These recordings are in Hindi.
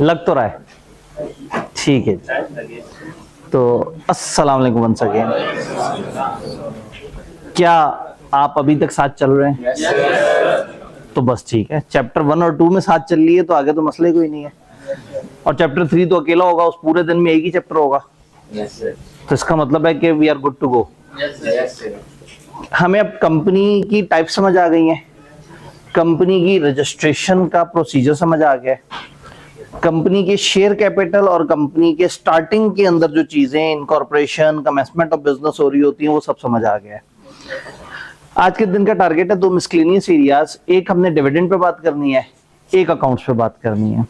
लग तो रहा है, ठीक है। तो अस्सलाम वालेकुम वंस अगेन। क्या आप अभी तक साथ चल रहे हैं? तो बस ठीक है। चैप्टर 1 और 2 में साथ चल रही है तो आगे तो मसले कोई नहीं है। और चैप्टर 3 तो अकेला होगा, उस पूरे दिन में एक ही चैप्टर होगा। तो इसका मतलब है कि we are good to go. हमें अब कंपनी की टाइप समझ आ गई है, कंपनी की रजिस्ट्रेशन का प्रोसीजर समझ आ गया है, कंपनी के शेयर कैपिटल और कंपनी के स्टार्टिंग के अंदर जो चीजें इनकॉर्पोरेशन कमेंसमेंट ऑफ बिजनेस हो रही होती हैं वो सब समझ आ गया है। आज के दिन का टारगेट है 2 मिसलेनियस एरियाज। एक हमने डिविडेंड पे बात करनी है, एक अकाउंट्स पे बात करनी है।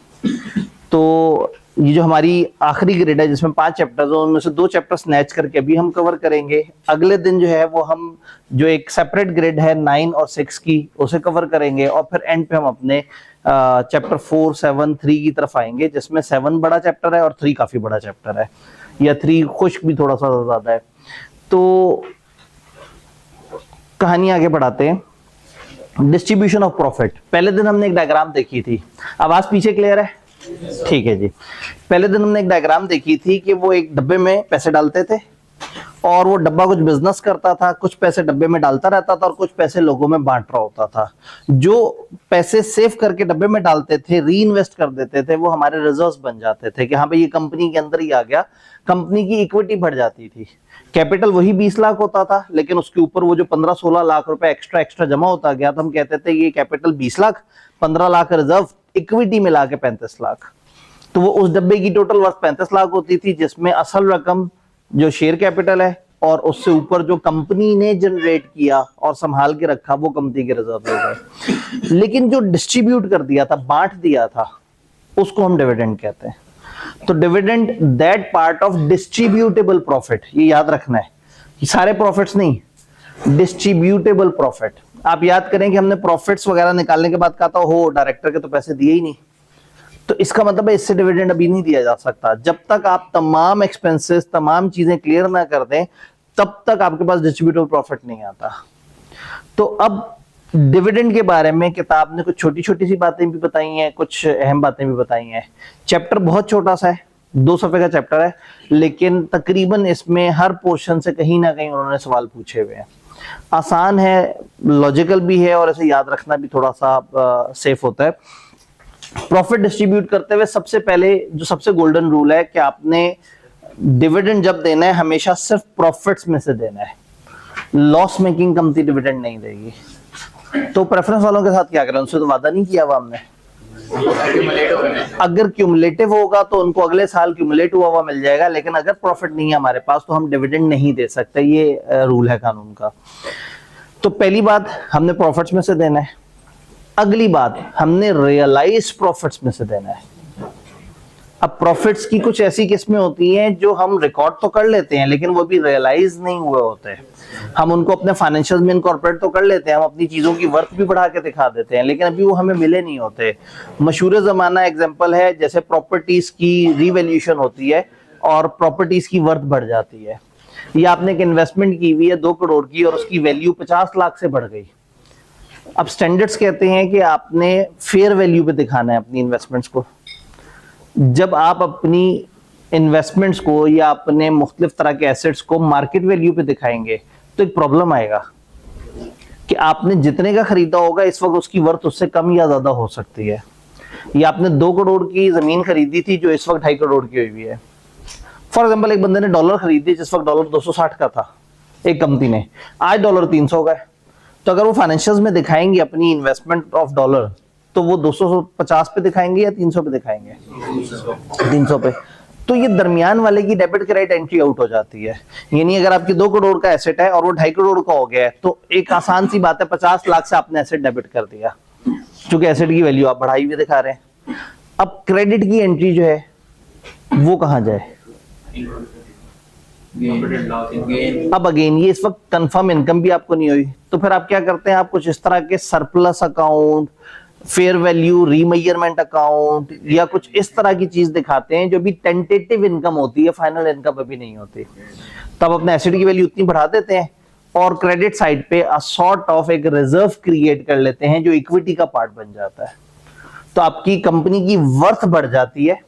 तो ये जो हमारी आखिरी ग्रिड है जिसमें 5 चैप्टर्स हैं, उनमें से 2 चैप्टर स्नैच करके अभी हम कवर करेंगे। अगले दिन जो है वो हम जो एक सेपरेट ग्रिड है 9 और 6 की उसे कवर करेंगे और फिर एंड पे हम अपने चैप्टर 4, 7, 3 की तरफ आएंगे, जिसमें 7 बड़ा चैप्टर है और 3 काफी बड़ा चैप्टर है, या 3 खुश्क भी थोड़ा सा ज्यादा है। तो कहानी आगे बढ़ाते हैं। Distribution of profit. पहले दिन हमने एक डायग्राम देखी थी, आवाज पीछे क्लियर है? ठीक है जी। पहले दिन हमने एक डायग्राम देखी थी कि वो एक डब्बे में पैसे डालते थे और वो डब्बा कुछ बिजनेस करता था, कुछ पैसे डब्बे में डालता रहता था और कुछ पैसे लोगों में बांट रहा होता था। जो पैसे सेव करके डब्बे में डालते थे, री इन्वेस्ट कर देते थे, वो हमारे रिजर्व्स बन जाते थे कि हाँ भाई ये कंपनी के अंदर ही आ गया। कंपनी की इक्विटी बढ़ जाती थी। कैपिटल वही 20 लाख होता था, लेकिन उसके ऊपर वो जो 15-16 लाख रुपए एक्स्ट्रा जमा होता गया, तो हम कहते थे ये capital 20 lakh, 15 lakh reserve, equity मिला के 35 लाख। तो वो उस डब्बे की टोटल वर्थ 35 लाख होती थी, जिसमें असल रकम जो शेयर कैपिटल है और उससे ऊपर जो कंपनी ने जनरेट किया और संभाल के रखा वो कंपनी के रिजर्व हो गए। लेकिन जो डिस्ट्रीब्यूट कर दिया था, बांट दिया था, उसको हम डिविडेंड कहते हैं। तो dividend that part of distributable profit, ये याद रखना है, ये सारे प्रॉफिट्स नहीं, डिस्ट्रीब्यूटेबल प्रॉफिट। आप याद करें कि हमने प्रॉफिट्स वगैरह निकालने के बाद कहा था हो डायरेक्टर के तो पैसे दिए ही नहीं, तो इसका मतलब है इससे डिविडेंड अभी नहीं दिया जा सकता। जब तक आप तमाम एक्सपेंसेस, तमाम चीजें क्लियर ना कर दें, तब तक आपके पास डिस्ट्रीब्यूटेबल प्रॉफिट नहीं आता। तो अब डिविडेंड के बारे में किताब ने कुछ छोटी छोटी सी बातें भी बताई हैं, कुछ अहम बातें भी बताई हैं। चैप्टर बहुत छोटा सा है, 2 सफ़े का चैप्टर है, लेकिन तकरीबन इसमें हर पोर्शन से कहीं ना कहीं उन्होंने सवाल पूछे हुए हैं। आसान है, लॉजिकल भी है और इसे याद रखना भी थोड़ा सा सेफ होता है। प्रॉफिट डिस्ट्रीब्यूट करते हुए सबसे पहले जो सबसे गोल्डन रूल है कि आपने डिविडेंड जब देना है हमेशा सिर्फ प्रॉफिट्स में से देना है। लॉस मेकिंग कंपनी डिविडेंड नहीं देगी। तो प्रेफरेंस वालों के साथ क्या करें, उनसे तो वादा नहीं किया हुआ हमने। अगर क्यूमुलेटिव होगा तो उनको अगले साल क्यूमुलेट हुआ मिल जाएगा, लेकिन अगर प्रॉफिट नहीं है हमारे पास तो हम डिविडेंड नहीं दे सकते, ये रूल है कानून का। तो पहली बात हमने प्रॉफिट्स में से देना है। अगली बात हमने रियलाइज प्रॉफिट्स में से देना है। अब प्रॉफिट्स की कुछ ऐसी किस्में होती हैं जो हम रिकॉर्ड तो कर लेते हैं लेकिन वो भी रियलाइज नहीं हुए होते हैं। हम उनको अपने फाइनेंशियल में इनकॉर्पोरेट तो कर लेते हैं, हम अपनी चीजों की वर्थ भी बढ़ा के दिखा देते हैं, लेकिन अभी वो हमें मिले नहीं होते। मशहूर जमाना एग्जांपल है, जैसे प्रॉपर्टीज की रीवैल्यूएशन होती है और प्रॉपर्टीज की वर्थ बढ़ जाती है, या आपने एक इन्वेस्टमेंट की हुई है 2 करोड़ की और उसकी वैल्यू 50 लाख से बढ़ गई। अब स्टैंडर्ड्स कहते हैं कि आपने फेयर वैल्यू पे दिखाना है अपनी इन्वेस्टमेंट्स को। जब आप अपनी इन्वेस्टमेंट्स को या अपने मुख्तलिफ तरह के एसेट्स को मार्केट वैल्यू पे दिखाएंगे तो एक प्रॉब्लम आएगा कि आपने जितने का खरीदा होगा इस वक्त उसकी वर्थ उससे कम या ज्यादा हो सकती है। या आपने 2 करोड़ की जमीन खरीदी थी जो इस वक्त 2.5 करोड़ की हुई है। फॉर एग्जाम्पल एक बंदे ने डॉलर खरीदी जिस वक्त डॉलर 260 का था, एक कंपनी ने, आज डॉलर 300 का है। तो अगर वो फाइनेंशियल्स में दिखाएंगे अपनी इन्वेस्टमेंट ऑफ डॉलर तो वो 250 पे दिखाएंगे या 300 पे दिखाएंगे? 300 पे। तो ये दरमियान वाले की डेबिट क्रेडिट एंट्री आउट हो जाती है। यानी अगर आपकी 2 करोड़ का एसेट है और वो 2.5 करोड़ का हो गया है तो एक आसान सी बात है 50 लाख से आपने एसेट डेबिट कर दिया, क्योंकि एसेट की वैल्यू आप बढ़ाई हुई दिखा रहे हैं। अब क्रेडिट की एंट्री जो है वो कहां जाए? अब अगेन ये इस वक्त कंफर्म इनकम भी आपको नहीं हुई, तो फिर आप क्या करते हैं, आप कुछ इस तरह के surplus account, fair value remeasurement account या कुछ इस तरह की चीज दिखाते हैं जो भी टेंटेटिव इनकम होती है, फाइनल इनकम अभी नहीं होती। तब अपने एसेट की वैल्यू उतनी बढ़ा देते हैं और क्रेडिट साइड पे सॉर्ट ऑफ एक रिजर्व क्रिएट कर लेते हैं जो इक्विटी का पार्ट बन जाता है। तो आपकी कंपनी की वर्थ बढ़ जाती है,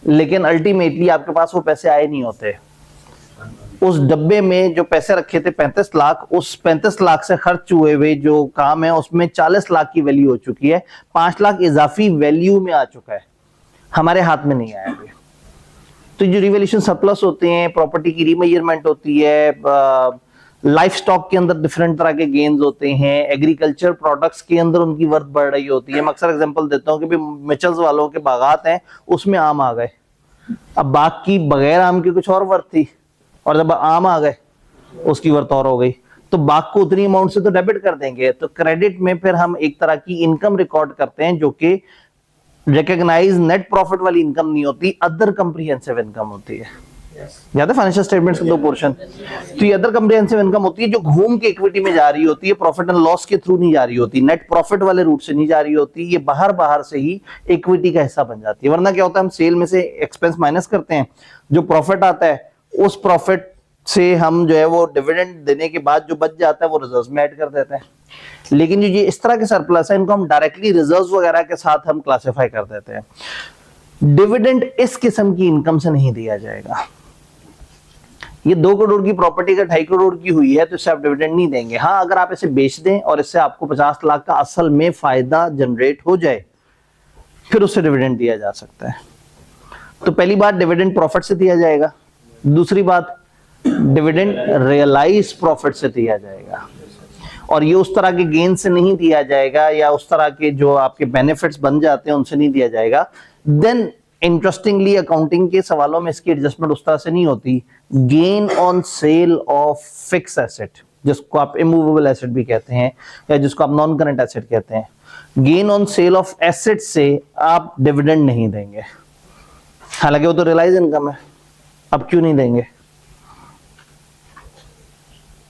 लेकिन अल्टीमेटली आपके पास वो पैसे आए नहीं होते। उस डब्बे में जो पैसे रखे थे 35 लाख, उस 35 लाख से खर्च हुए हुए जो काम है उसमें 40 लाख की वैल्यू हो चुकी है, 5 लाख इजाफी वैल्यू में आ चुका है, हमारे हाथ में नहीं आया अभी। तो जो रिवैल्यूएशन सरप्लस होते हैं, प्रॉपर्टी की रीमेजरमेंट होती है, लाइफ स्टॉक के अंदर डिफरेंट तरह के गेन्स होते हैं, एग्रीकल्चर प्रोडक्ट्स के अंदर उनकी वर्थ बढ़ रही होती है। मैं अक्सर एग्जांपल देता हूं कि मिचल्स वालों के बागात हैं, उसमें आम आ गए, अब बाग की बगैर आम की कुछ और वर्थ थी, और जब आम आ गए उसकी वर्थ और हो गई, तो बाग को उतनी अमाउंट से तो डेबिट कर देंगे। तो क्रेडिट में फिर हम एक तरह की इनकम रिकॉर्ड करते हैं जो कि रिकॉग्नाइज नेट प्रॉफिट वाली इनकम नहीं होती, अदर कंप्रीहेंसिव इनकम होती है। याद है फाइनेंशियल स्टेटमेंट्स के दो पोर्शन? तो ये अदर कंप्रीहेंसिव इनकम होती है जो घूम के इक्विटी में जा रही होती है, प्रॉफिट एंड लॉस के थ्रू नहीं जा रही होती, नेट प्रॉफिट वाले रूट से नहीं जा रही होती, ये बाहर बाहर से ही इक्विटी का हिस्सा बन जाती है। वरना क्या होता है, हम सेल में से एक्सपेंस माइनस करते हैं, जो प्रॉफिट आता है उस प्रॉफिट से हम जो है वो डिविडेंड देने के बाद जो बच जाता है वो रिजर्व्स में ऐड कर देते हैं। लेकिन जो ये इस तरह के सरप्लस है, इनको हम डायरेक्टली रिजर्व्स वगैरह के साथ हम क्लासिफाई कर देते हैं। डिविडेंड इस किस्म की इनकम से नहीं दिया जाएगा। ये 2 करोड़ की प्रॉपर्टी अगर 2.5 करोड़ की हुई है तो इससे आप डिविडेंड नहीं देंगे। हाँ, अगर आप इसे बेच दें और इससे आपको 50 लाख का असल में फायदा जनरेट हो जाए, फिर उससे डिविडेंड दिया जा सकता है। तो पहली बात, डिविडेंड प्रॉफिट से दिया जाएगा। दूसरी बात, डिविडेंड रियलाइज प्रॉफिट से दिया जाएगा, और ये उस तरह के गेन से नहीं दिया जाएगा या उस तरह के जो आपके बेनिफिट्स बन जाते हैं उनसे नहीं दिया जाएगा। देन इंटरेस्टिंगली अकाउंटिंग के सवालों में इसकी एडजस्टमेंट उस तरह से नहीं होती। Gain on sale of fix asset, जिसको आप इमूवेबल एसेट भी कहते हैं या जिसको आप नॉन करंट एसेट कहते हैं, gain on sale of asset से आप डिविडेंड नहीं देंगे, हालांकि वो तो रियलाइज इनकम है। अब क्यों नहीं देंगे?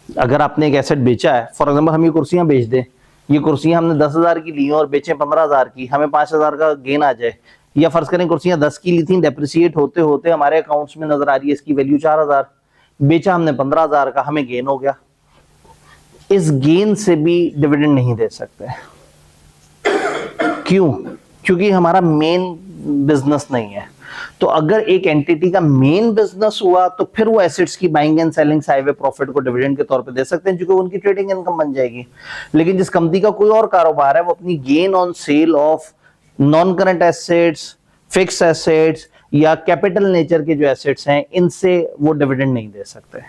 अगर आपने एक एसेट बेचा है, फॉर एग्जांपल हम ये कुर्सियां बेच दें, ये कुर्सियां हमने 10,000 की ली और बेचे 15,000 की, हमें 5,000 का गेन आ जाए, या फर्ज करें कुर्सियां 10 की ली थी, डेप्रिसिएट होते होते हमारे अकाउंट्स में नजर आ रही है इसकी वैल्यू 4,000, बेचा हमने 15,000 का, हमें गेन हो गया। इस गेन से भी डिविडेंड नहीं दे सकते। क्यों? क्योंकि हमारा मेन बिजनेस नहीं है। तो अगर एक एंटिटी का मेन बिजनेस हुआ तो फिर वो एसेट्स की बाइंग एंड सेलिंग से आए हुए प्रॉफिट को डिविडेंड के तौर पे दे सकते हैं, क्योंकि उनकी ट्रेडिंग इनकम बन जाएगी। लेकिन जिस कंपनी का कोई और कारोबार है, वो अपनी gain on sale of non current assets, fix assets या कैपिटल नेचर के जो एसेट्स हैं, इनसे वो डिविडेंड नहीं दे सकते।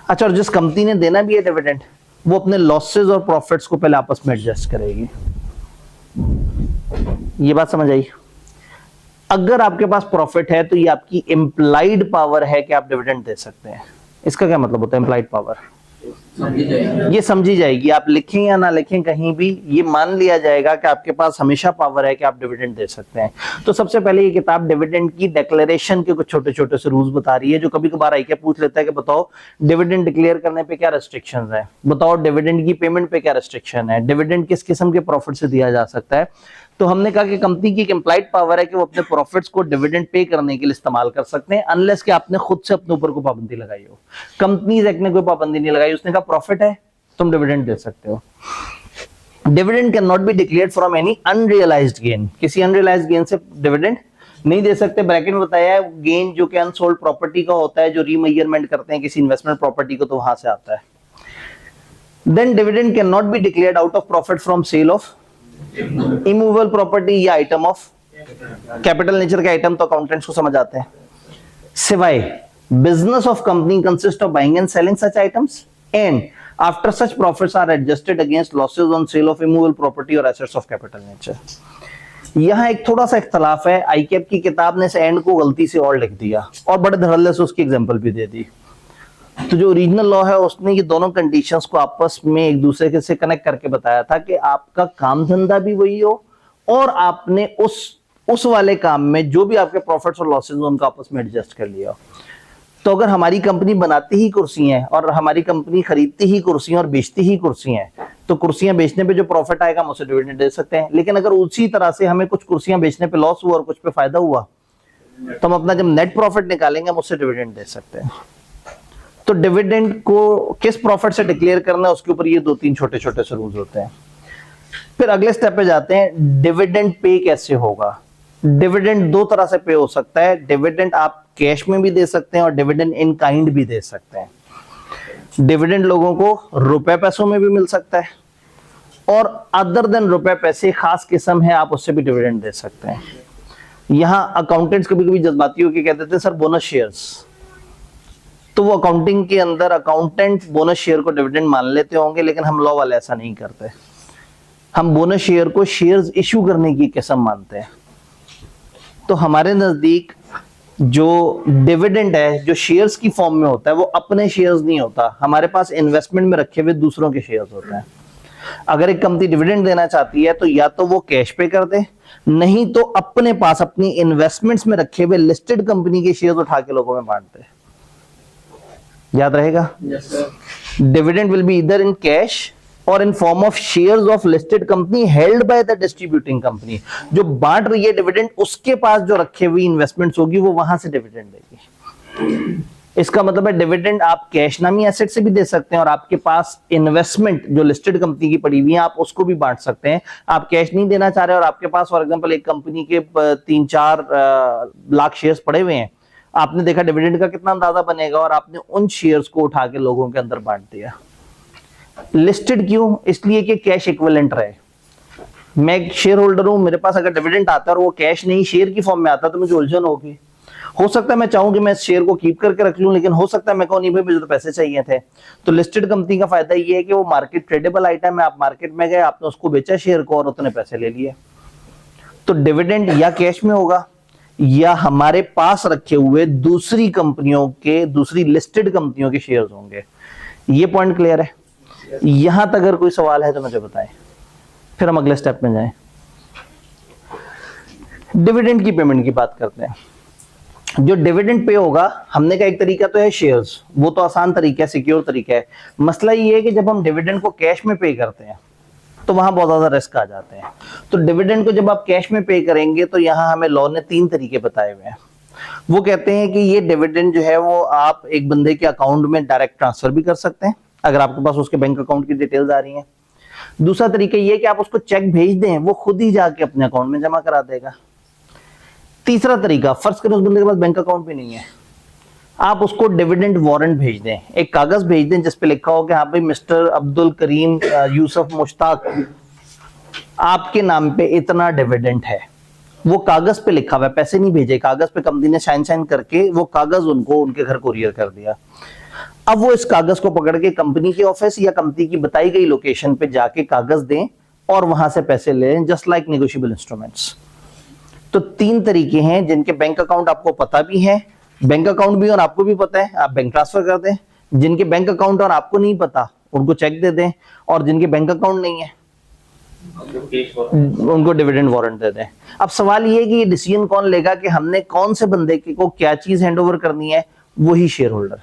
अच्छा, और जिस कंपनी ने देना भी है डिविडेंड, वो अपने लॉसेस और प्रॉफिट्स को पहले आपस में एडजस्ट करेगी। ये बात समझ आई? अगर आपके पास प्रॉफिट है तो ये आपकी इंप्लाइड पावर है कि आप डिविडेंड दे सकते हैं। इसका क्या मतलब होता है इंप्लाइड पावर? ये समझी जाएगी, आप लिखें या ना लिखें कहीं भी, ये मान लिया जाएगा कि आपके पास हमेशा पावर है कि आप डिविडेंड दे सकते हैं। तो सबसे पहले ये किताब डिविडेंड की डिक्लेरेशन के कुछ छोटे छोटे से रूल्स बता रही है, जो कभी कभार आई क्या पूछ लेता है कि बताओ डिविडेंड डिक्लेयर करने पे क्या रेस्ट्रिक्शंस हैं, बताओ डिविडेंड की पेमेंट पे क्या रेस्ट्रिक्शन है, डिविडेंड किस किस्म के प्रॉफिट से दिया जा सकता है। तो हमने कहा कि कंपनी की एक इंप्लाइड पावर है कि वो अपने प्रॉफिट्स को डिविडेंड पे करने के लिए इस्तेमाल कर सकते हैं, अनलेस कि आपने खुद से अपने ऊपर को पाबंदी लगाई हो। कंपनीज एक्ट ने कोई पाबंदी नहीं लगाई, उसने कहा प्रॉफिट है तुम डिविडेंड दे सकते हो। Dividend can not be declared from any unrealised gain, किसी अनरियलाइज्ड गेन से डिविडेंड नहीं दे सकते। ब्रैकेट में बताया है गेन जो कि अनसोल्ड प्रॉपर्टी का होता है, जो रीमेजरमेंट करते हैं किसी इन्वेस्टमेंट प्रॉपर्टी को, तो वहां से आता है। Then dividend can not be declared out of profit from sale of immovable property या आइटम ऑफ कैपिटल नेचर के आइटम, तो अकाउंटेंट्स को समझ आते हैं, सिवाय business of company consist of buying and selling such items and after such profits are adjusted against losses on sale of immovable property और एसेट्स ऑफ कैपिटल नेचर। यहां एक थोड़ा सा इख्तलाफ है, आईकेप की किताब ने इस एंड को गलती से और लिख दिया और बड़े धड़ल्ले से उसकी एग्जांपल भी दे दी। तो जो ओरिजिनल लॉ है उसने ये दोनों कंडीशंस को आपस में एक दूसरे के से कनेक्ट करके बताया था कि आपका काम धंधा भी वही हो और आपने उस वाले काम में जो भी आपके प्रॉफिट्स और लॉसेस उनका आपस में एडजस्ट कर लिया। तो अगर हमारी कंपनी बनाती ही कुर्सियां और हमारी कंपनी खरीदती ही कुर्सियां और बेचती ही कुर्सियां, तो कुर्सियां बेचने पे जो प्रॉफिट आएगा हम उसे डिविडेंड दे सकते हैं। लेकिन अगर उसी तरह से हमें कुछ कुर्सियां बेचने पे लॉस हुआ और कुछ पे फायदा हुआ, तो हम अपना जब नेट प्रॉफिट निकालेंगे हम उससे डिविडेंड दे सकते हैं। तो डिविडेंड को किस प्रॉफिट से डिक्लेयर करना है उसके ऊपर ये 2-3 छोटे छोटे से रूल्स होते हैं। फिर अगले स्टेप पे जाते हैं, डिविडेंड पे कैसे होगा। डिविडेंड दो तरह से पे हो सकता है, डिविडेंड आप कैश में भी दे सकते हैं और डिविडेंड इन काइंड भी दे सकते हैं। डिविडेंड लोगों को रुपए पैसों में भी मिल सकता है और अदर देन रुपए पैसे खास किस्म है, आप उससे भी डिविडेंड दे सकते हैं। यहां अकाउंटेंट्स कभी कभी जज्बाती होकर कहते थे सर बोनस शेयर्स, तो वो अकाउंटिंग के अंदर अकाउंटेंट बोनस शेयर को डिविडेंड मान लेते होंगे, लेकिन हम लॉ वाले ऐसा नहीं करते। हम बोनस शेयर को शेयर्स इश्यू करने की किस्म मानते हैं। तो हमारे नजदीक जो डिविडेंड है जो शेयर्स की फॉर्म में होता है वो अपने शेयर्स नहीं होता, हमारे पास इन्वेस्टमेंट में रखे हुए दूसरों के शेयर्स होते हैं। अगर एक कंपनी डिविडेंड देना चाहती है तो या तो वो कैश पे कर दे, नहीं तो अपने पास अपनी इन्वेस्टमेंट्स में रखे हुए लिस्टेड कंपनी के शेयर्स उठा के लोगों में बांट दे। याद रहेगा? Dividend will be either in cash और in form of shares of listed company held by the distributing company. जो बांट रही है डिविडेंड, उसके पास जो रखे हुई इन्वेस्टमेंट्स होगी वो वहां से डिविडेंड देगी। इसका मतलब है डिविडेंड आप कैश नामी एसेट से भी दे सकते हैं और आपके पास इन्वेस्टमेंट जो लिस्टेड कंपनी की पड़ी हुई है आप उसको भी बांट सकते हैं। आप कैश नहीं देना चाह रहे और आपके पास फॉर एग्जांपल एक कंपनी के 3-4 लाख शेयर्स पड़े हुए हैं, आपने देखा डिविडेंड का कितना अंदाजा बनेगा और आपने उन शेयर्स को उठा के लोगों के अंदर बांट दिया। लिस्टेड क्यों? इसलिए कि कैश इक्विवेलेंट रहे। मैं एक शेयर होल्डर हूं, मेरे पास अगर डिविडेंड आता है और वो कैश नहीं शेयर की फॉर्म में आता तो मुझे उलझन होगी। हो सकता है मैं चाहूं कि मैं शेयर को कीप करके रख लूं, लेकिन हो सकता है मैं कहूं नहीं भाई मुझे तो पैसे चाहिए थे। तो लिस्टेड कंपनी का फायदा ये है कि वो मार्केट ट्रेडेबल आइटम है, आप मार्केट में गए, आपने उसको बेचा शेयर को और उतने पैसे ले लिए। तो डिविडेंड या कैश में होगा या हमारे पास रखे हुए दूसरी कंपनियों के, दूसरी लिस्टेड कंपनियों के शेयर्स होंगे। ये पॉइंट क्लियर है? यहां तक अगर कोई सवाल है तो मुझे बताएं, फिर हम अगले स्टेप में जाएं। डिविडेंड की पेमेंट की बात करते हैं। जो डिविडेंड पे होगा, हमने का एक तरीका तो है शेयर्स, वो तो आसान तरीका है, सिक्योर तरीका है। मसला ये है कि जब हम डिविडेंड को कैश में पे करते हैं तो वहां बहुत ज्यादा रिस्क आ जाते हैं। तो डिविडेंड को जब आप कैश में पे करेंगे तो यहां हमें लॉ ने 3 तरीके बताए हुए हैं। वो कहते हैं कि ये डिविडेंड जो है वो आप एक बंदे के अकाउंट में डायरेक्ट ट्रांसफर भी कर सकते हैं अगर आपके पास उसके बैंक अकाउंट की डिटेल्स आ रही हैं। दूसरा तरीका ये कि आप उसको चेक भेज दें, वो खुद ही जाके अपने अकाउंट में जमा करा देगा। तीसरा तरीका, फर्ज करें उस बंदे के पास बैंक अकाउंट भी नहीं है, आप उसको डिविडेंड वारंट भेज दें, एक कागज भेज दें जिस पे लिखा हो कि हाँ भाई मिस्टर अब्दुल करीम यूसुफ मुश्ताक आपके नाम पे इतना डिविडेंड है। वो कागज पे लिखा हुआ है, पैसे नहीं भेजे, कागज पे कंपनी ने साइन करके वो कागज उनको उनके घर कुरियर कर दिया। अब वो इस कागज को पकड़ के कंपनी के ऑफिस या कंपनी की बताई गई लोकेशन पे जाके कागज दें और वहां से पैसे लें, जस्ट लाइक नेगोशिएबल इंस्ट्रूमेंट्स। तो 3 तरीके हैं जिनके बैंक अकाउंट आपको पता भी है, बैंक अकाउंट भी और आपको भी पता है, आप बैंक ट्रांसफर कर दें। जिनके बैंक अकाउंट और आपको नहीं पता उनको चेक दे दें, और जिनके बैंक अकाउंट नहीं है उनको डिविडेंड वारंट दे दें। अब सवाल ये है कि ये डिसीजन कौन लेगा कि हमने कौन से बंदे को क्या चीज हैंड ओवर करनी है? वही शेयर होल्डर।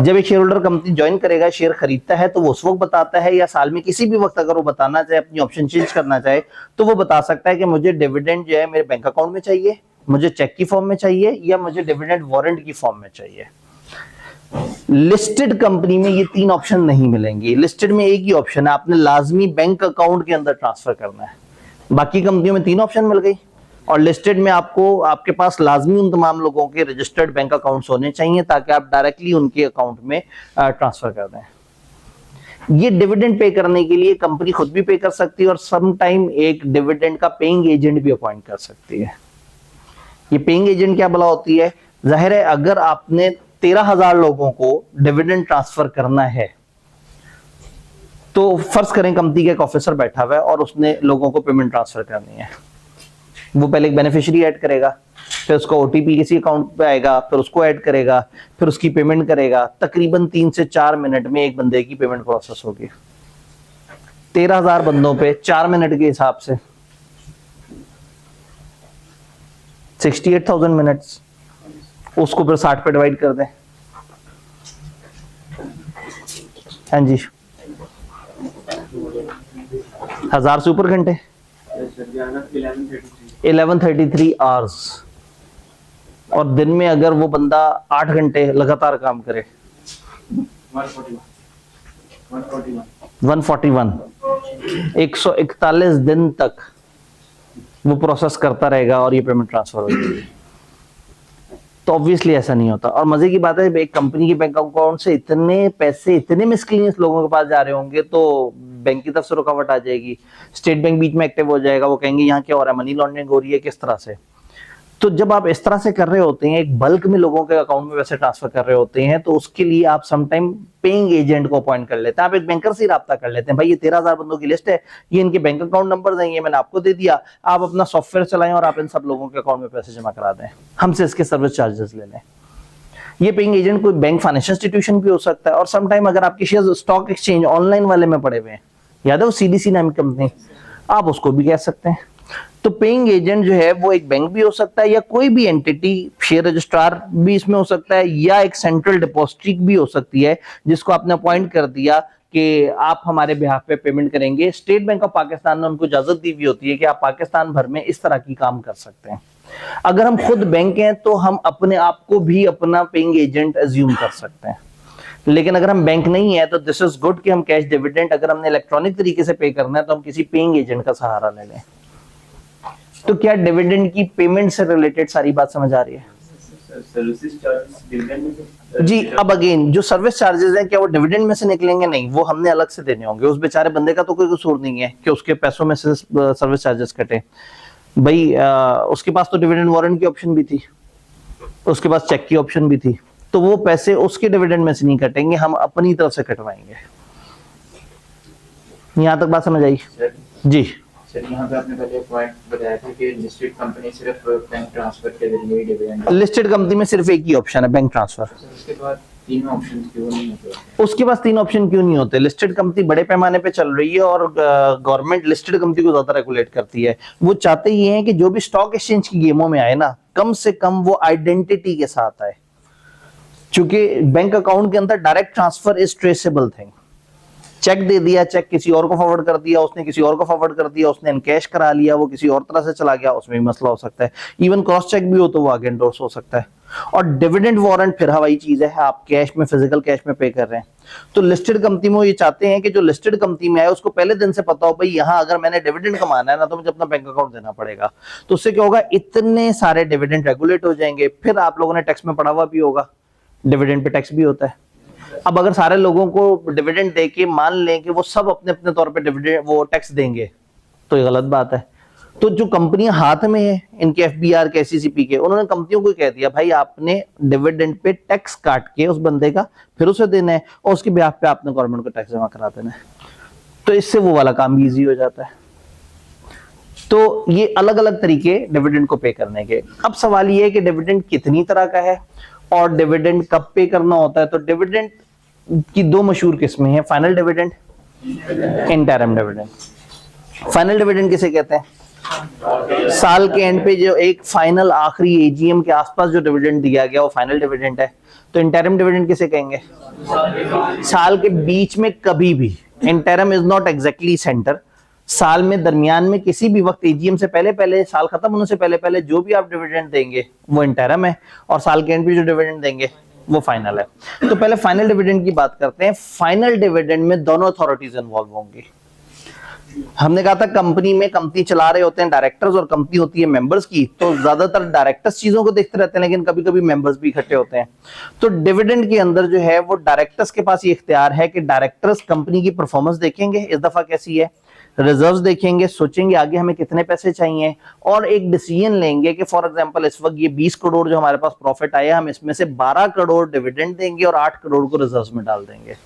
जब एक शेयर होल्डर कंपनी ज्वाइन करेगा, शेयर खरीदता है, तो वो उस वक्त बताता है या साल में किसी भी वक्त अगर वो बताना चाहे, अपनी ऑप्शन चेंज करना चाहे, तो वो बता सकता है कि मुझे डिविडेंड जो है मेरे बैंक अकाउंट में चाहिए, मुझे चेक की फॉर्म में चाहिए या मुझे डिविडेंड वारंट की फॉर्म में चाहिए। लिस्टेड कंपनी में ये 3 ऑप्शन नहीं मिलेंगे। लिस्टेड में एक ही ऑप्शन है, आपने लाजमी बैंक अकाउंट के अंदर ट्रांसफर करना है। बाकी कंपनियों में 3 ऑप्शन मिल गई और लिस्टेड में आपको आपके पास लाजमी उन तमाम लोगों के रजिस्टर्ड बैंक अकाउंट्स होने चाहिए ताकि आप डायरेक्टली उनके अकाउंट में ट्रांसफर कर दें। ये डिविडेंड पे करने के लिए कंपनी खुद भी पे कर सकती है और सम टाइम एक डिविडेंड का पेइंग एजेंट भी अपॉइंट कर सकती है। ये पेइंग एजेंट क्या भला होती है? जाहिर है अगर आपने 13,000 लोगों को डिविडेंड ट्रांसफर करना है तो फर्ज करें कंपनी का एक ऑफिसर बैठा हुआ है और उसने लोगों को पेमेंट ट्रांसफर करनी है। वो पहले एक बेनिफिशियरी ऐड करेगा, फिर उसका ओटीपी किसी अकाउंट पे आएगा, फिर उसको ऐड करेगा, फिर उसकी पेमेंट करेगा। तकरीबन 3 से 4 मिनट में एक बंदे की पेमेंट प्रोसेस होगी। 13,000 बंदों पे 4 मिनट के हिसाब से 68,000 मिनट्स, उसको फिर 60 पे डिवाइड कर दें। हाँ जी, 1000 से ऊपर घंटे, 1133 आवर्स। और दिन में अगर वो बंदा 8 घंटे लगातार काम करे, 141 141 दिन तक वो प्रोसेस करता रहेगा और ये पेमेंट ट्रांसफर हो जाएगी। तो ऑब्वियसली ऐसा नहीं होता। और मजे की बात है, एक कंपनी के बैंक अकाउंट से इतने पैसे इतने मिसक्लिनियस लोगों के पास जा रहे होंगे तो बैंक की तरफ से रुकावट आ जाएगी, स्टेट बैंक बीच में एक्टिव हो जाएगा, वो कहेंगे यहाँ क्या हो रहा है, मनी लॉन्ड्रिंग हो रही है किस तरह से। तो जब आप इस तरह से कर रहे होते हैं, एक बल्क में लोगों के अकाउंट में पैसे ट्रांसफर कर रहे होते हैं, तो उसके लिए आप समटाइम पेइंग एजेंट को अपॉइंट कर लेते हैं। आप एक बैंकर से राब्ता कर लेते हैं, भाई ये 13,000 बंदों की लिस्ट है, ये इनके बैंक अकाउंट नंबर हैं, ये मैंने आपको दे दिया, आप अपना सॉफ्टवेयर चलाएं और आप इन सब लोगों के अकाउंट में पैसे जमा करा दें, हमसे इसके सर्विस चार्जेस ले लें। ये पेइंग एजेंट कोई बैंक फाइनेंशियल इंस्टीट्यूशन भी हो सकता है, और समटाइम अगर आपके शेयर स्टॉक एक्सचेंज ऑनलाइन वाले में पड़े हुए हैं, याद है वो सीडीसी नाम की कंपनी, आप उसको भी कह सकते हैं। तो पेइंग एजेंट जो है वो एक बैंक भी हो सकता है, या कोई भी एंटिटी, शेयर रजिस्ट्रार भी इसमें हो सकता है, या एक सेंट्रल डिपॉजिटरी भी हो सकती है जिसको आपने अपॉइंट कर दिया कि आप हमारे बिहाफ पे पेमेंट करेंगे। स्टेट बैंक ऑफ पाकिस्तान ने उनको इजाजत दी हुई होती है कि आप पाकिस्तान भर में इस तरह की काम कर सकते हैं। अगर हम खुद बैंक हैं तो हम अपने आप को भी अपना पेइंग एजेंट अज्यूम कर सकते हैं, लेकिन अगर हम बैंक नहीं है तो दिस इज गुड कि हम कैश डिविडेंड अगर हमने इलेक्ट्रॉनिक तरीके से पे करना है तो हम किसी पेइंग एजेंट का सहारा ले लें। तो क्या डिविडेंड की पेमेंट से रिलेटेड सारी बात समझ आ रही है? जी, अब अगेन जो सर्विस चार्जेस हैं क्या वो डिविडेंड में से निकलेंगे? नहीं, वो हमने अलग से देने होंगे। उस बेचारे बंदे का तो कोई कसूर नहीं है कि उसके पैसों में से सर्विस चार्जेस कटे। भाई उसके पास तो डिविडेंड वारंट की ऑप्शन भी थी, उसके पास चेक की ऑप्शन भी थी, तो वो पैसे उसके डिविडेंड में से नहीं कटेंगे, हम अपनी तरफ से कटवाएंगे। यहां तक बात समझ आई? जी सर, यहाँ पे आपने पहले पॉइंट बताया था कि लिस्टेड कंपनी सिर्फ बैंक ट्रांसफर के जरिए डिविडेंड, लिस्टेड कंपनी में सिर्फ एक ही ऑप्शन है, बैंक ट्रांसफर। उसके बाद तीन ऑप्शन क्यों नहीं होते? उसके पास तीन ऑप्शन क्यों नहीं होते? लिस्टेड कंपनी बड़े पैमाने पे चल रही है और गवर्नमेंट लिस्टेड कंपनी को ज्यादा रेगुलेट करती है। वो चाहते ये हैं कि जो भी स्टॉक एक्सचेंज की गेमों में आए ना, कम से कम वो आइडेंटिटी के साथ आए, क्योंकि बैंक अकाउंट के अंदर direct transfer is traceable thing. Cheque दे दिया, चेक किसी और को फॉरवर्ड कर दिया, उसने किसी और को फॉरवर्ड कर दिया, उसने एनकैश करा लिया, वो किसी और तरह से चला गया, उसमें भी मसला हो सकता है। इवन क्रॉस चेक भी हो तो वो आगे एंडोर्स हो सकता है। और डिविडेंड वारंट फिर हवाई चीज है, आप कैश में, फिजिकल कैश में पे कर रहे हैं। तो लिस्टेड कंपनी में ये चाहते हैं कि जो लिस्टेड कंपनी में आए उसको पहले दिन से पता हो भाई यहाँ अगर मैंने डिविडेंड कमाना है ना तो मुझे अपना बैंक अकाउंट देना पड़ेगा। तो उससे क्या होगा, इतने सारे डिविडेंड रेगुलेट हो जाएंगे। फिर आप लोगों ने टैक्स में पढ़ा हुआ भी होगा, डिविडेंड पे टैक्स भी होता है। अब अगर सारे लोगों को डिविडेंड देके मान लें कि वो सब अपने अपने तौर पे डिविडेंड वो टैक्स देंगे, तो ये गलत बात है। तो जो कंपनियां हाथ में है इनके एफबीआर के, एससीसीपी के, उन्होंने कंपनियों को कह दिया भाई आपने डिविडेंड पे टैक्स काट के उस बंदे का फिर उसे देना है और उसके ब्याह पे आपने गवर्नमेंट को टैक्स जमा करा देना है। तो इससे वो वाला काम भी ईजी हो जाता है। तो ये अलग अलग तरीके डिविडेंड को पे करने के। अब सवाल ये है कि डिविडेंड कितनी तरह का है और डिविडेंड कब पे करना होता है। तो डिविडेंड की दो मशहूर किस्में हैं, final dividend, interim dividend. Final dividend किसे कहते हैं? साल के एंड पे जो एक फाइनल आखिरी एजीएम के आसपास जो डिविडेंड दिया गया वो फाइनल डिविडेंड है। तो इंटरिम डिविडेंड किसे कहेंगे? साल के बीच में कभी भी, interim is not exactly centre, साल में दरमियान में किसी भी वक्त एजीएम से पहले पहले, साल खत्म होने से पहले पहले जो भी आप डिविडेंड देंगे वो इंटरिम है, और साल के एंड पे जो डिविडेंड देंगे वो फाइनल है। तो पहले फाइनल डिविडेंड की बात करते हैं। फाइनल डिविडेंड में दोनों अथॉरिटीज इन्वॉल्व होंगी। हमने कहा था कंपनी में, कंपनी चला रहे होते हैं डायरेक्टर्स और कंपनी होती है मेंबर्स की, तो ज्यादातर डायरेक्टर्स चीजों को देखते रहते हैं लेकिन कभी कभी मेंबर्स भी इकट्ठे होते हैं। तो डिविडेंड के अंदर जो है वो डायरेक्टर्स के पास ये इख्तियार है कि डायरेक्टर्स कंपनी की परफॉर्मेंस देखेंगे, इस दफा कैसी है, रिजर्व्स देखेंगे, सोचेंगे आगे हमें कितने पैसे चाहिए, और एक डिसीजन लेंगे कि फॉर एग्जांपल इस वक्त ये 20 करोड़ जो हमारे पास प्रॉफिट आया, हम इसमें से 12 करोड़ डिविडेंड देंगे और 8 करोड़ को रिजर्व्स में डाल देंगे।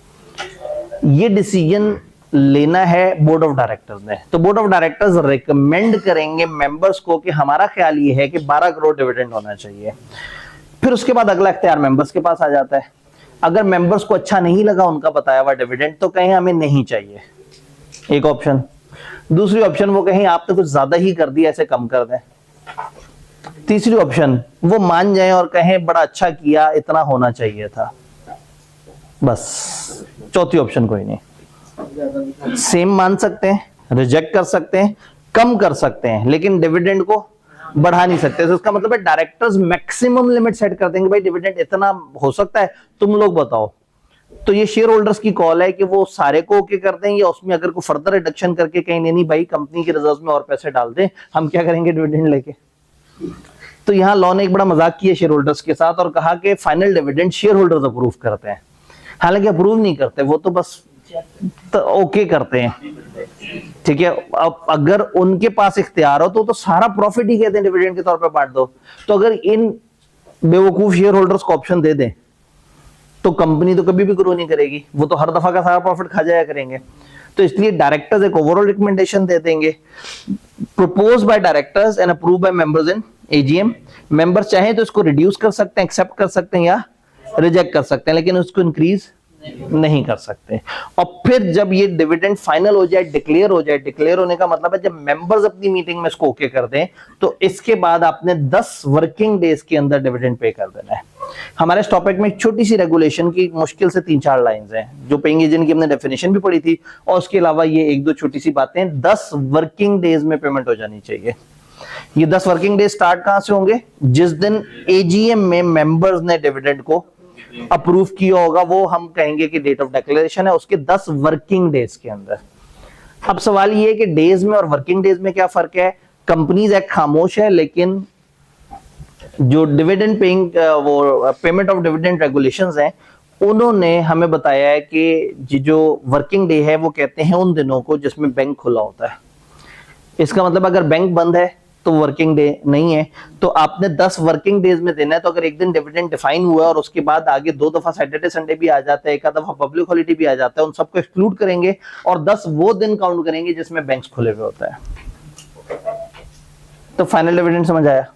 ये डिसीजन लेना है बोर्ड ऑफ डायरेक्टर्स ने। तो बोर्ड ऑफ डायरेक्टर्स रिकमेंड करेंगे मेंबर्स को कि हमारा ख्याल ये है कि 12 करोड़ डिविडेंड होना चाहिए। फिर उसके बाद अगला इख्तियार मेंबर्स के पास आ जाता है। अगर मेंबर्स को अच्छा नहीं लगा उनका बताया हुआ डिविडेंड तो कहें हमें नहीं चाहिए, एक ऑप्शन। दूसरी ऑप्शन वो कहें आपने कुछ ज्यादा ही कर दिया, ऐसे कम कर दें। तीसरी ऑप्शन वो मान जाएं और कहें बड़ा अच्छा किया, इतना होना चाहिए था, बस। चौथी ऑप्शन कोई नहीं। सेम मान सकते हैं, रिजेक्ट कर सकते हैं, कम कर सकते हैं, लेकिन डिविडेंड को बढ़ा नहीं सकते। तो इसका मतलब है डायरेक्टर्स मैक्सिमम लिमिट सेट कर देंगे, भाई डिविडेंड इतना हो सकता है, तुम लोग बताओ। तो ये शेयर होल्डर्स की कॉल है कि वो सारे को ओके कर दें या उसमें अगर कोई फर्दर रिडक्शन करके कहीं नहीं भाई कंपनी के रिजर्व में और पैसे डाल दें, हम क्या करेंगे डिविडेंड लेके। तो यहाँ लॉ ने एक बड़ा मजाक किया शेयर होल्डर्स के साथ और कहा कि final dividend share holders approve करते हैं। हालांकि अप्रूव नहीं करते, वो तो बस ओके करते हैं, ठीक है। अब अगर उनके पास इख्तियार हो तो सारा प्रॉफिट ही कहते हैं डिविडेंड के तौर पे बांट दो। तो अगर इन बेवकूफ शेयर होल्डर्स को ऑप्शन दे दें तो कंपनी तो कभी भी ग्रो नहीं करेगी, वो तो हर दफा का सारा प्रॉफिट खा जाया करेंगे। तो इसलिए डायरेक्टर्स एक ओवरऑल रिकमेंडेशन दे देंगे, propose by directors and approve by members in AGM. Members चाहे तो इसको रिड्यूस कर सकते हैं, एक्सेप्ट कर सकते हैं या रिजेक्ट कर सकते हैं, लेकिन उसको इंक्रीज नहीं कर सकते। और फिर जब ये डिविडेंड फाइनल हो जाए, डिक्लेयर हो जाए, डिक्लेयर होने का मतलब है जब मेंबर्स अपनी मीटिंग में इसको ओके कर दें तो इसके बाद आपने 10 वर्किंग डेज के अंदर डिविडेंड पे कर देना है। हमारे इस टॉपिक में एक छोटी सी रेगुलेशन की मुश्किल से 3-4 लाइंस हैं जो पेइंग एजेंट की हमने डेफिनेशन भी पढ़ी थी, और उसके अलावा ये 1-2 छोटी सी बातें 10 वर्किंग डेज में पेमेंट हो जानी चाहिए। ये 10 वर्किंग डेज स्टार्ट कहां से होंगे? जिस दिन एजीएम में मेंबर्स ने डिविडेंड को अप्रूव किया होगा, वो हम कहेंगे कि डेट ऑफ डिक्लेरेशन है, उसके 10 वर्किंग डेज के अंदर। अब सवाल ये है कि डेज में और वर्किंग डेज में क्या फर्क है? कंपनीज एक्ट खामोश है, लेकिन जो डिविडेंड पेइंग वो पेमेंट ऑफ डिविडेंड रेगुलेशंस हैं उन्होंने हमें बताया है कि जो वर्किंग डे है वो कहते हैं उन दिनों को जिसमें बैंक खुला होता है। इसका मतलब अगर बैंक बंद है तो वर्किंग डे नहीं है, तो आपने 10 वर्किंग डेज में देना है। तो अगर एक दिन डिविडेंड डिफाइन हुआ और उसके बाद आगे 2 दफा सैटरडे संडे भी आ जाता है, एक दफा पब्लिक हॉलिडे भी आ जाता है, उन सबको एक्सक्लूड करेंगे और 10 वो दिन काउंट करेंगे जिसमें बैंक्स खुले हुए होता है। तो फाइनल डिविडेंड समझ आया?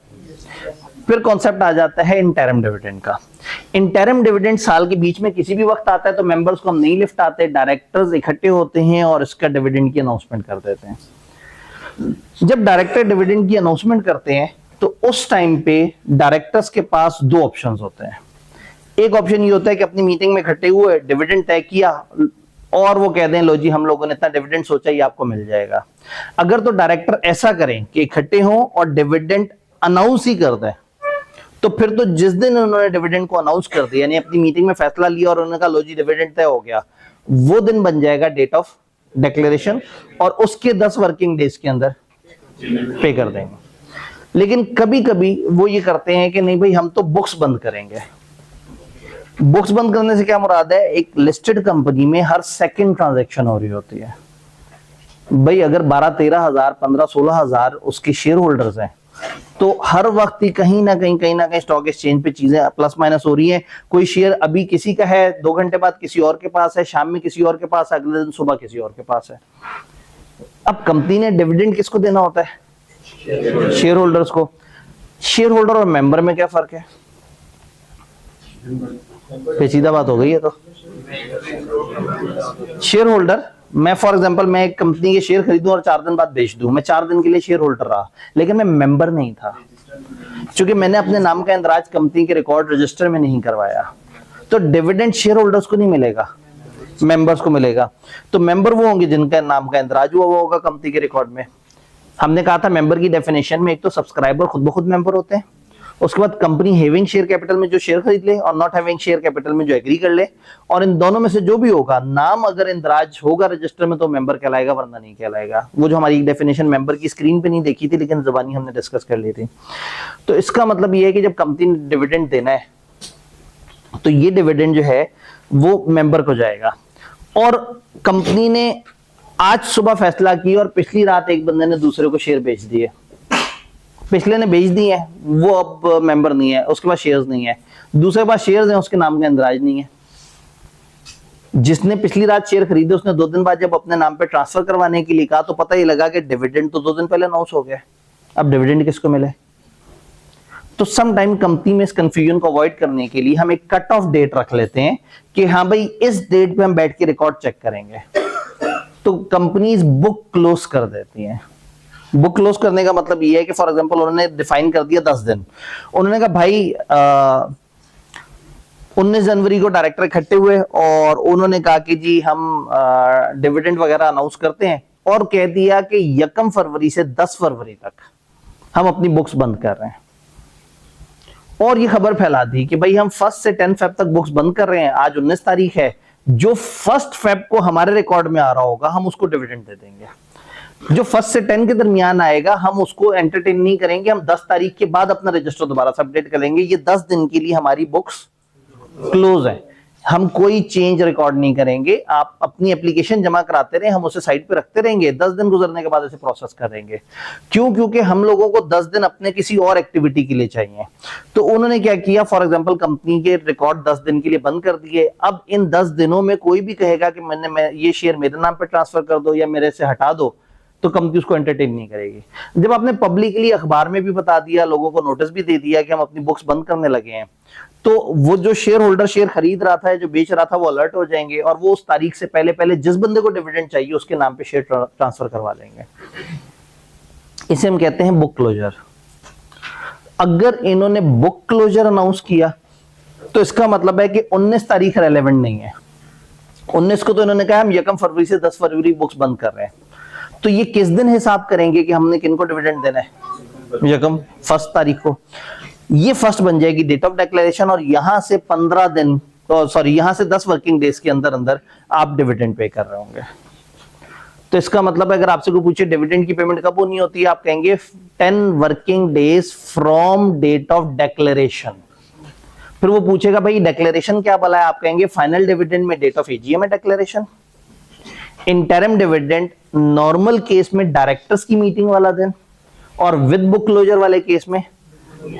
फिर कॉन्सेप्ट आ जाता है इंटरिम डिविडेंड का। इंटरिम डिविडेंड साल के बीच में किसी भी वक्त आता है, तो मेंबर्स को हम नहीं लिफ्ट आते, डायरेक्टर्स इकट्ठे होते हैं और इसका डिविडेंड की अनाउंसमेंट कर देते हैं। जब डायरेक्टर डिविडेंड की अनाउंसमेंट करते हैं तो उस टाइम पे डायरेक्टर्स के पास 2 ऑप्शंस होते हैं। एक ऑप्शन ये होता है कि अपनी मीटिंग में इकट्ठे हुए, डिविडेंड तय किया और वो कह दें लो जी हम लोगों ने इतना डिविडेंड सोचा ये आपको मिल जाएगा। अगर तो डायरेक्टर ऐसा करें कि इकट्ठे हों और डिविडेंड अनाउंस ही कर दें, तो फिर तो जिस दिन उन्होंने डिविडेंड को अनाउंस कर दिया, यानी अपनी मीटिंग में फैसला लिया और उन्होंने कहा लो जी डिविडेंड तय हो गया, वो दिन बन जाएगा डेट ऑफ डिक्लेरेशन और उसके 10 वर्किंग डेज के अंदर पे कर देंगे। लेकिन कभी कभी वो ये करते हैं कि नहीं भाई हम तो बुक्स बंद करेंगे। बुक्स बंद करने से क्या मुराद है? एक लिस्टेड कंपनी में हर सेकंड ट्रांजैक्शन हो रही होती है भाई। अगर 12-13 हजार 15-16 हजार उसके शेयर होल्डर्स हैं तो हर वक्त ही कहीं ना कहीं स्टॉक एक्सचेंज पे चीजें प्लस माइनस हो रही हैं। कोई शेयर अभी किसी का है, 2 घंटे बाद किसी और के पास है, शाम में किसी और के पास, अगले दिन सुबह किसी और के पास है। अब कंपनी ने डिविडेंड किसको देना होता है? शेयर होल्डर्स को। शेयर होल्डर और मेंबर में क्या फर्क है? पेचीदा बात हो गई है। तो शेयर होल्डर, मैं फॉर एग्जांपल मैं एक कंपनी के शेयर खरीदूं और 4 दिन बाद बेच दूं, मैं 4 दिन के लिए शेयर होल्डर रहा, लेकिन मैं मेंबर नहीं था क्योंकि मैंने अपने नाम का इंदराज कंपनी के रिकॉर्ड रजिस्टर में नहीं करवाया। तो डिविडेंड शेयर होल्डर्स को नहीं मिलेगा, मेंबर्स को मिलेगा। तो मेंबर वो होंगे जिनका नाम का इंदराज हुआ वो होगा कंपनी के रिकॉर्ड में। हमने कहा था मेंबर की डेफिनेशन में एक तो सब्सक्राइबर खुद ब खुद मेंबर होते हैं, उसके बाद कंपनी हैविंग शेयर कैपिटल में जो शेयर खरीद ले और नॉट हैविंग शेयर कैपिटल में जो एग्री कर ले, और इन दोनों में से जो भी होगा, नाम अगर इंदराज होगा रजिस्टर में तो मेंबर कहलाएगा, वरना नहीं कहलाएगा। वो जो हमारी डेफिनेशन मेंबर की स्क्रीन पे नहीं देखी थी लेकिन जुबानी हमने डिस्कस कर ली थी। तो इसका मतलब ये है कि जब कंपनी ने डिविडेंड देना है तो ये डिविडेंड जो है वो मेंबर को जाएगा। और कंपनी ने आज सुबह फैसला किया और पिछली रात एक बंदे ने दूसरे को शेयर बेच दिए, पिछले ने बेच दिए हैं, वो अब मेंबर नहीं है, उसके पास शेयर्स नहीं है, दूसरे के पास शेयर्स हैं, उसके नाम का इंदराज नहीं है। जिसने पिछली रात शेयर खरीदे उसने 2 दिन बाद जब अपने नाम पे ट्रांसफर करवाने के लिए कहा तो पता ही लगा कि डिविडेंड तो 2 दिन पहले अनाउंस हो गया, अब डिविडेंड किसको मिले? तो सम टाइम कंपनी में इस कंफ्यूजन को अवॉइड करने के लिए हम एक कट ऑफ डेट रख लेते हैं कि हाँ भाई इस डेट पे हम बैठ के रिकॉर्ड चेक करेंगे। तो कंपनीज बुक क्लोज कर देती हैं। बुक क्लोज करने का मतलब ये है कि फॉर एग्जांपल उन्होंने डिफाइन कर दिया 10 दिन, उन्होंने कहा भाई 19 जनवरी को डायरेक्टर इकट्ठे हुए और उन्होंने कहा कि जी हम डिविडेंड वगैरह अनाउंस करते हैं, और कह दिया कि 1 फरवरी से 10 फरवरी तक हम अपनी बुक्स बंद कर रहे हैं, और ये खबर फैला दी कि भाई हम 1 से 10 फेब तक बुक्स बंद कर रहे हैं। आज 19 तारीख है, जो 1 फेब को हमारे रिकॉर्ड में आ रहा होगा हम उसको डिविडेंड दे देंगे। जो 1 से 10 के दरमियान आएगा हम उसको एंटरटेन नहीं करेंगे, हम 10 तारीख के बाद अपना रजिस्टर दोबारा से अपडेट करेंगे। ये 10 दिन के लिए हमारी बुक्स क्लोज है, हम कोई चेंज रिकॉर्ड नहीं करेंगे। आप अपनी एप्लीकेशन जमा कराते रहे, हम उसे साइट पे रखते रहेंगे, 10 दिन गुजरने के बाद इसे प्रोसेस करेंगे। क्यों? क्योंकि हम लोगों को 10 दिन अपने किसी और एक्टिविटी के लिए चाहिए। तो उन्होंने क्या किया, फॉर एग्जांपल कंपनी के रिकॉर्ड 10 दिन के लिए बंद कर दिए। अब इन 10 दिनों में कोई भी कहेगा कि मैं ये शेयर मेरे नाम पे ट्रांसफर कर दो या मेरे से हटा दो, तो कंपनी उसको एंटरटेन नहीं करेगी। जब आपने पब्लिकली अखबार में भी बता दिया, लोगों को नोटिस भी दे दिया कि हम अपनी बुक्स बंद करने लगे हैं, तो वो जो शेयर होल्डर शेयर खरीद रहा था, जो बेच रहा था, वो अलर्ट हो जाएंगे और वो उस तारीख से पहले पहले जिस बंदे को डिविडेंड चाहिए उसके नाम पे शेयर ट्रांसफर करवा लेंगे। इसे हम कहते हैं बुक क्लोजर। अगर इन्होंने बुक क्लोजर अनाउंस किया तो इसका मतलब है कि 19 तारीख रेलेवेंट नहीं है। 19 को तो इन्होंने कहा हम 1 फरवरी से 10 फरवरी बुक्स बंद कर रहे हैं, तो ये किस दिन हिसाब करेंगे कि हमने किनको डिविडेंड देना है? 1 तारीख को। ये फर्स्ट बन जाएगी डेट ऑफ डिक्लेरेशन और यहां से 15 दिन, सॉरी यहां से 10 वर्किंग डेज के अंदर अंदर आप डिविडेंड पे कर रहे होंगे। तो इसका मतलब अगर आपसे कोई पूछे डिविडेंड की पेमेंट कब होनी होती है, आप कहेंगे 10 working days from date of declaration. फिर वो पूछेगा भाई डिक्लेरेशन क्या भला है, आप कहेंगे फाइनल डिविडेंड में डेट ऑफ एजीएम है declaration. Interim dividend normal case में डायरेक्टर्स की मीटिंग वाला दिन, और विद बुक क्लोजर वाले केस में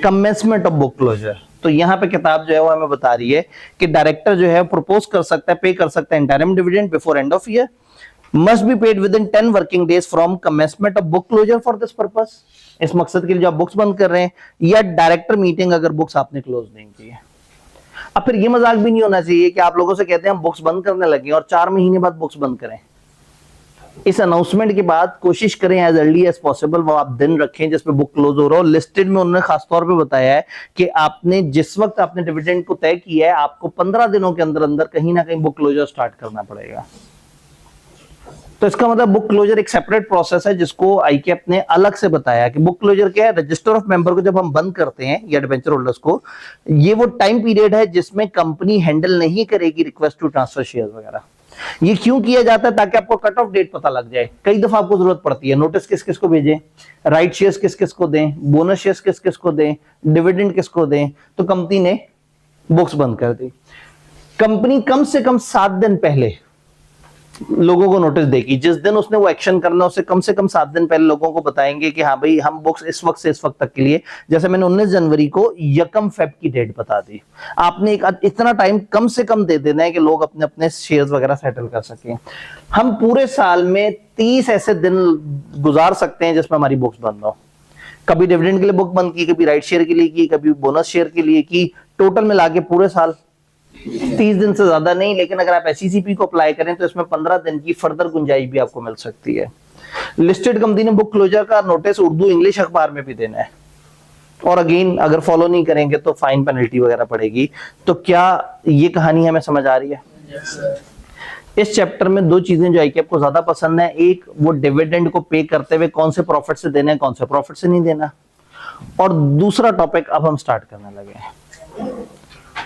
कमेंसमेंट ऑफ बुक क्लोजर। तो यहां पे किताब जो है वो हमें बता रही है कि डायरेक्टर जो है प्रपोज कर सकता है, पे कर सकता है interim dividend before end of year, must be paid within 10 working days from commencement of book closure for this purpose. इस मकसद के लिए जो आप बुक्स बंद कर रहे हैं, या डायरेक्टर मीटिंग अगर बुक्स आपने क्लोज नहीं की है। अब फिर ये मजाक भी नहीं होना चाहिए कि आप लोगों से कहते हैं हम बुक्स बंद करने लगे और 4 महीने बाद बुक्स बंद करें। इस अनाउंसमेंट के बाद कोशिश करें एज अर्ली एज पॉसिबल वो आप दिन रखें जिसपे बुक क्लोज हो रहा हो। लिस्टेड में उन्होंने खास तौर पे बताया है कि आपने जिस वक्त आपने डिविडेंड को तय किया है, आपको 15 दिनों के अंदर अंदर कहीं ना कहीं बुक क्लोजर स्टार्ट करना पड़ेगा। तो इसका मतलब बुक क्लोजर एक सेपरेट प्रोसेस है जिसको आईकेप ने अलग से बताया कि बुक क्लोजर क्या है। रजिस्टर ऑफ मेंबर को जब हम बंद करते हैं या डिबेंचर होल्डर्स को, ये वो टाइम पीरियड है जिसमें कंपनी हैंडल नहीं करेगी रिक्वेस्ट टू ट्रांसफर शेयर वगैरह। ये क्यों किया जाता है? ताकि आपको कट ऑफ डेट पता लग जाए। कई दफा आपको जरूरत पड़ती है नोटिस किस किस को भेजें, राइट शेयर्स किस किस को दें, बोनस शेयर्स किस किस को दें, डिविडेंड किसको दें। तो कंपनी ने बुक्स बंद कर दी। कंपनी कम से कम 7 दिन पहले लोगों को नोटिस देगी। जिस दिन उसने वो एक्शन करना उससे कम से कम 7 दिन पहले लोगों को बताएंगे कि हाँ भाई हम बुक्स इस वक्त से इस वक्त तक के लिए, जैसे मैंने 19 जनवरी को 1 फेब की डेट बता दी, आपने एक इतना टाइम कम से कम दे देना है कि लोग अपने अपने शेयर्स वगैरह सेटल कर सकें। हम पूरे साल में 30 ऐसे दिन गुजार सकते हैं जिसमें हमारी बुक्स बंद हो। कभी डिविडेंड के लिए बुक बंद की, कभी राइट शेयर के लिए की, कभी बोनस शेयर के लिए की। टोटल मिला के पूरे साल 30 दिन से ज्यादा नहीं, लेकिन अगर आप एसईसीपी को अप्लाई करें तो इसमें 15 दिन की फर्दर गुंजाइश भी आपको मिल सकती है। लिस्टेड कंपनी ने बुक क्लोजर का नोटिस उर्दू इंग्लिश अखबार में भी देना है, और अगेन अगर फॉलो नहीं करेंगे तो फाइन पेनल्टी वगैरह पड़ेगी। तो क्या ये कहानी हमें समझ आ रही है? इस चैप्टर में 2 चीजें जो आईकेप को ज्यादा पसंद है, एक वो डिविडेंड को पे करते हुए कौन से प्रॉफिट से देना है, कौन से प्रॉफिट से नहीं देना, और दूसरा टॉपिक अब हम स्टार्ट करने लगे हैं।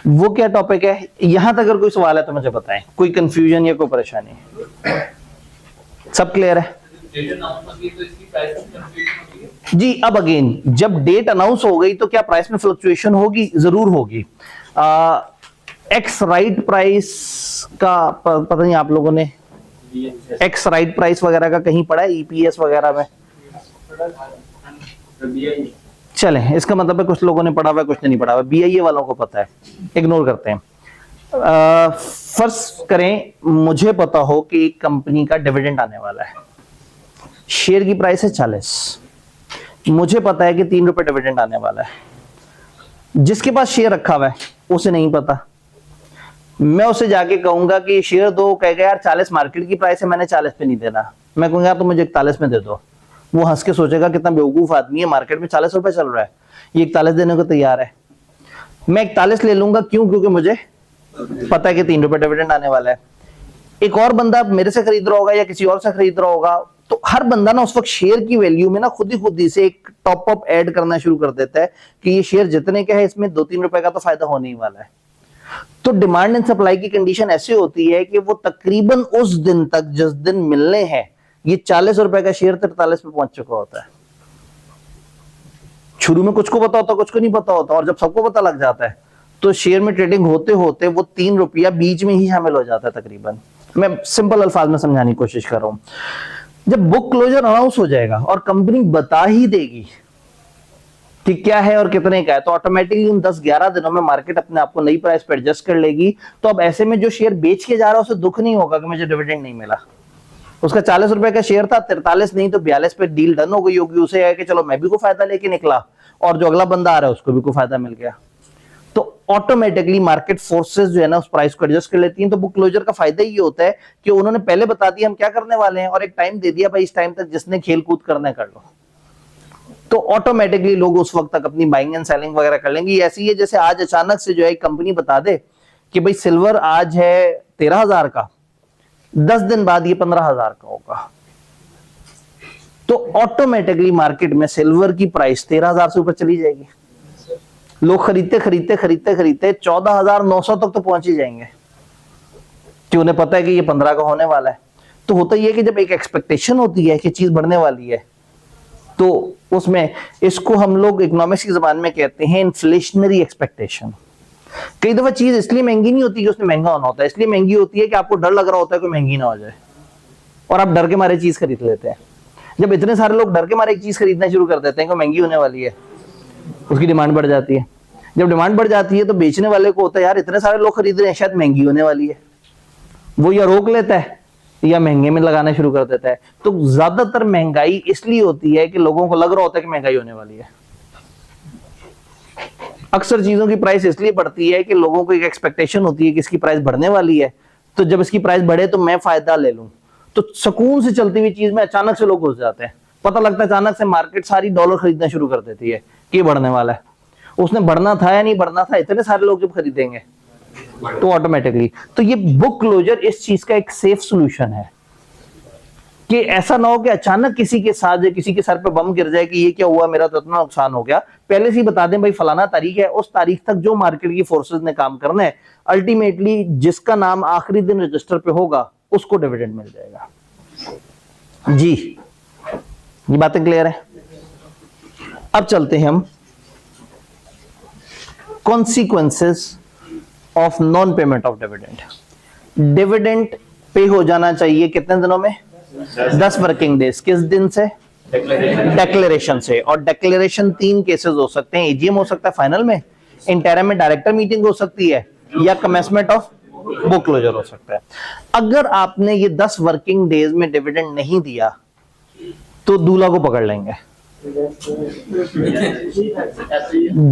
वो क्या टॉपिक है? यहां तक अगर कोई सवाल है तो मुझे बताएं, कोई कंफ्यूजन या कोई परेशानी? सब क्लियर है जी? अब अगेन जब डेट अनाउंस हो गई तो क्या प्राइस में फ्लक्चुएशन होगी? जरूर होगी। एक्स राइट प्राइस का पता नहीं आप लोगों ने एक्स राइट प्राइस वगैरह का कहीं पढ़ा है ईपीएस वगैरह में? चले, इसका मतलब है कुछ लोगों ने पढ़ा हुआ है, कुछ ने नहीं पढ़ा हुआ। बीआईए वालों को पता है, इग्नोर करते हैं। फर्स्ट करें, मुझे पता हो कि एक कंपनी का डिविडेंड आने वाला है, शेयर की प्राइस है 40, मुझे पता है कि 3 रुपए डिविडेंड आने वाला है। जिसके पास शेयर रखा हुआ है उसे नहीं पता, मैं उसे जाके कहूंगा कि शेयर दो, कहेगा यार 40 मार्केट की प्राइस है, मैंने 40 पे नहीं देना। मैं कहूंगा यार तो मुझे 41 में दे दो। वो हंस के सोचेगा कितना बेवकूफ आदमी है, मार्केट में 40 रुपए चल रहा है, ये 41 देने को तैयार है। मैं 41 ले लूंगा, क्यों? क्योंकि मुझे पता है कि 3 रुपए डिविडेंड आने वाला है। एक और बंदा मेरे से खरीद रहा होगा या किसी और से खरीद रहा होगा, तो हर बंदा ना उस वक्त शेयर की वैल्यू में ना खुद ही से एक टॉप अप ऐड करना शुरू कर देता है कि ये शेयर जितने का है इसमें 2-3 रुपए का तो फायदा होने ही वाला है। तो डिमांड एंड सप्लाई की कंडीशन ऐसी होती है कि वो तकरीबन उस दिन तक जिस दिन मिलने हैं, ये 40 रुपए का शेयर 43 पे पहुंच चुका होता है। शुरू में कुछ को पता होता, कुछ को नहीं पता होता, और जब सबको पता लग जाता है तो शेयर में ट्रेडिंग होते होते वो 3 रुपया बीच में ही शामिल हो जाता है तकरीबन। मैं सिंपल अल्फाज में समझाने की कोशिश कर रहा हूं। जब बुक क्लोजर अनाउंस हो जाएगा और कंपनी बता ही देगी कि क्या है और कितने का है, तो ऑटोमेटिकली उन 10-11 दिनों में मार्केट अपने आप को नई प्राइस पे एडजस्ट कर लेगी। तो अब ऐसे में जो शेयर बेच के जा रहा है उसे दुख नहीं होगा कि मुझे डिविडेंड नहीं मिला। उसका 40 रुपए का शेयर था, 43 नहीं तो 42 पे डील डन हो गई होगी। उसे है कि चलो मैं भी को फायदा लेके निकला और जो अगला बंदा आ रहा है उसको भी को फायदा मिल गया। तो ऑटोमेटिकली मार्केट फोर्सेस जो है ना उस प्राइस को एडजस्ट कर लेती हैं। तो बुक क्लोजर का फायदा ये होता है कि उन्होंने पहले बता दिया हम क्या करने वाले हैं और एक टाइम दे दिया, भाई इस टाइम तक जिसने खेल कूद करना है कर लो। तो ऑटोमेटिकली लोग उस वक्त तक अपनी बाइंग एंड सेलिंग वगैरह कर लेंगे। ऐसी है जैसे आज अचानक से जो है कंपनी बता दे कि भाई सिल्वर आज है 13,000 का, 10 दिन बाद ये 15,000 का होगा, तो ऑटोमेटिकली मार्केट में सिल्वर की प्राइस 13,000 से ऊपर चली जाएगी। लोग खरीदते खरीदते खरीदते खरीदते 14,900 तक तो पहुंच ही जाएंगे कि उन्हें पता है कि ये 15 का होने वाला है। तो होता ही है कि जब एक एक्सपेक्टेशन होती है कि चीज बढ़ने वाली है, तो उसमें इसको हम लोग इकोनॉमिक्स की जबान में कहते हैं इन्फ्लेशनरी एक्सपेक्टेशन। कई दफा चीज इसलिए महंगी नहीं होती कि उसमें महंगा होना होता है, इसलिए महंगी होती है कि आपको डर लग रहा होता है कि महंगी ना हो जाए और आप डर के मारे चीज खरीद लेते हैं। जब इतने सारे लोग डर के मारे एक चीज खरीदना शुरू कर देते हैं कि महंगी होने वाली है, उसकी डिमांड बढ़ जाती है। जब डिमांड बढ़ जाती है तो बेचने वाले को होता है यार इतने सारे लोग खरीद रहे हैं, शायद महंगी होने वाली है। वो या रोक लेता है या महंगे में लगाना शुरू कर देता है। तो ज्यादातर महंगाई इसलिए होती है कि लोगों को लग रहा होता है कि महंगाई होने वाली है। अक्सर चीजों की प्राइस इसलिए बढ़ती है कि लोगों को एक एक्सपेक्टेशन होती है कि इसकी प्राइस बढ़ने वाली है, तो जब इसकी प्राइस बढ़े तो मैं फायदा ले लूं। तो सुकून से चलती हुई चीज में अचानक से लोग घुस जाते हैं। पता लगता है अचानक से मार्केट सारी डॉलर खरीदना शुरू कर देती है कि ये बढ़ने वाला है। उसने बढ़ना था या नहीं बढ़ना था, इतने सारे लोग जब खरीदेंगे तो ऑटोमेटिकली। तो ये बुक क्लोजर इस चीज का एक सेफ सॉल्यूशन है कि ऐसा ना हो कि अचानक किसी के साथ किसी के सर पे बम गिर जाए कि ये क्या हुआ, मेरा तो इतना नुकसान हो गया। पहले से ही बता दें भाई फलाना तारीख है, उस तारीख तक जो मार्केट की फोर्सेस ने काम करना है, अल्टीमेटली जिसका नाम आखिरी दिन रजिस्टर पे होगा उसको डिविडेंड मिल जाएगा। जी ये बातें क्लियर है। अब चलते हैं हम consequences of non payment of dividend. Dividend pay हो जाना चाहिए कितने दिनों में? 10 वर्किंग डेज। किस दिन से? डिक्लेरेशन से। और डिक्लेरेशन 3 केसेस हो सकते हैं, एजीएम हो सकता है फाइनल में, इंटरिम में डायरेक्टर मीटिंग हो सकती है, या कमेंसमेंट ऑफ बुक क्लोजर हो सकता है। अगर आपने ये 10 वर्किंग डेज में डिविडेंड नहीं दिया तो दूल्हा को पकड़ लेंगे।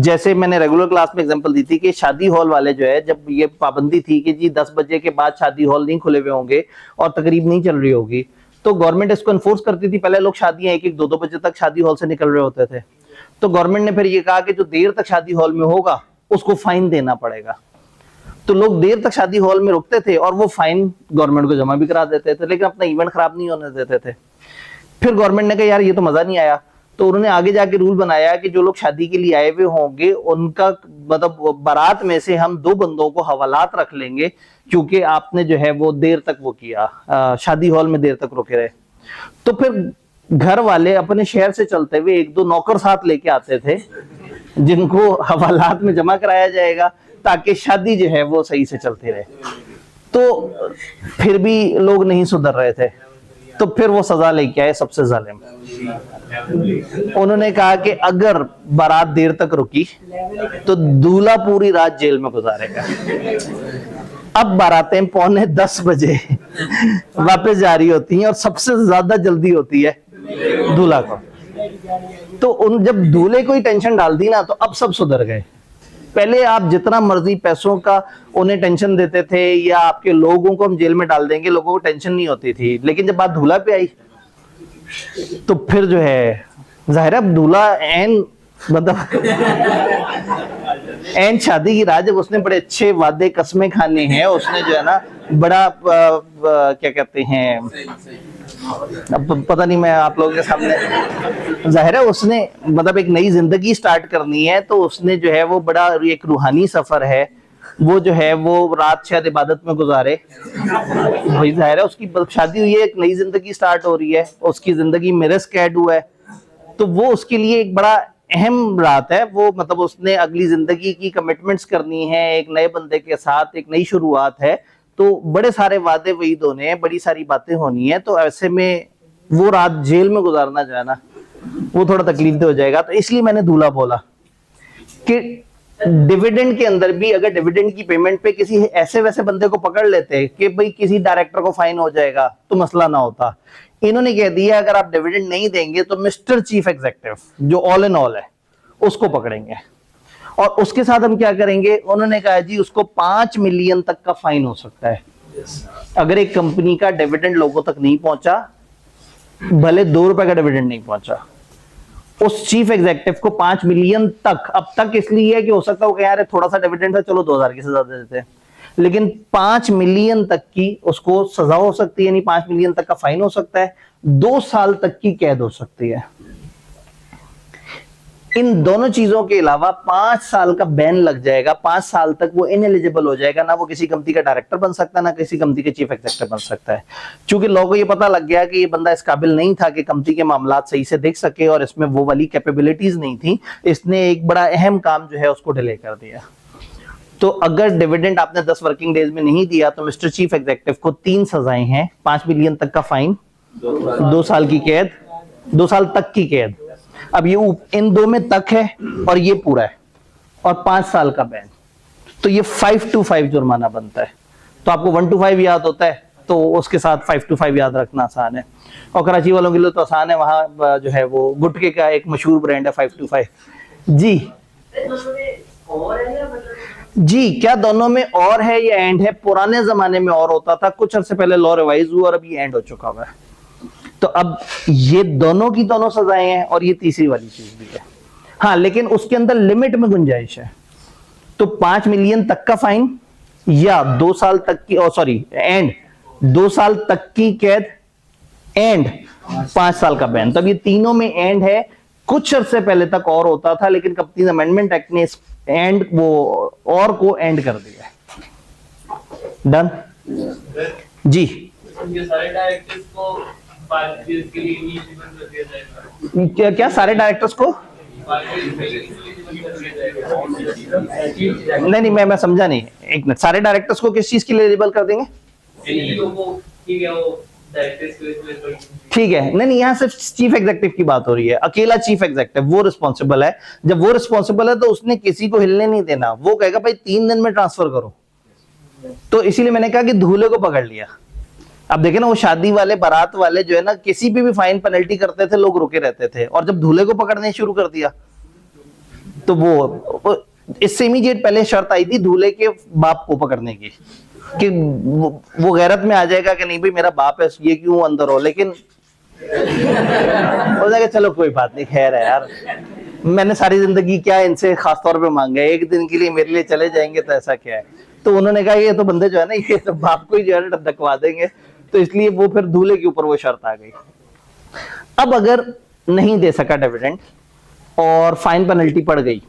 जैसे मैंने रेगुलर क्लास में एग्जांपल दी थी कि शादी हॉल वाले जो है, जब ये पाबंदी थी कि जी 10 बजे के बाद शादी हॉल नहीं खुले हुए होंगे और तकरीब नहीं चल रही होगी, तो गवर्नमेंट इसको एनफोर्स करती थी। पहले लोग शादियां 1-1, 2-2 बजे तक शादी हॉल से निकल रहे होते थे। तो गवर्नमेंट ने फिर ये कहा कि जो देर तक शादी हॉल में होगा उसको फाइन देना पड़ेगा। तो लोग देर तक शादी हॉल में रुकते थे और वो फाइन गवर्नमेंट को जमा भी करा देते थे, लेकिन अपना इवेंट खराब नहीं होने देते थे। फिर गवर्नमेंट ने कहा यार ये तो मजा नहीं आया, तो उन्होंने आगे जाके रूल बनाया कि जो लोग शादी के लिए आए हुए होंगे उनका मतलब बारात में से हम 2 बंदों को हवालात रख लेंगे, क्योंकि आपने जो है वो देर तक वो किया, शादी हॉल में देर तक रुके रहे। तो फिर घर वाले अपने शहर से चलते हुए 1-2 नौकर साथ लेके आते थे जिनको हवालात में जमा कराया जाएगा ताकि शादी जो है वो सही से चलती रहे। तो फिर भी लोग नहीं सुधर रहे थे, तो फिर वो सजा लेके आए सबसे जालिम। उन्होंने कहा कि अगर बारात देर तक रुकी तो दूल्हा पूरी रात जेल में गुजारेगा। अब बारातें 9:45 बजे वापस जा रही होती हैं और सबसे ज्यादा जल्दी होती है दूल्हा को। तो जब दूल्हे को ही टेंशन डाल दी ना, तो अब सब सुधर गए। पहले आप जितना मर्जी पैसों का उन्हें टेंशन देते थे या आपके लोगों को हम जेल में डाल देंगे, लोगों को टेंशन नहीं होती थी। लेकिन जब बात दूल्हा पे आई तो फिर जो है जाहिर है दूल्हा एन मतलब एन शादी की रात, जब उसने बड़े अच्छे वादे कसमें खाने हैं, उसने जो है ना बड़ा क्या कहते हैं, अब पता नहीं मैं आप लोगों के सामने, जाहिर है उसने मतलब एक नई जिंदगी स्टार्ट करनी है, तो उसने जो है वो बड़ा एक रूहानी सफर है वो जो है वो रात शायद इबादत में गुजारे, वही जाहिर है उसकी शादी हुई है, एक नई जिंदगी स्टार्ट हो रही है, उसकी जिंदगी में रिस्क ऐड हुआ है, तो वो उसके लिए एक बड़ा अहम रात है। वो मतलब उसने अगली जिंदगी की कमिटमेंट्स करनी है, एक नए बंदे के साथ एक नई शुरुआत है, तो बड़े सारे वादे वईद होने हैं, बड़ी सारी बातें होनी है, तो ऐसे में वो रात जेल में गुजारना जो है ना वो थोड़ा तकलीफ दे हो जाएगा। तो इसलिए मैंने दूल्हा बोला कि डिविडेंड के अंदर भी अगर डिविडेंड की पेमेंट पे किसी ऐसे वैसे बंदे को पकड़ लेते कि भाई किसी डायरेक्टर को फाइन हो जाएगा तो मसला ना होता, इन्होंने कह दिया अगर आप डिविडेंड नहीं देंगे तो मिस्टर चीफ एग्जीक्यूटिव जो ऑल इन ऑल है उसको पकड़ेंगे। और उसके साथ हम क्या करेंगे, उन्होंने कहा जी उसको 5 मिलियन तक का फाइन हो सकता है अगर एक कंपनी का डिविडेंड लोगों तक नहीं पहुंचा, भले 2 रुपए का डिविडेंड नहीं पहुंचा, उस चीफ एग्जीक्यूटिव को 5 मिलियन तक। अब तक इसलिए है कि हो सकता है वो यार थोड़ा सा डिविडेंड था चलो 2000 की सजा दे देते हैं, लेकिन 5 मिलियन तक की उसको सजा हो सकती है, यानी 5 मिलियन तक का फाइन हो सकता है, 2 साल तक की कैद हो सकती है। इन दोनों चीजों के अलावा 5 साल का बैन लग जाएगा, 5 साल तक वो इनएलिजिबल हो जाएगा, ना वो किसी कंपनी का डायरेक्टर बन सकता है ना किसी कंपनी के चीफ एग्जीक्यूटिव बन सकता है। चूंकि लोगों को ये पता लग गया कि ये बंदा इस काबिल नहीं था कि कंपनी के मामलात सही से देख सके और इसमें वो वाली कैपेबिलिटीज नहीं थी, इसने एक बड़ा अहम काम जो है उसको डिले कर दिया। तो अगर डिविडेंड आपने 10 वर्किंग डेज में नहीं दिया तो मिस्टर चीफ एग्जीक्यूटिव को 3 सजाएं हैं, 5 मिलियन तक का फाइन, 2 साल की कैद, 2 साल तक की कैद। अब ये इन 2 में तक है और ये पूरा है, और 5 साल का बैन, तो ये 5 to 5 जुर्माना बनता है। तो आपको 1 to 5 याद होता है तो उसके साथ 5 to 5 याद रखना आसान है, और कराची वालों के लिए तो आसान है, वहां जो है वो गुटके का एक मशहूर ब्रांड है 5 to 5। जी जी, क्या दोनों में और है या एंड है? पुराने जमाने में और होता था, कुछ अर्से पहले लॉ रिवाइज हुआ और अभी एंड हो चुका हुआ है। तो अब ये दोनों की दोनों सजाएं हैं और ये तीसरी वाली चीज भी है। हाँ, लेकिन उसके अंदर लिमिट में गुंजाइश है। तो 5 मिलियन तक का फाइन या 2 साल तक की, सॉरी एंड 2 साल तक की कैद एंड 5 साल का बैन। तब ये तीनों में एंड है। कुछ अरसे पहले तक और होता था, लेकिन कंपनीज अमेंडमेंट एक्ट ने इस एंड वो और को एंड कर दिया है। डन जी। ये सारे डायरेक्टर्स को 5 years के लिए एलिजिबल कर दिया जाएगा। क्या सारे डायरेक्टर्स को? 5 years के लिए एलिजिबल कर दिया जाएगा। नहीं, मैं समझा नहीं, एक मिनट। सारे डायरेक्टर्स को किस चीज के लिए एलिजिबल कर देंगे? ठीक है, नहीं, यहाँ सिर्फ चीफ एग्जीक्यूटिव की बात हो रही है। अकेला चीफ एग्जीक्यूटिव वो रिस्पॉन्सिबल है। जब वो रिस्पॉन्सिबल है तो उसने किसी को हिलने नहीं देना। वो कहेगा भाई 3 दिन में ट्रांसफर करो। तो इसीलिए मैंने कहा कि दूल्हे को पकड़ लिया। अब देखे ना, वो शादी वाले बारात वाले जो है ना, किसी भी फाइन पेनल्टी करते थे लोग रुके रहते थे, और जब दूल्हे को पकड़ने शुरू कर दिया तो वो इससे इमीडिएट पहले शर्त आई थी दूल्हे के बाप को पकड़ने की, कि वो गैरत में आ जाएगा कि नहीं भाई मेरा बाप है, ये क्यों अंदर हो। लेकिन हो जाएगा, चलो कोई बात नहीं, खैर है यार, मैंने सारी जिंदगी क्या इनसे खास तौर पे मांगा है, एक दिन के लिए मेरे लिए चले जाएंगे तो ऐसा क्या है। तो उन्होंने कहा ये तो बंदे जो है ना, ये तो बाप को ही जो है धकवा देंगे, तो इसलिए वो फिर दूल्हे के ऊपर वो शर्त आ गई। अब अगर नहीं दे सका डिविडेंड और फाइन पेनल्टी पड़ गई,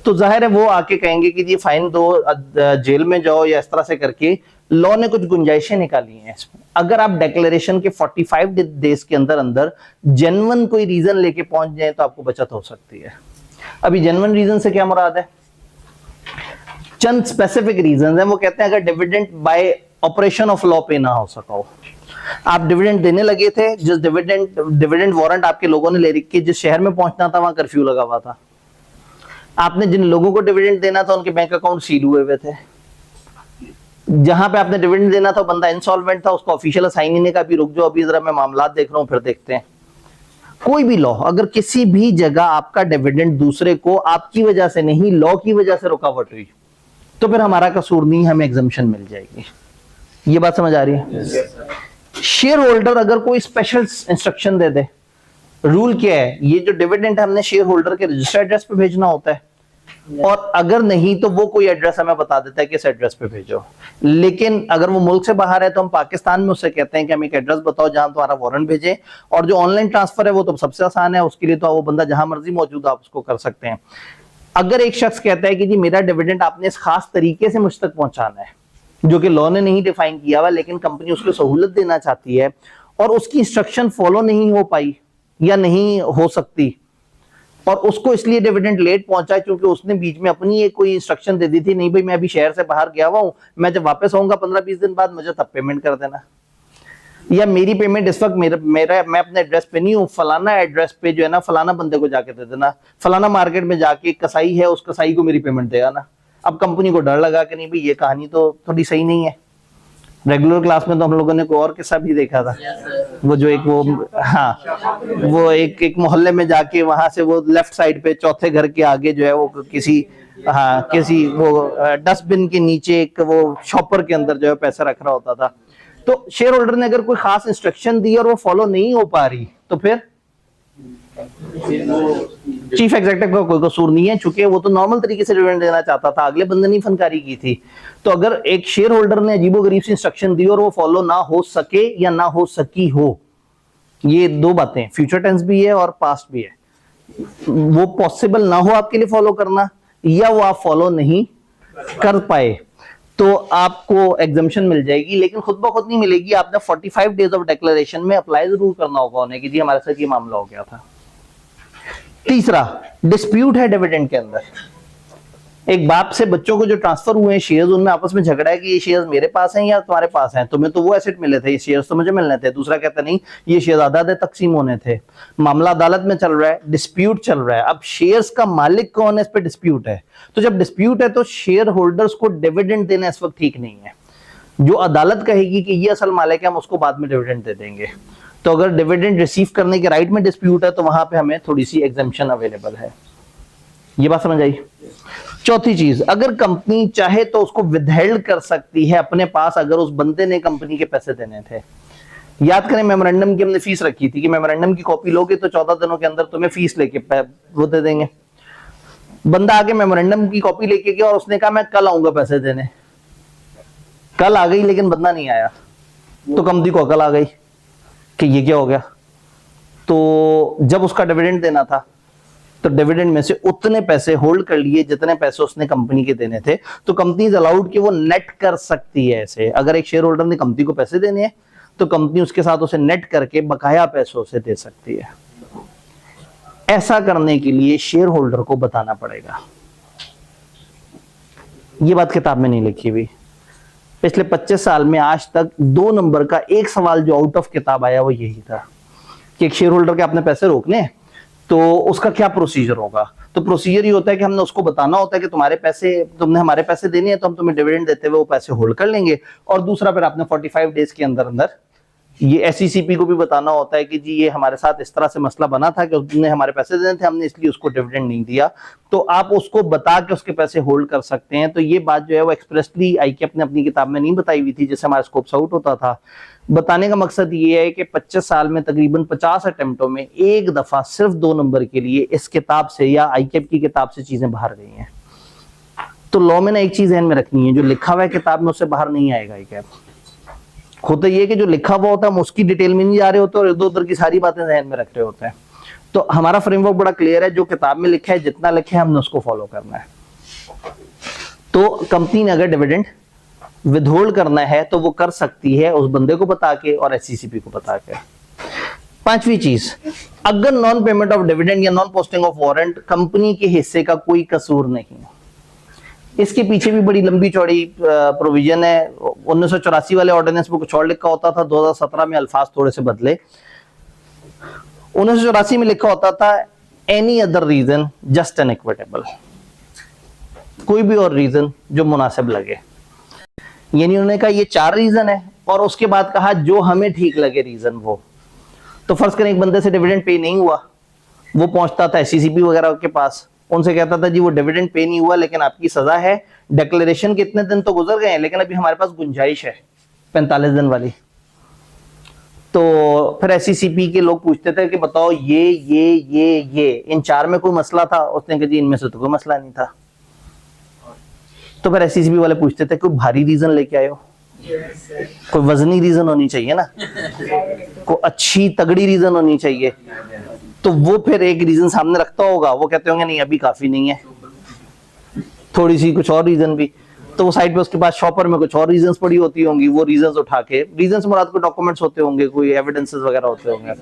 तो जाहिर है वो आके कहेंगे कि ये फाइन दो, जेल में जाओ, या इस तरह से करके लॉ ने कुछ गुंजाइशें निकाली हैं इसमें। अगर आप डिक्लेरेशन के 45 डेज के अंदर अंदर जेन्युइन कोई रीजन लेके पहुंच जाए तो आपको बचत हो सकती है। अभी जेन्युइन रीजन से क्या मुराद है? चंद स्पेसिफिक रीजन है। वो कहते हैं अगर dividend by operation of law पे ना हो सका हो, आप डिविडेंड देने लगे थे, जिस डिविडेंड वारंट आपके लोगों ने ले रखी, जिस शहर में पहुंचना था वहां कर्फ्यू लगा हुआ था, आपने जिन लोगों को डिविडेंड देना था उनके बैंक अकाउंट सील हुए हुए थे, जहां पे आपने डिविडेंड देना था बंदा इंसॉल्वेंट था, उसको ऑफिशियल असाइनी ने कहा अभी रुक जाओ, अभी जरा मैं मामला देख रहा हूं फिर देखते हैं। कोई भी लॉ, अगर किसी भी जगह आपका डिविडेंड दूसरे को आपकी वजह से नहीं लॉ की वजह से रुकावट हुई, तो फिर हमारा कसूर नहीं, हमें एग्जम्पशन मिल जाएगी। ये बात समझ आ रही है? शेयर होल्डर अगर कोई स्पेशल इंस्ट्रक्शन दे दे, रूल क्या है, ये जो डिविडेंड हमने शेयर होल्डर के रजिस्टर एड्रेस पे भेजना होता है, और अगर नहीं तो वो कोई एड्रेस हमें बता देता है कि इस एड्रेस पे भेजो। लेकिन अगर वो मुल्क से बाहर है तो हम पाकिस्तान में उससे कहते हैं कि हम एक एड्रेस बताओ जहां तुम्हारा वारंट भेजे। और जो ऑनलाइन ट्रांसफर है वो तो सबसे आसान है, उसके लिए तो वो बंदा जहां मर्जी मौजूद आप उसको कर सकते हैं। अगर एक शख्स कहता है कि जी मेरा डिविडेंड आपने इस खास तरीके से मुझ तक पहुंचाना है, जो कि लॉ ने नहीं डिफाइन किया हुआ, लेकिन कंपनी उसको सहूलत देना चाहती है और उसकी इंस्ट्रक्शन फॉलो नहीं हो पाई या नहीं हो सकती, और उसको इसलिए डिविडेंड लेट पहुंचा क्योंकि उसने बीच में अपनी एक कोई इंस्ट्रक्शन दे दी थी, नहीं भाई मैं अभी शहर से बाहर गया हुआ हूं, मैं जब वापस आऊंगा 15-20 दिन बाद मुझे तब पेमेंट कर देना, या मेरी पेमेंट इस वक्त मेरा मैं अपने एड्रेस पे नहीं हूँ, फलाना एड्रेस पे जो है ना फलाना बंदे को जाके दे देना, फलाना मार्केट में जाके कसाई है उस कसाई को मेरी पेमेंट देगा ना। अब कंपनी को डर लगा कि नहीं भाई ये कहानी तो थोड़ी सही नहीं है। रेगुलर क्लास में तो हम लोगों ने कोई और किस्सा भी देखा था, वो जो एक वो हाँ वो एक मोहल्ले में जाके वहां से वो लेफ्ट साइड पे चौथे घर के आगे जो है वो किसी वो डस्टबिन के नीचे एक वो शॉपर के अंदर जो है पैसा रख रहा होता था। तो शेयर होल्डर ने अगर कोई खास इंस्ट्रक्शन दी और वो फॉलो नहीं हो पा रही तो फिर चीफ एग्जीक्यूटिव का कोई कसूर नहीं है, चूंकि वो तो नॉर्मल तरीके से डिविडेंड देना चाहता था, अगले बंदे ने फनकारी की थी। तो अगर एक शेयर होल्डर ने अजीबोगरीब सी इंस्ट्रक्शन दी और वो फॉलो ना हो सके या ना हो सकी हो, ये दो बातें, फ्यूचर टेंस भी है और पास्ट भी है, वो पॉसिबल ना हो आपके लिए फॉलो करना या वो आप फॉलो नहीं कर पाए, तो आपको एग्जम्पशन मिल जाएगी, लेकिन खुद ब खुद नहीं मिलेगी। आपने 45 डेज ऑफ डिक्लेरेशन में अप्लाई जरूर करना होगा उन्हें कि जी हमारे साथ ये मामला हो गया था। तीसरा, डिस्प्यूट है डिविडेंड के अंदर। एक बाप से बच्चों को जो ट्रांसफर हुए हैं शेयर्स, उनमें आपस में झगड़ा है कि ये शेयर्स मेरे पास हैं या तुम्हारे पास हैं, तुम्हें तो वो एसेट मिले थे, ये शेयर्स तो मुझे मिलने थे। दूसरा कहता नहीं ये शेयर्स आधा तकसीम होने थे, मामला अदालत में चल रहा है, डिस्प्यूट चल रहा है। अब शेयर्स का मालिक कौन है, इस पे डिस्प्यूट है। तो जब डिस्प्यूट है तो शेयर होल्डर्स को डिविडेंड देना इस वक्त ठीक नहीं है। जो अदालत कहेगी कि ये असल मालिक है, हम उसको बाद में डिविडेंड दे देंगे। तो अगर डिविडेंड रिसीव करने के राइट में डिस्प्यूट है तो वहां पे हमें थोड़ी सी एग्जम्पशन अवेलेबल है। ये बात समझ आई। चौथी चीज, अगर कंपनी चाहे तो उसको विदहेल्ड कर सकती है अपने पास, अगर उस बंदे ने कंपनी के पैसे देने थे। याद करें मेमोरेंडम की हमने फीस रखी थी कि मेमोरेंडम की कॉपी लोगे तो 14 दिनों के अंदर तुम्हें फीस लेके वो दे देंगे। बंदा आगे मेमोरेंडम की कॉपी लेके गया और उसने कहा मैं कल आऊंगा पैसे देने। कल आ गई लेकिन बंदा नहीं आया, तो कंपनी को अकल आ गई कि ये क्या हो गया। तो जब उसका डिविडेंड देना था तो डिविडेंड में से उतने पैसे होल्ड कर लिए जितने पैसे उसने कंपनी के देने थे। तो कंपनी इज अलाउड कि वो नेट कर सकती है ऐसे। अगर एक शेयर होल्डर ने कंपनी को पैसे देने हैं तो कंपनी उसके साथ उसे नेट करके बकाया पैसों से दे सकती है। ऐसा करने के लिए शेयर होल्डर को बताना पड़ेगा। ये बात किताब में नहीं लिखी हुई। पिछले 25 साल में आज तक 2 नंबर का एक सवाल जो आउट ऑफ किताब आया वो यही था कि एक शेयर होल्डर के आपने पैसे रोकने तो उसका क्या प्रोसीजर होगा। तो प्रोसीजर ये होता है कि हमने उसको बताना होता है कि तुमने हमारे पैसे देने हैं तो हम तुम्हें डिविडेंड देते हुए वो पैसे होल्ड कर लेंगे। और दूसरा फिर आपने 45 डेज के अंदर अंदर ये एसईसीपी को भी बताना होता है कि जी ये हमारे साथ इस तरह से मसला बना था कि उसने हमारे पैसे देने थे, हमने इसलिए उसको डिविडेंड नहीं दिया। तो आप उसको बता के उसके पैसे होल्ड कर सकते हैं। तो ये बात जो है वो एक्सप्रेसली आईकेएफ ने अपनी किताब में नहीं बताई हुई थी, जिससे हमारा स्कोप्स आउट होता था। बताने का मकसद ये है कि 25 साल में तकरीबन 50 अटेम्प्टों में एक दफा सिर्फ 2 नंबर के लिए इस किताब से या आईकेएफ की किताब से चीजें बाहर गई हैं। तो लॉ में ना एक चीज ध्यान में रखनी है, जो लिखा हुआ है किताब में उससे बाहर नहीं आएगा आईकेएफ। होता ये कि जो लिखा हुआ होता है हम उसकी डिटेल में नहीं जा रहे होते और इधर उधर की सारी बातें ध्यान में रख रहे होते हैं। तो हमारा फ्रेमवर्क बड़ा क्लियर है, जो किताब में लिखा है जितना लिखा है हमने उसको फॉलो करना है। तो कंपनी ने अगर डिविडेंड विथहोल्ड करना है तो वो कर सकती है उस बंदे को बता के और एससीसीपी को बता के। पांचवी चीज, अगर नॉन पेमेंट ऑफ डिविडेंड या non posting of warrant company के हिस्से का कोई कसूर नहीं, इसके पीछे भी बड़ी लंबी चौड़ी प्रोविजन है। 1984 वाले ऑर्डिनेंस में कुछ और लिखा होता था, 2017 में अल्फाज थोड़े से बदले। 1984 में लिखा होता था any other reason just an equitable, कोई भी और रीजन जो मुनासिब लगे। यानी उन्होंने कहा ये 4 रीजन है और उसके बाद कहा जो हमें ठीक लगे रीजन वो। तो फर्ज करें एक बंदे से डिविडेंड पे नहीं हुआ, वो पहुंचता था एससीसीपी वगैरह के पास, उनसे कहता था जी वो डिविडेंड पे नहीं हुआ लेकिन आपकी सजा है, डिक्लेरेशन के इतने दिन तो गुजर गए हैं लेकिन अभी हमारे पास गुंजाइश है 45 दिन वाली। तो फिर एससीसीपी के लोग पूछते थे कि बताओ ये इन 4 में कोई मसला था। उसने कहा जी इनमें से तो कोई मसला नहीं था। तो फिर एससीसीपी वाले पूछते थे कोई भारी रीजन लेके आए हो, कोई वजनी रीजन होनी चाहिए ना, कोई अच्छी तगड़ी रीजन होनी चाहिए। तो वो फिर एक रीजन सामने रखता होगा, वो कहते होंगे नहीं अभी काफी नहीं है, थोड़ी सी कुछ और रीजन भी, तो वो साइड पे उसके पास शॉपर में कुछ और रीजंस पड़ी होती होंगी, वो रीजंस उठा के, रीजंस मुराद को डॉक्यूमेंट्स होते होंगे, कोई एविडेंसेस वगैरह होते होंगे।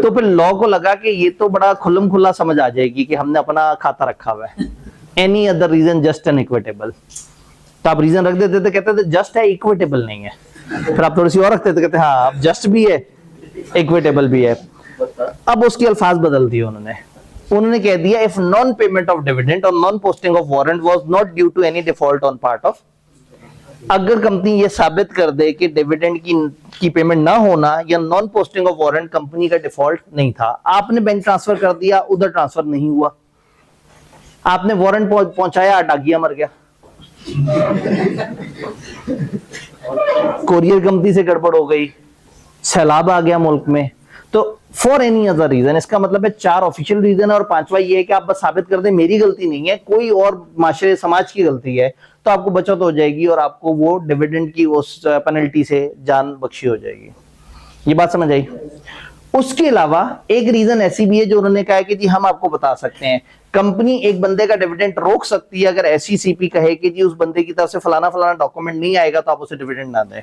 तो फिर लॉ को लगा कि ये तो बड़ा खुल्लम खुल्ला समझ आ जाएगी कि हमने अपना खाता रखा हुआ है, any other reason just an equitable. तो आप रीजन रख देते थे, कहते थे जस्ट है, इक्विटेबल नहीं है। फिर आप थोड़ी सी और रखते थे, कहते हाँ अब जस्ट भी है, इक्विटेबल भी है। अब उसकी अल्फाज बदल दिए उन्होंने कह दिया if non payment of dividend और non posting of warrant was not due to any default on part of, अगर कंपनी ये साबित कर दे कि डिविडेंड की पेमेंट ना होना या non posting of warrant company का डिफॉल्ट नहीं था, आपने बैंक ट्रांसफर कर दिया, उधर ट्रांसफर नहीं हुआ, आपने वारंट पहुंचाया, डाकिया मर गया, कोरियर कंपनी से गड़बड़ हो गई, सैलाब आ गया मुल्क में, तो फॉर एनी अदर रीजन, इसका मतलब है 4 ऑफिशियल रीजन है और 5वां ये है कि आप बस साबित कर दें मेरी गलती नहीं है, कोई और माशरे समाज की गलती है, तो आपको बचत हो जाएगी और आपको वो डिविडेंड की उस पेनल्टी से जान बख्शी हो जाएगी। ये बात समझ आई? उसके अलावा एक रीजन ऐसी भी है जो उन्होंने कहा है कि जी हम आपको बता सकते हैं, कंपनी एक बंदे का डिविडेंड रोक सकती है अगर ऐसी सीपी कहे कि जी उस बंदे की तरफ से फलाना फलाना डॉक्यूमेंट नहीं आएगा तो आप उसे डिविडेंड ना दें।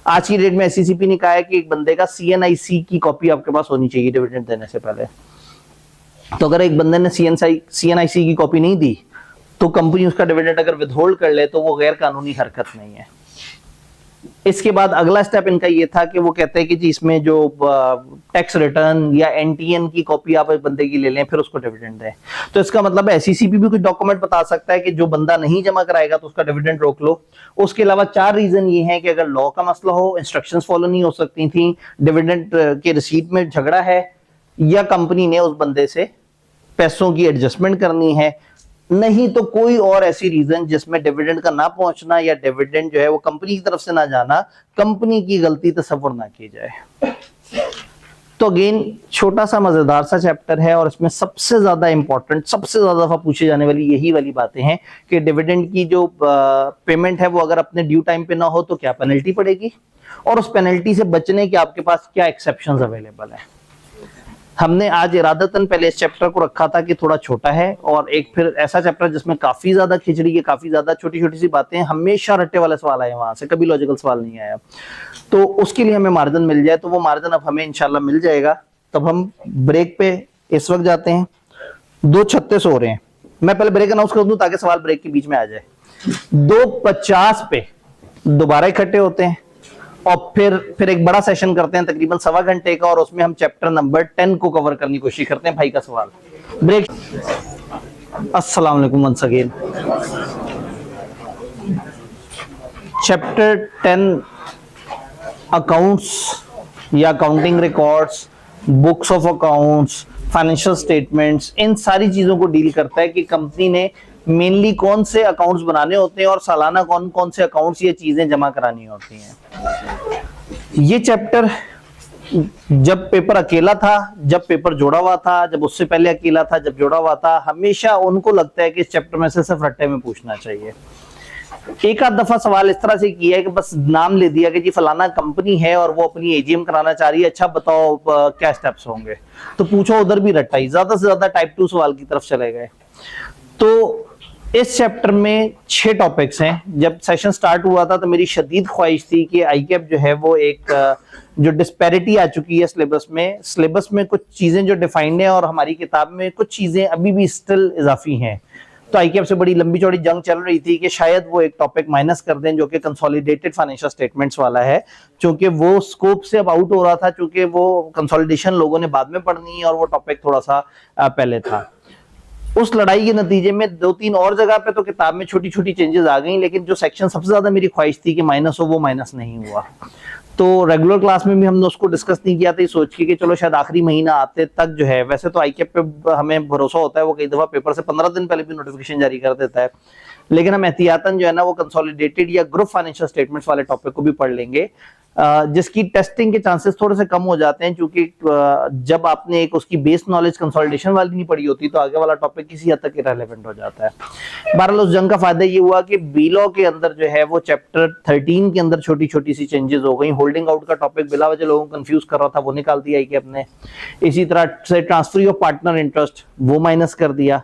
आज की डेट में एससीसीपी ने कहा है कि एक बंदे का सीएनआईसी की कॉपी आपके पास होनी चाहिए डिविडेंड देने से पहले। तो अगर एक बंदे ने सीएनआईसी की कॉपी नहीं दी तो कंपनी उसका डिविडेंड अगर विदहोल्ड कर ले तो वो गैर कानूनी हरकत नहीं है। इसके बाद अगला स्टेप इनका ये था कि वो कहते हैं कि जी इसमें जो टैक्स रिटर्न या एनटीएन की कॉपी आप एक बंदे की ले लें फिर उसको डिविडेंड दें। तो इसका मतलब है एससीसीपी भी कुछ डॉक्यूमेंट बता सकता है कि जो बंदा नहीं जमा कराएगा तो उसका डिविडेंड रोक लो। उसके अलावा 4 रीजन ये हैं कि अगर लॉ का मसला हो, इंस्ट्रक्शंस फॉलो नहीं हो सकती थी, डिविडेंड के रिसीट में झगड़ा है, या कंपनी ने उस बंदे से पैसों की एडजस्टमेंट करनी है, नहीं तो कोई और ऐसी रीजन जिसमें डिविडेंड का ना पहुंचना या डिविडेंड जो है वो कंपनी की तरफ से ना जाना, कंपनी की गलती तस्वर ना की जाए। तो अगेन छोटा सा मजेदार सा चैप्टर है और इसमें सबसे ज्यादा इंपॉर्टेंट, सबसे ज्यादा दफा पूछे जाने वाली यही वाली बातें हैं कि डिविडेंड की जो पेमेंट है वो अगर अपने ड्यू टाइम पे ना हो तो क्या पेनल्टी पड़ेगी, और उस पेनल्टी से बचने के आपके पास क्या एक्सेप्शंस अवेलेबल है। हमने आज इरादतन पहले इस चैप्टर को रखा था कि थोड़ा छोटा है, और एक फिर ऐसा चैप्टर जिसमें काफी ज्यादा खिचड़ी है, काफी ज्यादा छोटी छोटी सी बातें, हमेशा रट्टे वाले सवाल आए वहां से, कभी लॉजिकल सवाल नहीं आया। तो उसके लिए हमें मार्जिन मिल जाए, तो वो मार्जिन अब हमें इंशाल्लाह मिल जाएगा। तब हम ब्रेक पे इस वक्त जाते हैं। 2:36 हो रहे हैं, मैं पहले ब्रेक अनाउंस कर दूं ताकि सवाल ब्रेक के बीच में आ जाए। 2:50 पे दोबारा इकट्ठे होते हैं और फिर एक बड़ा सेशन करते हैं तकरीबन 1.25 घंटे का, और उसमें हम चैप्टर नंबर 10 को कवर करने की कोशिश करते हैं। भाई का सवाल ब्रेक। अस्सलाम वालेकुम वंस अगेन। चैप्टर 10 अकाउंट्स या accounting records, books of accounts, financial statements, इन सारी चीजों को डील करता है कि कंपनी ने मेनली कौन से अकाउंट्स बनाने होते हैं और सालाना कौन कौन से अकाउंट्स ये चीजें जमा करानी होती हैं। ये चैप्टर जब पेपर अकेला था, जब पेपर जोड़ा हुआ था, जब उससे पहले अकेला था, जब जोड़ा हुआ था, हमेशा उनको लगता है कि इस चैप्टर में से सिर्फ रट्टे में पूछना चाहिए। एक आध दफा सवाल इस तरह से किया है कि बस नाम ले दिया कि जी फलाना कंपनी है और वो अपनी एजीएम कराना चाह रही है, अच्छा बताओ क्या स्टेप्स होंगे, तो पूछो उधर भी रट्टा ही, ज्यादा से ज्यादा टाइप 2 सवाल की तरफ चले गए। तो इस चैप्टर में 6 टॉपिक्स हैं। जब सेशन स्टार्ट हुआ था तो मेरी शदीद ख्वाहिश थी कि आईकेप जो है वो एक जो डिस्पैरिटी आ चुकी है सिलेबस में कुछ चीजें जो डिफाइंड है और हमारी किताब में कुछ चीजें अभी भी स्टिल इजाफी हैं, तो आईकेप से बड़ी लंबी चौड़ी जंग चल रही थी कि शायद वो एक टॉपिक माइनस कर दें जो कि कंसोलिडेटेड फाइनेंशियल स्टेटमेंट्स वाला है, क्योंकि वो स्कोप से अब आउट हो रहा था, क्योंकि वो कंसोलिडेशन लोगों ने बाद में पढ़नी है और वो टॉपिक थोड़ा सा पहले था। उस लड़ाई के नतीजे में 2-3 और जगह पे तो किताब में छोटी छोटी चेंजेस आ गई, लेकिन जो सेक्शन सबसे ज्यादा मेरी ख्वाहिश थी कि माइनस हो, वो माइनस नहीं हुआ। तो रेगुलर क्लास में भी हमने उसको डिस्कस नहीं किया था, ये सोच के कि चलो शायद आखिरी महीना आते तक जो है, वैसे तो आईकेप पे हमें भरोसा होता है, वो कई दफा पेपर से 15 दिन पहले भी नोटिफिकेशन जारी कर देता है, लेकिन हम एहतियातन जो है ना वो कंसोलिडेटेड या ग्रुप फाइनेंशियल स्टेटमेंट्स वाले टॉपिक को भी पढ़ लेंगे, जिसकी टेस्टिंग के चांसेस थोड़े से कम हो जाते हैं, क्योंकि जब आपने एक उसकी बेस नॉलेज कंसोलिडेशन वाली नहीं पढ़ी होती तो आगे वाला टॉपिक किसी हद तक इररिलेवेंट हो जाता है। बहरहाल उस जंग का फायदा ये हुआ कि बी लॉ के अंदर जो है वो चैप्टर 13 के अंदर छोटी छोटी सी चेंजेस हो गई। होल्डिंग आउट का टॉपिक बिला वजह लोगों को कंफ्यूज कर रहा था, वो निकाल दिया कि अपने, इसी तरह से ट्रांसफर ऑफ पार्टनर इंटरेस्ट वो माइनस कर दिया।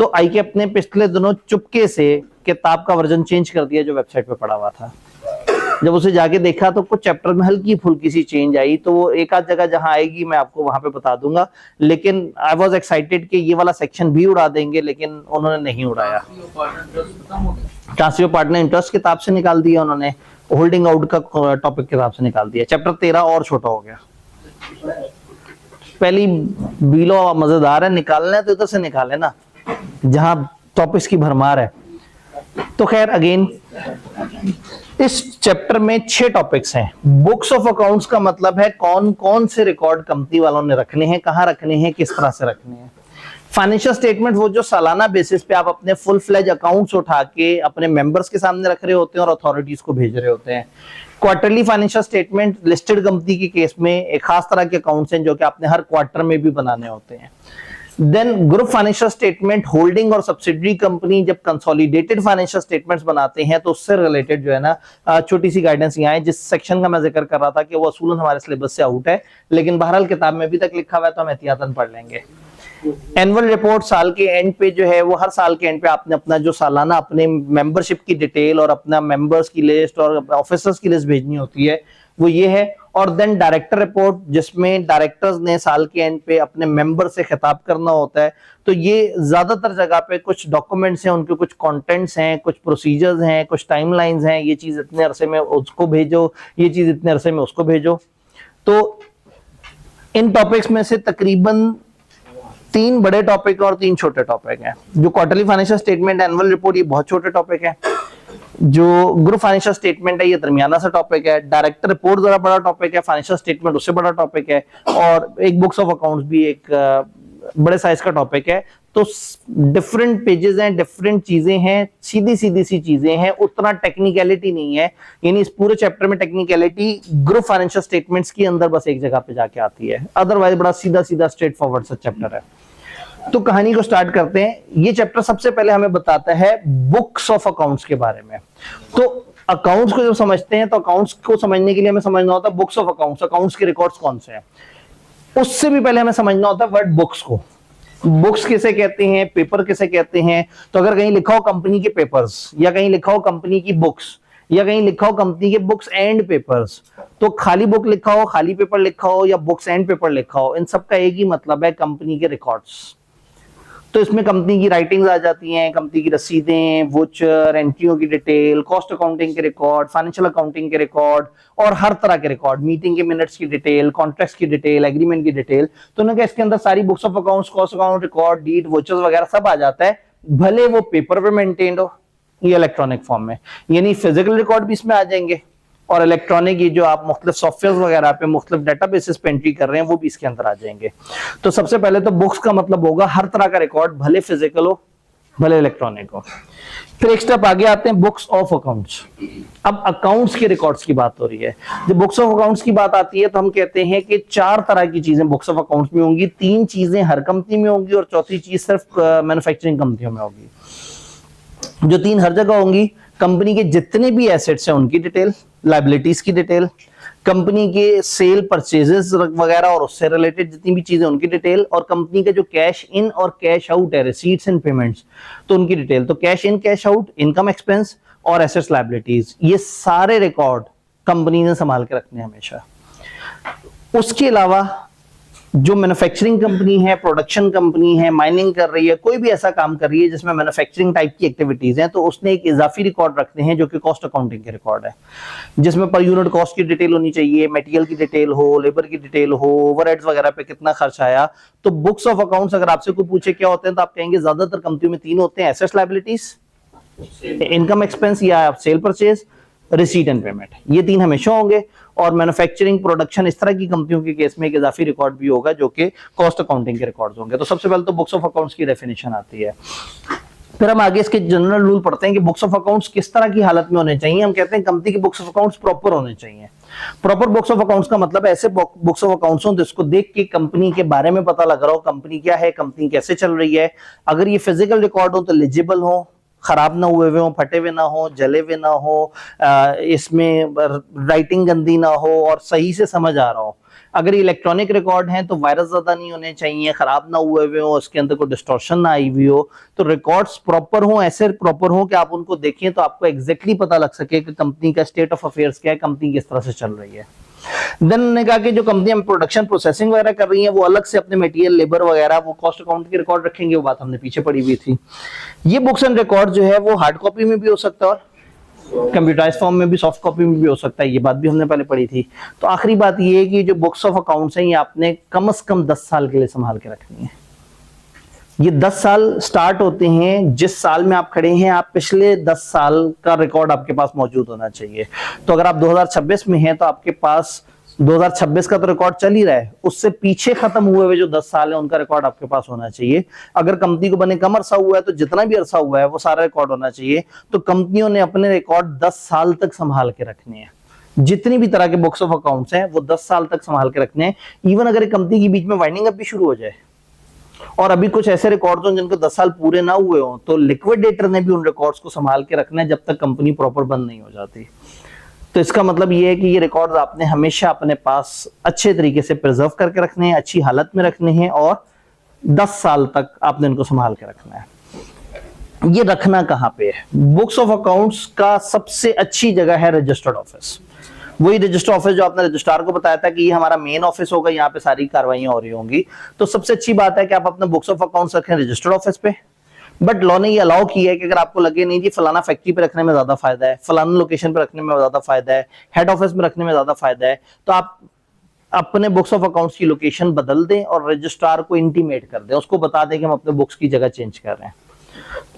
तो आई के अपने पिछले दिनों चुपके से किताब का वर्जन चेंज कर दिया जो वेबसाइट पे पड़ा हुआ था। जब उसे जाके देखा तो कुछ चैप्टर में हल्की फुल्की सी चेंज आई, तो वो एक आध जगह जहां आएगी मैं आपको वहां पे बता दूंगा, लेकिन आई वाज एक्साइटेड कि ये वाला सेक्शन भी उड़ा देंगे, लेकिन उन्होंने नहीं उड़ाया। ट्रांसफर पार्टनर इंटरेस्ट किताब से निकाल दिया उन्होंने, होल्डिंग आउट का टॉपिक किताब से निकाल दिया, चैप्टर 13 और छोटा हो गया। पहली बीलो मजेदार है, निकालना है तो इधर से निकाले ना जहां टॉपिक्स की भरमार है। तो खैर अगेन इस चैप्टर में 6 टॉपिक्स हैं। बुक्स ऑफ अकाउंट्स का मतलब है कौन कौन से रिकॉर्ड कंपनी वालों ने रखने हैं, कहां रखने हैं, किस तरह से रखने हैं। फाइनेंशियल स्टेटमेंट वो जो सालाना बेसिस पे आप अपने फुल फ्लेज अकाउंट्स उठा के अपने मेंबर्स के सामने रख रहे होते हैं और अथॉरिटीज को भेज रहे होते हैं। Quarterly financial statement listed company के केस में एक खास तरह के अकाउंट्स हैं जो कि आपने हर क्वार्टर में भी बनाने होते हैं। Then group financial statement, holding और सब्सिडरी कंपनी जब कंसोलिडेटेड फाइनेंशियल स्टेटमेंट्स बनाते हैं तो उससे रिलेटेड जो है ना छोटी सी गाइडेंस यहाँ है, जिस सेक्शन का मैं जिक्र कर रहा था कि वो असूलन हमारे सिलेबस से आउट है, लेकिन बहरहाल किताब में अभी तक लिखा हुआ है तो हम एहतियातन पढ़ लेंगे। एनुअल रिपोर्ट साल के एंड पे जो है वो हर साल के एंड पे आपने अपना जो सालाना अपने मेंबरशिप की डिटेल और अपना मेंबर्स की लिस्ट और ऑफिसर्स की लिस्ट भेजनी होती है, वो ये है। और देन डायरेक्टर रिपोर्ट जिसमें डायरेक्टर्स ने साल के एंड पे अपने मेंबर से खिताब करना होता है। तो ये ज्यादातर जगह पे कुछ डॉक्यूमेंट्स हैं, उनके कुछ कंटेंट्स हैं, कुछ प्रोसीजर्स हैं, कुछ टाइमलाइंस हैं, ये चीज इतने अरसे में उसको भेजो, ये चीज इतने अरसे में उसको भेजो। तो इन टॉपिक्स में से तकरीबन 3 बड़े टॉपिक और 3 छोटे टॉपिक हैं। जो quarterly financial statement, annual report, ये बहुत छोटे टॉपिक है। जो ग्रुप फाइनेंशियल स्टेटमेंट है ये दरमियाना सा टॉपिक है। डायरेक्टर रिपोर्ट जरा बड़ा टॉपिक है, फाइनेंशियल स्टेटमेंट उससे बड़ा टॉपिक है, और एक बुक्स ऑफ अकाउंट्स भी एक बड़े साइज का टॉपिक है। तो डिफरेंट पेजेस हैं, डिफरेंट चीजें हैं, सीधी सीधी सी चीजें हैं, उतना टेक्निकलिटी नहीं है। यानी इस पूरे चैप्टर में टेक्निकलिटी ग्रुप फाइनेंशियल स्टेटमेंट्स की अंदर बस एक जगह पे जाके आती है, अदरवाइज बड़ा सीधा सीधा स्ट्रेट फॉरवर्ड सा चैप्टर है। तो कहानी को स्टार्ट करते हैं। ये चैप्टर सबसे पहले हमें बताता है बुक्स ऑफ अकाउंट्स के बारे में। तो अकाउंट्स को जब समझते हैं तो अकाउंट्स को समझने के लिए हमें समझना होता है बुक्स ऑफ अकाउंट्स, अकाउंट्स के रिकॉर्ड्स कौन से हैं। उससे भी पहले हमें समझना होता है वर्ड बुक्स को। बुक्स किसे कहते हैं, पेपर किसे कहते हैं। तो अगर कहीं लिखा हो कंपनी के पेपर्स, या कहीं लिखा हो कंपनी की बुक्स, या कहीं लिखा हो कंपनी के बुक्स एंड पेपर्स, तो खाली बुक लिखा हो, खाली पेपर लिखा हो, या बुक्स एंड पेपर लिखा हो, इन सब का एक ही मतलब है कंपनी के रिकॉर्ड्स। तो इसमें कंपनी की राइटिंग्स आ जाती हैं, कंपनी की रसीदें, वोचर, एंट्रियों की डिटेल, कॉस्ट अकाउंटिंग के रिकॉर्ड, फाइनेंशियल अकाउंटिंग के रिकॉर्ड और हर तरह के रिकॉर्ड, मीटिंग के मिनट्स की डिटेल, कॉन्ट्रैक्ट्स की डिटेल, एग्रीमेंट की डिटेल। तो उन्होंने कहा इसके अंदर सारी books of accounts, cost account, record, deed, vouchers वगैरह सब आ जाता है, भले वो पेपर पे मेंटेन्ड हो या इलेक्ट्रॉनिक फॉर्म में। यानी फिजिकल रिकॉर्ड भी इसमें आ जाएंगे और इलेक्ट्रॉनिक, ये जो आप मुख्तलिफ सॉफ्टवेयर वगैरह पे मुख्तलिफ डेटाबेसेस पे एंट्री कर रहे हैं वो भी इसके अंदर आ जाएंगे। तो सबसे पहले तो बुक्स का मतलब होगा हर तरह का रिकॉर्ड, भले फिजिकल हो भले इलेक्ट्रॉनिक हो। फिर एक स्टेप आगे आते हैं बुक्स ऑफ अकाउंट्स। अब अकाउंट्स के रिकॉर्ड्स की बात हो रही है। जब बुक्स ऑफ अकाउंट्स की बात आती है तो हम कहते हैं कि 4 तरह की चीजें बुक्स ऑफ अकाउंट्स में होंगी, 3 चीजें हर कंपनी में होंगी और चौथी चीज सिर्फ मैन्युफैक्चरिंग कंपनियों में होगी। जो 3 हर जगह होंगी, कंपनी के जितने भी एसेट्स हैं उनकी डिटेल, लायबिलिटीज की डिटेल, कंपनी के सेल परचेजेस वगैरह और उससे रिलेटेड जितनी भी चीजें उनकी डिटेल, और कंपनी का जो कैश इन और कैश आउट है, रिसीट्स एंड पेमेंट्स, तो उनकी डिटेल। तो cash in, cash out, income expense और एसेट्स लायबिलिटीज, ये सारे रिकॉर्ड कंपनी ने संभाल के रखने हमेशा। उसके अलावा जो मैन्युफैक्चरिंग कंपनी है, प्रोडक्शन कंपनी है, माइनिंग कर रही है, कोई भी ऐसा काम कर रही है जिसमें मैन्युफैक्चरिंग टाइप की एक्टिविटीज हैं, तो उसने एक इजाफी रिकॉर्ड रखते हैं जो कि कॉस्ट अकाउंटिंग के रिकॉर्ड है, जिसमें पर यूनिट कॉस्ट की डिटेल होनी चाहिए, मटेरियल की डिटेल हो, लेबर की डिटेल हो, ओवरहेड्स वगैरह पे कितना खर्च आया। तो बुक्स ऑफ अकाउंट्स अगर आपसे कोई पूछे क्या होते हैं तो आप कहेंगे ज्यादातर कंपनियों में 3 होते हैं, एसेट्स लायबिलिटीज, इनकम एक्सपेंस या cell purchase, receipt and payment. ये 3 हमेशा होंगे। और मैन्युफैक्चरिंग, प्रोडक्शन, इस तरह की कंपनियों के केस में एक इजाफी रिकॉर्ड भी होगा जो कि कॉस्ट अकाउंटिंग के रिकॉर्ड्स होंगे। तो सबसे पहले तो बुक्स ऑफ अकाउंट्स की डेफिनेशन आती है। फिर हम आगे इसके जनरल रूल पढ़ते हैं कि बुक्स ऑफ अकाउंट्स किस तरह की हालत में होने चाहिए। हम कहते हैं कंपनी की बुक्स ऑफ अकाउंट्स प्रॉपर होने चाहिए। प्रॉपर बुक्स ऑफ अकाउंट्स का मतलब ऐसे बुक्स ऑफ अकाउंट्स हो जिसको देख के कंपनी के बारे में पता लग रहा हो, कंपनी क्या है, कंपनी कैसे चल रही है। अगर ये फिजिकल रिकॉर्ड हो तो एलिजिबल हो, खराब ना हुए हो, फटे हुए ना हो, जले हुए ना हो, इसमें राइटिंग गंदी ना हो और सही से समझ आ रहा हो। अगर इलेक्ट्रॉनिक रिकॉर्ड हैं तो वायरस ज्यादा नहीं होने चाहिए, खराब ना हुए हुए हो, उसके अंदर कोई डिस्टॉर्शन ना आई हुई हो, तो रिकॉर्ड्स प्रॉपर हो, ऐसे प्रॉपर हो कि आप उनको देखें तो आपको एग्जैक्टली पता लग सके कि कंपनी का स्टेट ऑफ अफेयर्स क्या है, कंपनी किस तरह से चल रही है। देन ने कहा कि जो कंपनी हम प्रोडक्शन प्रोसेसिंग वगैरह कर रही है वो अलग से अपने मटेरियल लेबर वगैरह वो कॉस्ट अकाउंट की रिकॉर्ड रखेंगे, वो बात हमने पीछे पड़ी हुई थी। ये बुक्स एंड रिकॉर्ड जो है वो हार्ड कॉपी में भी हो सकता है और कंप्यूटराइज फॉर्म में भी, सॉफ्ट कॉपी में भी हो सकता है, ये बात भी हमने पहले पढ़ी थी। तो आखिरी बात ये है कि जो बुक्स ऑफ अकाउंट्स हैं ये आपने कम से कम 10 साल के लिए संभाल के रखनी है। ये 10 साल स्टार्ट होते हैं जिस साल में आप खड़े हैं, आप पिछले 10 साल का रिकॉर्ड आपके पास मौजूद होना चाहिए। तो अगर आप 2026 में हैं तो आपके पास 2026 का तो रिकॉर्ड चल ही रहा है, उससे पीछे खत्म हुए हुए जो 10 साल है उनका रिकॉर्ड आपके पास होना चाहिए। अगर कंपनी को बने कम अरसा हुआ है तो जितना भी अरसा हुआ है वो सारा रिकॉर्ड होना चाहिए। तो कंपनियों ने अपने रिकॉर्ड 10 साल तक संभाल के रखने हैं। जितनी भी तरह के बुक्स ऑफ अकाउंट्स हैं वो 10 साल तक संभाल के रखने हैं। इवन अगर एक कंपनी के बीच में वाइंडिंग अप भी शुरू हो जाए और अभी कुछ ऐसे रिकॉर्ड्स हो जिनको 10 साल पूरे ना हुए हो तो लिक्विडेटर ने भी उन रिकॉर्ड्स को संभाल के रखना है जब तक कंपनी प्रॉपर बंद नहीं हो जाती। तो इसका मतलब ये है कि ये रिकॉर्ड्स आपने हमेशा अपने पास अच्छे तरीके से प्रिजर्व करके रखने हैं, अच्छी हालत में रखने हैं और 10 साल तक आपने इनको संभाल के रखना है। ये रखना कहाँ पे है? बुक्स ऑफ अकाउंट्स का सबसे अच्छी जगह है रजिस्टर्ड ऑफिस। वही रजिस्टर ऑफिस जो आपने रजिस्ट्रार को बताया था कि ये हमारा मेन ऑफिस होगा, यहाँ पे सारी कार्रवाइयां हो रही होंगी। तो सबसे अच्छी बात है कि आप अपने बुक्स ऑफ अकाउंट्स रखें रजिस्टर्ड ऑफिस पे। बट लॉ ने ये अलाउ किया है कि अगर आपको लगे नहीं जी फलाना फैक्ट्री पे रखने में ज्यादा फायदा है, फलाना लोकेशन पे रखने में ज्यादा फायदा है, हेड ऑफिस में रखने में ज्यादा फायदा है, तो आप अपने बुक्स ऑफ अकाउंट्स की लोकेशन बदल दें और रजिस्ट्रार को इंटीमेट कर दें, उसको बता दें कि हम अपने बुक्स की जगह चेंज कर रहे हैं।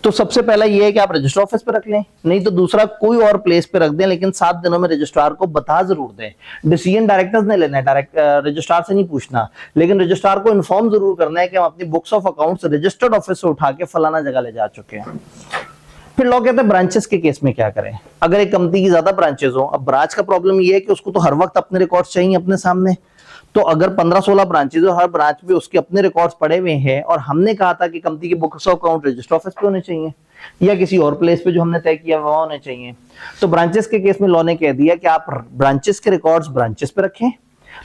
तो सबसे पहला ये है कि आप रजिस्टर ऑफिस पे रख लें, नहीं तो दूसरा कोई और प्लेस पे रख दें, लेकिन 7 दिनों में रजिस्ट्रार को बता जरूर दें। डिसीजन डायरेक्टर्स ने लेना है, डायरेक्ट रजिस्ट्रार से नहीं पूछना, लेकिन रजिस्ट्रार को इन्फॉर्म जरूर करना है कि हम अपनी books of accounts registered office से उठा के फलाना जगह ले जा चुके हैं। फिर लोग कहते हैं ब्रांचेस के केस में क्या करें? अगर एक कंपनी की ज्यादा ब्रांचेस हो, अब ब्रांच का प्रॉब्लम ये है कि उसको तो हर वक्त अपने रिकॉर्ड्स चाहिए अपने सामने। तो अगर 15-16 ब्रांचेज और हर ब्रांच पे उसके अपने रिकॉर्ड्स पड़े हुए हैं और हमने कहा था कि कंपनी की books of account register office पे होने चाहिए या किसी और प्लेस पे जो हमने तय किया वहां होने चाहिए, तो ब्रांचेस के केस में लॉ ने कह दिया कि आप ब्रांचेस के रिकॉर्ड्स ब्रांचेस पे रखें,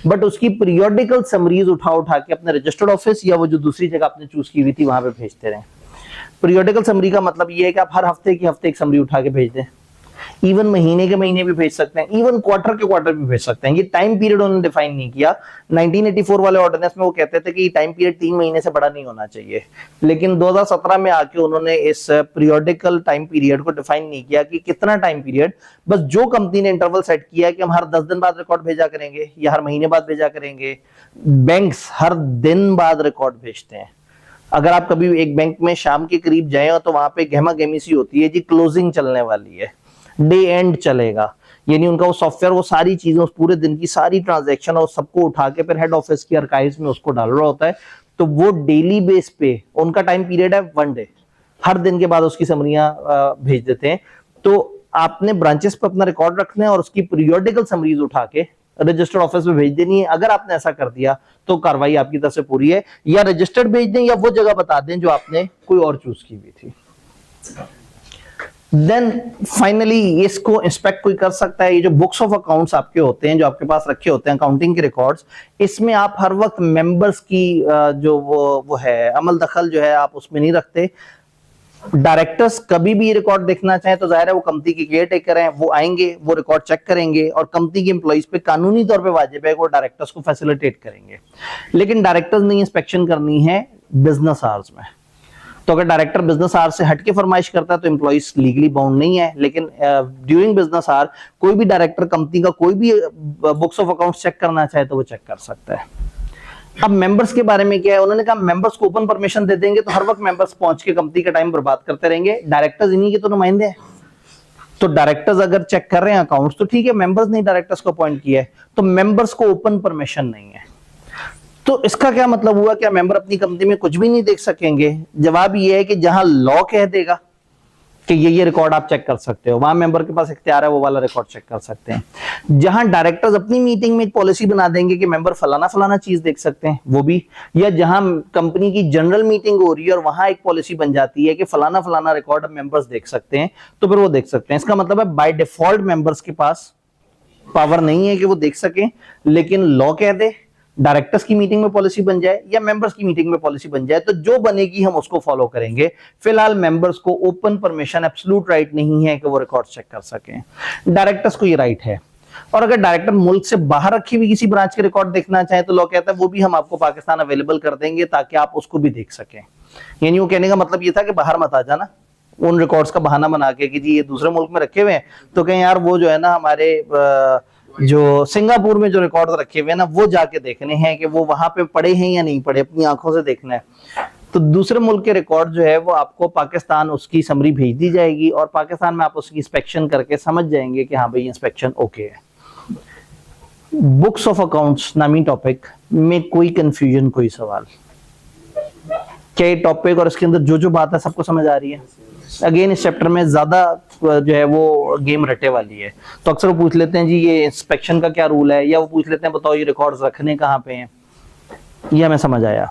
बट उसकी पीरियोडिकल समरीज उठा के अपने रजिस्टर्ड ऑफिस या वो जो दूसरी जगह आपने चूज की हुई थी वहां पे भेजते रहें। पीरियोडिकल समरी का मतलब ये है कि आप हर हफ्ते की हफ्ते एक समरी उठा के भेज दें, इवन महीने के महीने भी भेज सकते हैं, इवन क्वार्टर के क्वार्टर भी भेज सकते हैं। ये टाइम पीरियड उन्होंने डिफाइन नहीं किया। 1984 वाले ऑर्डिनेंस में वो कहते थे कि टाइम पीरियड 3 महीने से बड़ा नहीं होना चाहिए, लेकिन 2017 में आके उन्होंने इस पीरियोडिकल टाइम पीरियड को डिफाइन नहीं किया कि कितना टाइम पीरियड, बस जो कंपनी ने इंटरवल सेट किया कि हम हर 10 दिन बाद रिकॉर्ड भेजा करेंगे या हर महीने बाद भेजा करेंगे। बैंक्स हर दिन बाद रिकॉर्ड भेजते हैं। अगर आप कभी एक बैंक में शाम के करीब जाए तो वहां पे गहमा गहमी सी होती है जी, क्लोजिंग चलने वाली है, डे एंड चलेगा, यानी उनका वो सॉफ्टवेयर वो सारी चीजें उस पूरे दिन की सारी ट्रांजैक्शन और सबको उठा के फिर हेड ऑफिस की आर्काइव्स में उसको डाल रहा होता है। तो वो डेली बेस पे उनका टाइम पीरियड है 1 डे, हर दिन के बाद उसकी समरियां भेज देते हैं। तो आपने ब्रांचेस पे अपना रिकॉर्ड रखना है और उसकी पीरियोडिकल समरीज उठा के रजिस्टर्ड ऑफिस में भेज देनी है। अगर आपने ऐसा कर दिया तो कार्रवाई आपकी तरफ से पूरी है, या रजिस्टर्ड भेज दें या वो जगह बता दें जो आपने कोई और चूज की हुई थी। देन फाइनली इसको इंस्पेक्ट कोई कर सकता है। ये जो बुक्स ऑफ अकाउंट्स आपके होते हैं, जो आपके पास रखे होते हैं अकाउंटिंग के रिकॉर्ड्स, इसमें आप हर वक्त मेंबर्स की जो वो है अमल दखल जो है आप उसमें नहीं रखते। डायरेक्टर्स कभी भी रिकॉर्ड देखना चाहे तो जाहिर है वो कंपनी के केयर टेकर हैं, वो आएंगे, वो रिकॉर्ड चेक करेंगे और कंपनी के एम्प्लॉइज पे कानूनी तौर पे वाजिब है वो डायरेक्टर्स को फैसिलिटेट करेंगे। लेकिन डायरेक्टर्स ने इंस्पेक्शन करनी है बिजनेस आवर्स में। तो अगर डायरेक्टर बिजनेस आवर से हटके फरमाइश करता है तो एम्प्लॉइज लीगली बाउंड नहीं है, लेकिन ड्यूरिंग बिजनेस आवर कोई भी डायरेक्टर कंपनी का कोई भी बुक्स ऑफ अकाउंट्स चेक करना चाहे तो वो चेक कर सकता है। अब मेंबर्स के बारे में क्या है? उन्होंने कहा मेंबर्स को ओपन परमिशन दे देंगे तो हर वक्त मेंबर्स पहुंच के कंपनी का टाइम बर्बाद करते रहेंगे। डायरेक्टर्स इन्हीं के तो नुमाइंदे हैं, तो डायरेक्टर्स अगर चेक कर रहे हैं अकाउंट्स तो ठीक है, मेंबर्स ने डायरेक्टर्स को अपॉइंट किया है, तो मेंबर्स को ओपन परमिशन नहीं है। तो इसका क्या मतलब हुआ? क्या मेंबर अपनी कंपनी में कुछ भी नहीं देख सकेंगे? जवाब ये है कि जहां लॉ कह देगा कि ये रिकॉर्ड आप चेक कर सकते हो, वहां मेंबर के पास इख्तियार है वो वाला रिकॉर्ड चेक कर सकते हैं। जहां डायरेक्टर्स अपनी मीटिंग में एक पॉलिसी बना देंगे कि मेंबर फलाना फलाना चीज देख सकते हैं वो भी, या जहां कंपनी की जनरल मीटिंग हो रही है और वहां एक पॉलिसी बन जाती है कि फलाना फलाना रिकॉर्ड मेंबर्स देख सकते हैं, तो फिर वो देख सकते हैं। इसका मतलब है बाय डिफॉल्ट मेंबर्स के पास पावर नहीं है कि वो देख सके, लेकिन लॉ कह दे डायरेक्टर्स की मीटिंग में पॉलिसी बन जाए या मेंबर्स की मीटिंग में पॉलिसी बन जाए, तो जो बनेगी हम उसको फॉलो करेंगे। फिलहाल मेंबर्स को ओपन परमिशन, एब्सोल्यूट राइट नहीं है कि वो रिकॉर्ड चेक कर सकें, डायरेक्टर्स को ये राइट है। और अगर डायरेक्टर मुल्क से बाहर रखी हुई किसी ब्रांच के रिकॉर्ड देखना चाहे तो लोग कहता है वो भी हम आपको पाकिस्तान अवेलेबल कर देंगे ताकि आप उसको भी देख सकें। यानी वो कहने का मतलब ये था कि बाहर मत आ जाना उन रिकॉर्ड्स का बहाना बना के कि जी ये दूसरे मुल्क में रखे हुए हैं, तो कहें यार वो जो है ना हमारे जो सिंगापुर में जो रिकॉर्ड रखे हुए हैं ना वो जाके देखने हैं कि वो वहां पे पड़े हैं या नहीं पड़े, अपनी आंखों से देखना है। तो दूसरे मुल्क के रिकॉर्ड जो है वो आपको पाकिस्तान उसकी समरी भेज दी जाएगी और पाकिस्तान में आप उसकी इंस्पेक्शन करके समझ जाएंगे कि हाँ भाई इंस्पेक्शन ओके है। बुक्स ऑफ अकाउंट्स नामी टॉपिक में कोई कंफ्यूजन, कोई सवाल? क्या ये टॉपिक और इसके अंदर जो जो बात है सबको समझ आ रही है? अगेन इस चैप्टर में ज्यादा जो है वो गेम रटे वाली है, तो अक्सर वो पूछ लेते हैं जी ये इंस्पेक्शन का क्या रूल है, या वो पूछ लेते हैं बताओ ये रिकॉर्ड्स रखने कहाँ पे हैं। ये हमें समझ आया।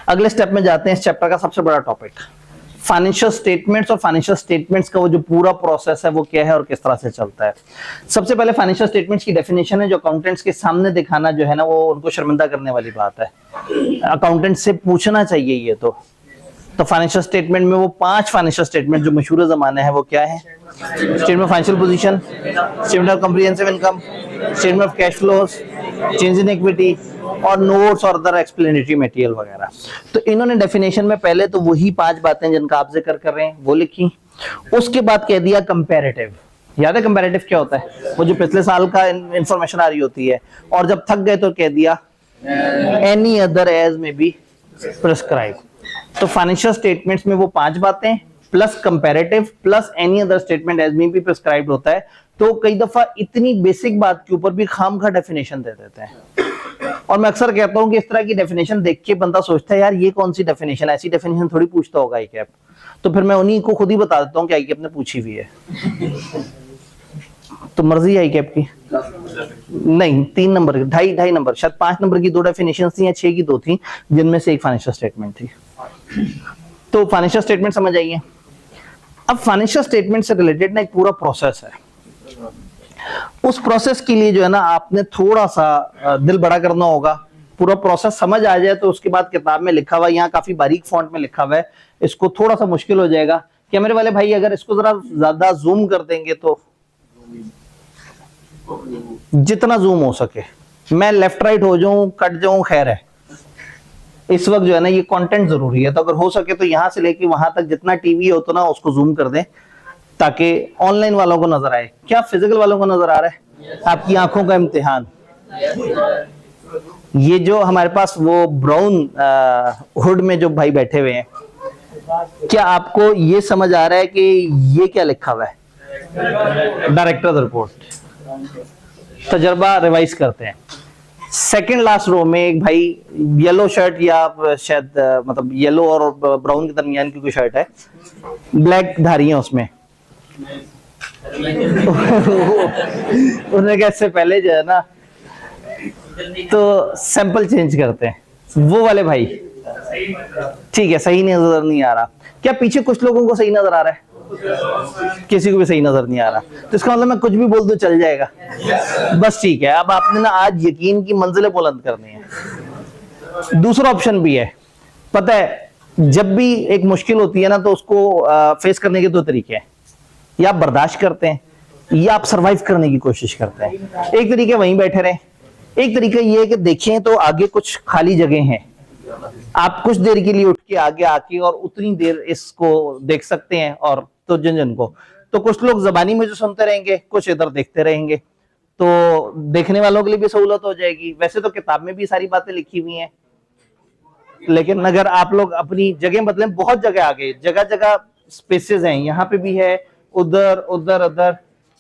अगले स्टेप में जाते हैं। इस चैप्टर का सबसे बड़ा टॉपिक फाइनेंशियल स्टेटमेंट्स, और फाइनेंशियल स्टेटमेंट्स का वो जो पूरा प्रोसेस है वो क्या है और किस तरह से चलता है। सबसे पहले फाइनेंशियल स्टेटमेंट्स की डेफिनेशन है, जो अकाउंटेंट्स के सामने दिखाना जो है ना वो उनको शर्मिंदा करने वाली बात है। अकाउंटेंट से पूछना चाहिए ये तो फाइनेंशियल स्टेटमेंट में वो 5 फाइनेंशियल स्टेटमेंट जो मशहूर जमाने हैं वो क्या है? Statement of financial position, statement of comprehensive income, statement of cash flows, change in equity और नोट्स और अदर एक्सप्लेनेटरी मटेरियल वगैरह। तो इन्होंने डेफिनेशन में पहले तो वही 5 बातें जिनका आप जिक्र कर रहे हैं वो लिखी। उसके बाद कह दिया कंपैरेटिव। याद है कंपैरेटिव क्या होता है? वो जो पिछले साल का इंफॉर्मेशन आ रही होती है, और जब थक गए तो कह दिया एनी अदर एज में बी प्रिस्क्राइब। तो फाइनेंशियल स्टेटमेंट्स में वो 5 बातें plus comparative plus any other statement as में भी प्रिस्क्राइब्ड होता है। तो कई दफा इतनी बेसिक बात के ऊपर भी खामखा डेफिनेशन दे देते हैं, और मैं अक्सर कहता हूं कि इस तरह की डेफिनेशन देख के बंदा सोचता है यार ये कौन सी डेफिनेशन, ऐसी डेफिनेशन थोड़ी पूछता होगा आईकैप। तो फिर मैं उन्हीं को खुद ही बता देता हूं कि आईकैप ने पूछी हुई है। तो मर्जी है आईकैप की। नहीं 3 नंबर, ढाई नंबर, शायद 5 नंबर की 2 डेफिनेशन थी या 6 की 2 थी, जिनमें से एक फाइनेंशियल स्टेटमेंट थी। तो फाइनेंशियल स्टेटमेंट समझ आइए। अब फाइनेंशियल स्टेटमेंट से रिलेटेड ना एक पूरा प्रोसेस है। उस प्रोसेस के लिए जो है ना आपने थोड़ा सा दिल बड़ा करना होगा। पूरा प्रोसेस समझ आ जाए तो उसके बाद किताब में लिखा हुआ, यहाँ काफी बारीक फॉन्ट में लिखा हुआ है, इसको थोड़ा सा मुश्किल हो जाएगा। कैमरे वाले भाई अगर इसको जरा ज्यादा जूम कर देंगे तो जितना जूम हो सके, मैं लेफ्ट राइट हो जाऊं कट जाऊं खैर है। इस वक्त जो है ना ये कंटेंट जरूरी है, तो अगर हो सके तो यहां से लेके वहां तक जितना टीवी हो तो ना उसको जूम कर दें ताकि ऑनलाइन वालों को नजर आए। क्या फिजिकल वालों को नजर आ रहा है? आपकी आंखों का इम्तिहान। ये जो हमारे पास वो ब्राउन हुड में जो भाई बैठे हुए हैं, क्या आपको ये समझ आ रहा है कि ये क्या लिखा हुआ है? Director report. तजर्बा रिवाइज करते हैं। सेकंड लास्ट रो में एक भाई येलो शर्ट या शायद मतलब येलो और ब्राउन के दरमियान की कोई शर्ट है, ब्लैक धारी है उसमें। उन्होंने कहा इससे पहले जो है ना तो सैंपल चेंज करते हैं। वो वाले भाई ठीक है, सही नजर नहीं आ रहा। क्या पीछे कुछ लोगों को सही नजर आ रहा है? किसी को भी सही नजर नहीं आ रहा, तो इसका मतलब मैं कुछ भी बोल दूं चल जाएगा? बस ठीक है। अब आपने ना आज यकीन की मंजिलें बुलंद करनी है। दूसरा ऑप्शन भी है, पता है जब भी एक मुश्किल होती है ना तो उसको फेस करने के 2 तरीके हैं, या आप बर्दाश्त करते हैं या आप सरवाइव करने की कोशिश करते हैं। एक तरीके वहीं बैठे रहे, एक तरीका ये है कि देखें तो आगे कुछ खाली जगह हैं, आप कुछ देर के लिए उठ के आगे आके और उतनी देर इसको देख सकते हैं। और तो जन को तो कुछ लोग जबानी में जो सुनते रहेंगे, कुछ इधर देखते रहेंगे, तो देखने वालों के लिए भी सहूलत हो जाएगी। वैसे तो किताब में भी सारी बातें लिखी हुई हैं, लेकिन अगर आप लोग अपनी जगह बदलें, बहुत जगह आगे जगह जगह स्पेसेस हैं, यहाँ पे भी है, उधर उधर उधर,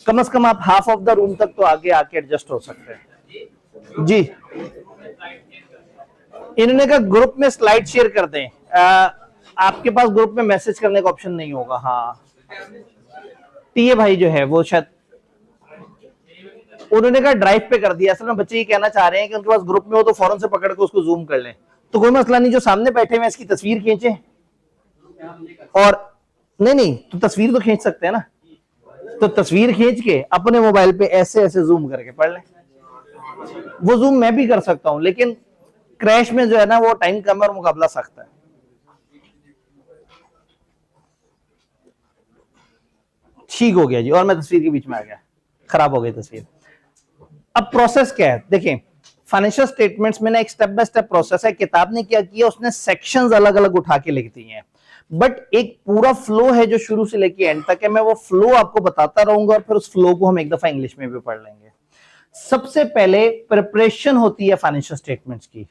कम से कम आप हाफ ऑफ द रूम तक तो आगे आके एडजस्ट हो सकते हैं। जी इन्होंने कहा ग्रुप में स्लाइड शेयर कर दें। आपके पास ग्रुप में मैसेज करने का ऑप्शन नहीं होगा। हाँ टीए भाई जो है वो शायद उन्होंने कहा ड्राइव पे कर दिया। असल में बच्चे ये कहना चाह रहे हैं कि उनके पास ग्रुप में हो तो फौरन से पकड़ के उसको जूम कर लें। तो कोई मसला नहीं, जो सामने बैठे हुए इसकी तस्वीर खींचे, और नहीं तो तस्वीर तो खींच सकते हैं ना, तो तस्वीर खींच के अपने मोबाइल पे ऐसे ऐसे जूम करके पढ़ लें। वो जूम मैं भी कर सकता हूं, लेकिन क्रैश में जो है ना वो टाइम कम है और मुकाबला सख्त है। ठीक हो गया जी, और मैं तस्वीर के बीच में आ गया, खराब हो गई तस्वीर। अब प्रोसेस क्या है देखें, फाइनेंशियल स्टेटमेंट्स में ना एक स्टेप बाय स्टेप प्रोसेस है। किताब ने क्या किया, उसने सेक्शंस अलग अलग उठा के लिख दिए हैं, बट एक पूरा फ्लो है जो शुरू से लेके एंड तक है। मैं वो फ्लो आपको बताता रहूंगा और फिर उस फ्लो को हम एक दफा इंग्लिश में भी पढ़ लेंगे। सबसे पहले प्रिपरेशन होती है फाइनेंशियल स्टेटमेंट्स की।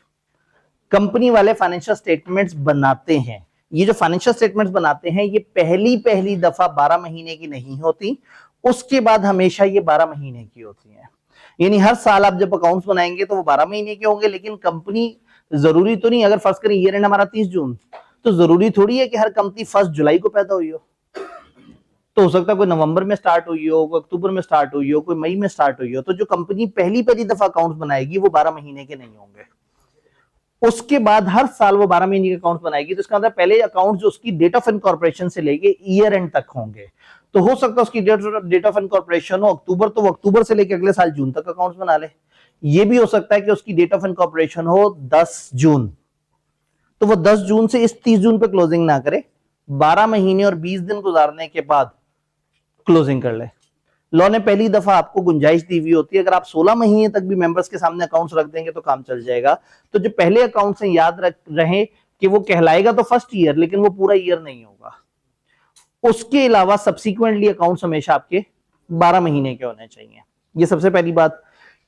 कंपनी वाले फाइनेंशियल स्टेटमेंट्स बनाते हैं। ये जो फाइनेंशियल स्टेटमेंट्स बनाते हैं ये पहली दफा 12 महीने की नहीं होती, उसके बाद हमेशा ये 12 महीने की होती है। यानी हर साल आप जब अकाउंट्स बनाएंगे तो वो 12 महीने के होंगे, लेकिन कंपनी जरूरी तो नहीं, अगर फर्स्ट करें ईयर एंड हमारा 30 जून, तो जरूरी थोड़ी है कि हर कंपनी 1 जुलाई को पैदा हुई हो। तो हो सकता है कोई नवंबर में स्टार्ट हुई हो, कोई अक्टूबर में स्टार्ट हुई हो, कोई मई में स्टार्ट हुई हो। तो जो कंपनी पहली दफा अकाउंट्स बनाएगी वो 12 महीने के नहीं होंगे। उसके बाद हर साल वो 12 महीने के अकाउंट्स बनाएगी। तो इसका मतलब पहले अकाउंट जो उसकी डेट ऑफ इनकॉर्पोरेशन से लेके ईयर एंड तक होंगे। तो हो सकता है उसकी डेट ऑफ इनकॉर्पोरेशन हो अक्टूबर, तो वो अक्टूबर से लेके अगले साल जून तक अकाउंट्स बना ले। ये भी हो सकता है कि उसकी डेट ऑफ इनकॉर्पोरेशन हो 10 जून, तो वो 10 जून से इस 30 जून पे क्लोजिंग ना करे, 12 महीने और 20 दिन गुजारने के बाद क्लोजिंग कर ले। लॉ ने पहली दफा आपको गुंजाइश दी हुई होती है, अगर आप 16 महीने तक भी मेंबर्स के सामने अकाउंट्स रख देंगे तो काम चल जाएगा। तो जो पहले अकाउंट्स हैं याद रहे कि वो कहलाएगा तो फर्स्ट ईयर, लेकिन वो पूरा ईयर नहीं होगा। उसके अलावा सब्सिक्वेंटली अकाउंट्स हमेशा आपके 12 महीने के होने चाहिए, ये सबसे पहली बात।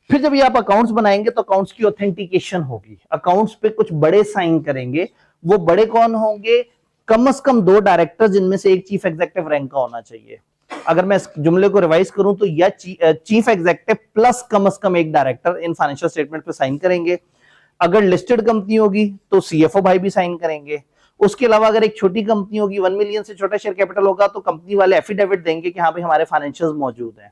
फिर जब ये आप अकाउंट्स बनाएंगे तो अकाउंट्स की ऑथेंटिकेशन होगी, अकाउंट्स पे कुछ बड़े साइन करेंगे। वो बड़े कौन होंगे, कम से कम 2 डायरेक्टर जिनमें से एक चीफ एग्जीक्यूटिव रैंक का होना चाहिए। अगर मैं इस जुमले को रिवाइज करूं तो या चीफ एग्जीक्यूटिव प्लस कम से कम एक डायरेक्टर इन फाइनेंशियल स्टेटमेंट पे साइन करेंगे। अगर लिस्टेड कंपनी होगी तो सीएफओ भाई भी साइन करेंगे। उसके अलावा अगर एक छोटी कंपनी होगी, 1 मिलियन से छोटा शेयर कैपिटल होगा, तो कंपनी वाले एफिडेविट देंगे कि हाँ भाई हमारे फाइनेंशियल्स मौजूद हैं।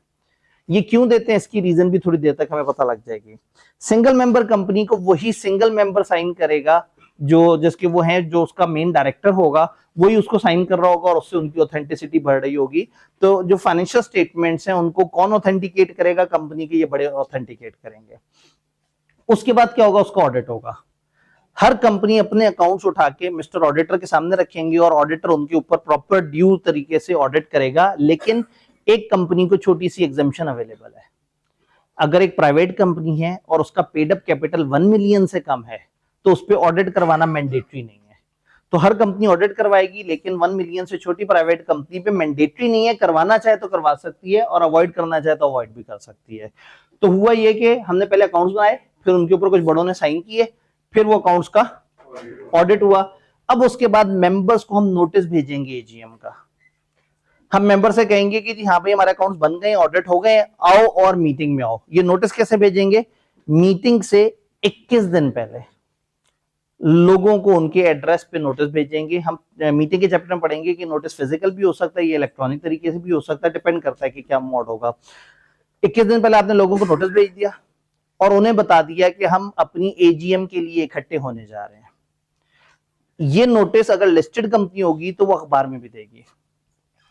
ये क्यों देते हैं, इसकी रीजन भी थोड़ी देर तक हमें पता लग जाएगी। सिंगल मेंबर कंपनी को वही सिंगल मेंबर साइन करेगा जो जिसके वो हैं, जो उसका मेन डायरेक्टर होगा वही उसको साइन कर रहा होगा और उससे उनकी ऑथेंटिसिटी बढ़ रही होगी। तो जो फाइनेंशियल स्टेटमेंट्स हैं उनको कौन ऑथेंटिकेट करेगा, कंपनी के ये बड़े ऑथेंटिकेट करेंगे। उसके बाद क्या होगा, उसका ऑडिट होगा। हर कंपनी अपने अकाउंट्स उठा के मिस्टर ऑडिटर के सामने रखेंगे और ऑडिटर उनके ऊपर प्रॉपर ड्यू तरीके से ऑडिट करेगा। लेकिन एक कंपनी को छोटी सी एग्जेम्पशन अवेलेबल है। अगर एक प्राइवेट कंपनी है और उसका पेड अप कैपिटल 1 मिलियन से कम है तो उस पर ऑडिट करवाना मैंडेटरी नहीं है। तो हर कंपनी ऑडिट करवाएगी, लेकिन 1 मिलियन से छोटी प्राइवेट कंपनी पे मैंडेटरी नहीं है। करवाना चाहे तो करवा सकती है और अवॉइड करना चाहे तो अवॉइड भी कर सकती है। तो हुआ ये कि हमने पहले अकाउंट्स बनाए, फिर उनके ऊपर कुछ बड़ों ने साइन किए, फिर वो अकाउंट्स का ऑडिट हुआ। अब उसके बाद मेंबर्स को हम नोटिस भेजेंगे एजीएम का। हम मेंबर से कहेंगे कि जी हाँ भाई हमारे अकाउंट्स बन गए, ऑडिट हो गए, आओ और मीटिंग में आओ। ये नोटिस कैसे भेजेंगे, मीटिंग से 21 दिन पहले लोगों को उनके एड्रेस पे नोटिस भेजेंगे। हम मीटिंग के चैप्टर में पढ़ेंगे कि नोटिस फिजिकल भी हो सकता है, ये इलेक्ट्रॉनिक तरीके से भी हो सकता है, डिपेंड करता है कि क्या मोड होगा। 21 दिन पहले आपने लोगों को नोटिस भेज दिया और उन्हें बता दिया कि हम अपनी एजीएम के लिए इकट्ठे होने जा रहे हैं। ये नोटिस अगर लिस्टेड कंपनी होगी तो वो अखबार में भी देगी,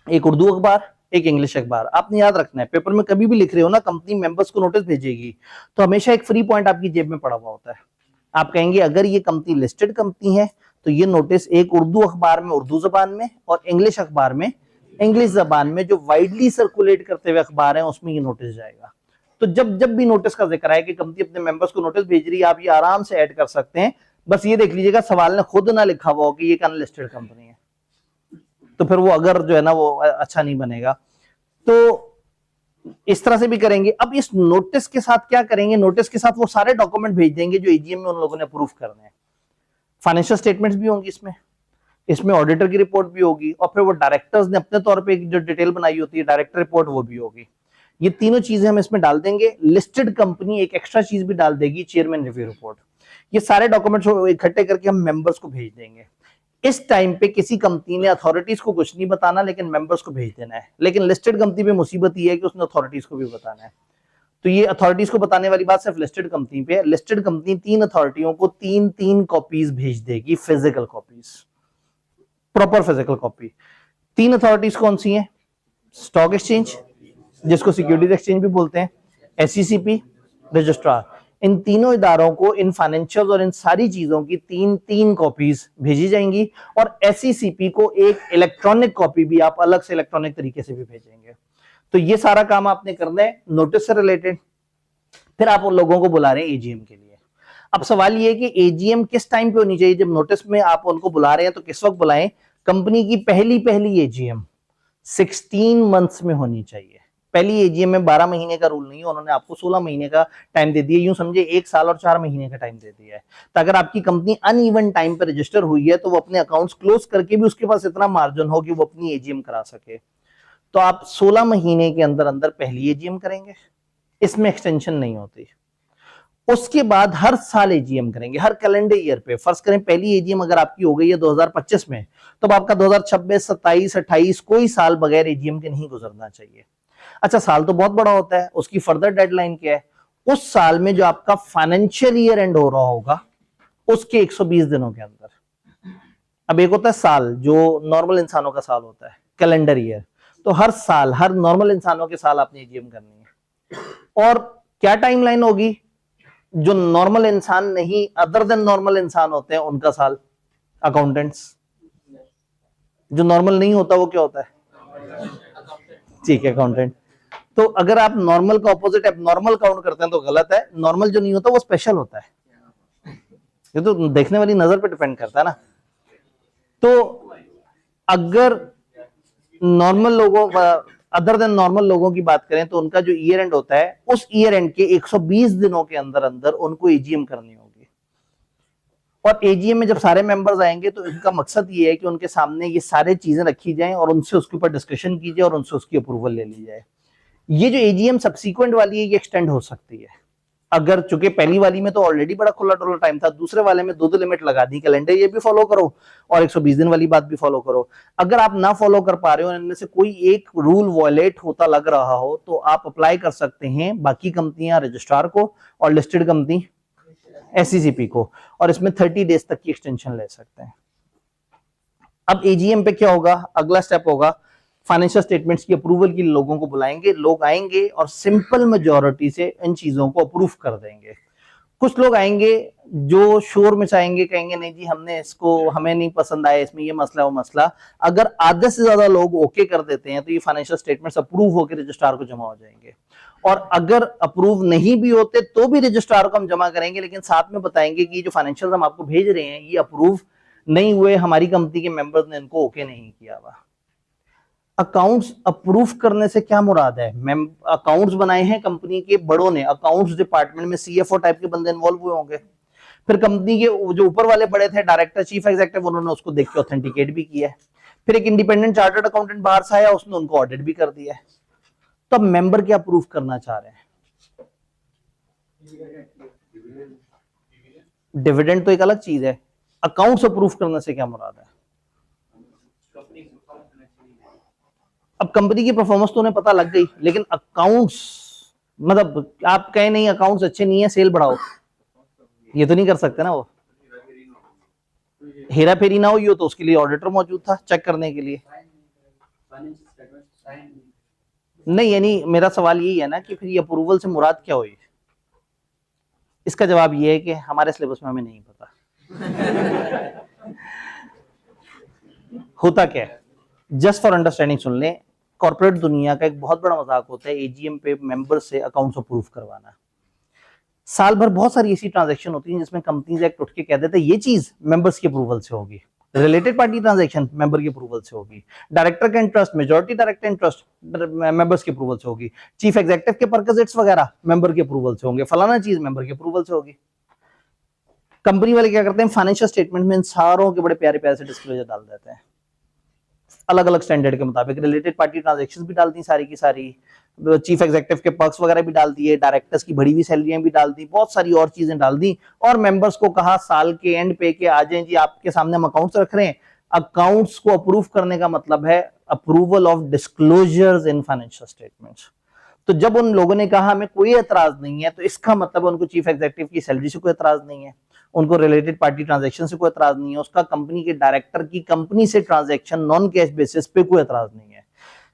एक उर्दू अखबार, एक इंग्लिश अखबार। आपने याद रखना है, पेपर में कभी भी लिख रहे हो ना कंपनी मेंबर्स को नोटिस भेजेगी तो हमेशा एक फ्री पॉइंट आपकी जेब में पड़ा हुआ होता है। आप कहेंगे अगर ये कंपनी लिस्टेड कंपनी है तो ये नोटिस एक उर्दू अखबार में उर्दू जबान में और इंग्लिश अखबार में इंग्लिश जबान में, जो वाइडली सर्कुलेट करते हुए अखबार है उसमें ये नोटिस जाएगा। तो जब भी नोटिस का जिक्र है कि कंपनी अपने मेंबर्स को नोटिस भेज रही है, आप ये आराम से ऐड कर सकते हैं। बस ये देख लीजिएगा सवाल ने खुद ना लिखा हुआ हो कि ये अनलिस्टेड कंपनी है, तो फिर वो अगर जो है ना वो अच्छा नहीं बनेगा। तो इस तरह से भी करेंगे। अब इस नोटिस के साथ क्या करेंगे, नोटिस के साथ वो सारे डॉक्यूमेंट भेज देंगे जो एजीएम में उन लोगों ने अप्रूव करने हैं। फाइनेंशियल स्टेटमेंट्स भी होंगी इसमें ऑडिटर की रिपोर्ट भी होगी और फिर वो डायरेक्टर्स ने अपने तौर पे जो डिटेल बनाई होती है डायरेक्टर रिपोर्ट वो भी होगी। ये तीनों चीजें हम इसमें डाल देंगे। लिस्टेड कंपनी एक एक्स्ट्रा चीज भी डाल देगी, चेयरमैन रिव्यू रिपोर्ट। ये सारे डॉक्यूमेंट्स इकट्ठे करके हम मेंबर्स को भेज देंगे। इस टाइम पे किसी कंपनी ने अथॉरिटीज को कुछ नहीं बताना, लेकिन मेंबर्स को भेज देना है। लेकिन लिस्टेड कंपनी पे मुसीबत ये है कि उसने अथॉरिटीज को भी बताना है। तो ये अथॉरिटीज को बताने वाली बात सिर्फ लिस्टेड कंपनी पे है। लिस्टेड कंपनी 3 अथॉरिटियों को 3 कॉपीज भेज देगी, physical copies, proper physical copy. 3 authorities कौन सी हैं, स्टॉक एक्सचेंज जिसको सिक्योरिटीज एक्सचेंज भी बोलते हैं, एससीसीपी रजिस्ट्रार। इन तीनों इदारों को इन फाइनेंशियल और इन सारी चीजों की तीन तीन कॉपीज भेजी जाएंगी और एसईसीपी को एक इलेक्ट्रॉनिक कॉपी भी आप अलग से इलेक्ट्रॉनिक तरीके से भी भेजेंगे। तो ये सारा काम आपने करना है नोटिस से रिलेटेड। फिर आप उन लोगों को बुला रहे हैं एजीएम के लिए। अब सवाल ये है कि एजीएम किस टाइम पे होनी चाहिए? जब नोटिस में आप उनको बुला रहे हैं तो किस वक्त बुलाएं? कंपनी की पहली एजीएम 16 मंथ्स में होनी चाहिए। पहली एजीएम में 12 महीने का रूल नहीं है, उन्होंने आपको 16 महीने का टाइम दे दिया, यूं समझे 1 साल और 4 महीने का टाइम दे दिया है। तो अगर आपकी कंपनी अनइवन टाइम पर रजिस्टर हुई है तो वो अपने अकाउंट्स क्लोज करके भी उसके पास इतना मार्जिन हो कि वो अपनी एजीएम करा सके। तो आप 16 महीने के अंदर अंदर पहली एजीएम करेंगे, इसमें एक्सटेंशन नहीं होती। उसके बाद हर साल एजीएम करेंगे, हर कैलेंडर ईयर पे। फर्ज करें पहली एजीएम अगर आपकी हो गई है 2025 में, तो आपका 2026, 27, 28 कोई साल बगैर एजीएम के नहीं गुजरना चाहिए। अच्छा, साल तो बहुत बड़ा होता है, उसकी फर्दर डेडलाइन क्या है? उस साल में जो आपका फाइनेंशियल ईयर एंड हो रहा होगा उसके 120 दिनों के अंदर। अब एक होता है साल जो नॉर्मल इंसानों का साल होता है, कैलेंडर ईयर, तो हर साल हर नॉर्मल इंसानों के साल आपने एजीएम करनी है। और क्या टाइमलाइन होगी? जो नॉर्मल इंसान नहीं, अदर देन नॉर्मल इंसान होते हैं उनका साल, अकाउंटेंट्स। जो नॉर्मल नहीं होता वो क्या होता है? ठीक है, अकाउंटेंट। तो अगर आप नॉर्मल का ऑपोजिट एबनॉर्मल काउंट करते हैं तो गलत है। नॉर्मल जो नहीं होता वो स्पेशल होता है। ये तो देखने वाली नजर पे डिपेंड करता है ना। तो अगर नॉर्मल लोगों, अदर देन नॉर्मल लोगों की बात करें तो उनका जो ईयर एंड होता है उस ईयर एंड के 120 दिनों के अंदर अंदर उनको एजीएम करनी होगी। और एजीएम में जब सारे मेंबर्स आएंगे तो इनका मकसद ये है कि उनके सामने ये सारी चीजें रखी जाएं और उनसे उसके ऊपर डिस्कशन की जाए और उनसे उसकी अप्रूवल ले ली जाए। ये जो एजीएम सब्सीक्वेंट वाली है ये एक्सटेंड हो सकती है। अगर चूंकि पहली वाली में तो ऑलरेडी बड़ा खुला डुला टाइम था, दूसरे वाले में 2 लिमिट लगा दी, कैलेंडर ये भी फॉलो करो और 120 दिन वाली बात भी फॉलो करो। अगर आप ना फॉलो कर पा रहे हो, इनमें से कोई एक रूल वॉयलेट होता लग रहा हो, तो आप अप्लाई कर सकते हैं बाकी कंपनियां रजिस्ट्रार को और लिस्टेड कंपनी एसईसीपी को, और इसमें 30 डेज तक की एक्सटेंशन ले सकते हैं। अब एजीएम पे क्या होगा? अगला स्टेप होगा फाइनेंशियल स्टेटमेंट्स की अप्रूवल के लिए लोगों को बुलाएंगे, लोग आएंगे और सिंपल मेजॉरिटी से इन चीजों को अप्रूव कर देंगे। कुछ लोग आएंगे जो शोर मचाएंगे, कहेंगे नहीं जी हमने इसको, हमें नहीं पसंद आया, इसमें ये मसला वो मसला। अगर आधे से ज्यादा लोग ओके कर देते हैं तो ये फाइनेंशियल स्टेटमेंट्स अप्रूव होकर रजिस्ट्रार को जमा हो जाएंगे। और अगर अप्रूव नहीं भी होते तो भी रजिस्ट्रार को हम जमा करेंगे, लेकिन साथ में बताएंगे कि जो फाइनेंशियल हम आपको भेज रहे हैं ये अप्रूव नहीं हुए, हमारी कंपनी के मेंबर्स ने इनको ओके नहीं किया हुआ। अकाउंट्स अप्रूव करने से क्या मुराद है? अकाउंट्स बनाए हैं कंपनी के बड़ों ने, अकाउंट्स डिपार्टमेंट में सीएफओ टाइप के बंदे इन्वॉल्व हुए होंगे। फिर कंपनी के जो ऊपर वाले बड़े थे, डायरेक्टर, चीफ एग्जीक्यूटिव, उन्होंने उसको देख के ऑथेंटिकेट भी किया है। फिर एक इंडिपेंडेंट चार्टर्ड अकाउंटेंट बाहर से आया, उसने उनको ऑडिट भी कर दिया है। तो अब मेंबर क्या अप्रूव करना चाह रहे हैं? डिविडेंड तो एक अलग चीज है, अकाउंट्स अप्रूव करने से क्या मुराद है? अब कंपनी की परफॉर्मेंस तो उन्हें पता लग गई, लेकिन अकाउंट्स, मतलब आप कहें नहीं अकाउंट्स अच्छे नहीं है, सेल बढ़ाओ, ये तो नहीं कर सकते ना। वो हेरा फेरी ना हुई हो तो उसके लिए ऑडिटर मौजूद था चेक करने के लिए। नहीं, यानी मेरा सवाल यही है ना कि फिर ये अप्रूवल से मुराद क्या हुई? इसका जवाब ये है कि हमारे सिलेबस में हमें नहीं पता होता क्या है। जस्ट फॉर अंडरस्टैंडिंग सुन लें, कॉर्पोरेट दुनिया का एक बहुत बड़ा मजाक होता है एजीएम पे मेंबर से अकाउंट्स अप्रूव करवाना। साल भर बहुत सारी ऐसी ट्रांजैक्शन होती हैं जिसमें कंपनीज एक्ट उठ के कह देते हैं ये चीज मेंबर्स की अप्रूवल से होगी, रिलेटेड पार्टी ट्रांजैक्शन मेंबर की अप्रूवल से होगी, डायरेक्टर का interest, majority director interest members की अप्रूवल से होगी, चीफ एग्जीक्यूटिव के परक्विजिट्स वगैरह मेंबर की अप्रूवल से होंगे, फलाना चीज मेंबर की अप्रूवल से होगी। कंपनी वाले क्या करते हैं, फाइनेंशियल स्टेटमेंट में इन सारों के बड़े प्यारे प्यारे से डिस्क्लोजर डाल देते हैं, अलग अलग स्टैंडर्ड के मुताबिक। रिलेटेड पार्टी ट्रांजैक्शंस भी डाल दी सारी की सारी, चीफ एग्जीक्यूटिव के पर्क्स वगैरह भी डाल दिए, डायरेक्टर्स की बढ़ी हुई सैलरियां भी डाल दी, बहुत सारी और चीजें डाल दी, और मेंबर्स को कहा साल के एंड पे के आ जाएं जी, आपके सामने हम अकाउंट्स रख रहे हैं। अकाउंट्स को अप्रूव करने का मतलब है approval of disclosures in financial statements. तो जब उन लोगों ने कहा हमें कोई एतराज नहीं है, तो इसका मतलब उनको चीफ एग्जीक्यूटिव की सैलरी से कोई एतराज नहीं है, उनको रिलेटेड पार्टी ट्रांजैक्शन से कोई एतराज नहीं है, उसका कंपनी के डायरेक्टर की कंपनी से ट्रांजैक्शन नॉन कैश बेसिस पे कोई एतराज नहीं है।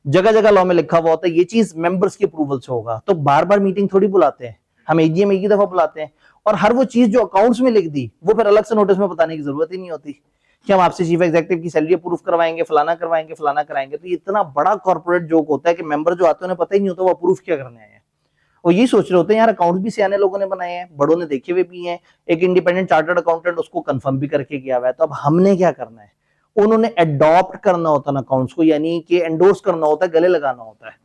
जगह जगह लॉ में लिखा हुआ होता है ये चीज मेंबर्स की अप्रूवल से होगा। तो बार बार मीटिंग थोड़ी बुलाते हैं, हम एजीएम एक ही दफा बुलाते हैं, और हर वो चीज जो अकाउंट्स में लिख दी वो फिर अलग से नोटिस में बताने की जरूरत ही नहीं होती कि हम आपसे चीफ एग्जीक्यूटिव की सैलरी अप्रूव करवाएंगे, फलाना करवाएंगे, फलाना कराएंगे। तो ये इतना बड़ा कॉर्पोरेट जोक होता है कि मेंबर जो आते हैं उन्हें पता ही नहीं होता वो अप्रूव क्या करने आए हैं। वो यही सोच रहे होते हैं यार अकाउंट्स भी सियाने लोगों ने बनाए हैं, बड़ों ने देखे हुए भी हैं, एक इंडिपेंडेंट चार्टर्ड अकाउंटेंट उसको कंफर्म भी करके किया हुआ है। तो अब हमने क्या करना है, उन्होंने अडॉप्ट करना होता है अकाउंट्स को, यानी कि एंडोर्स करना होता है, गले लगाना होता है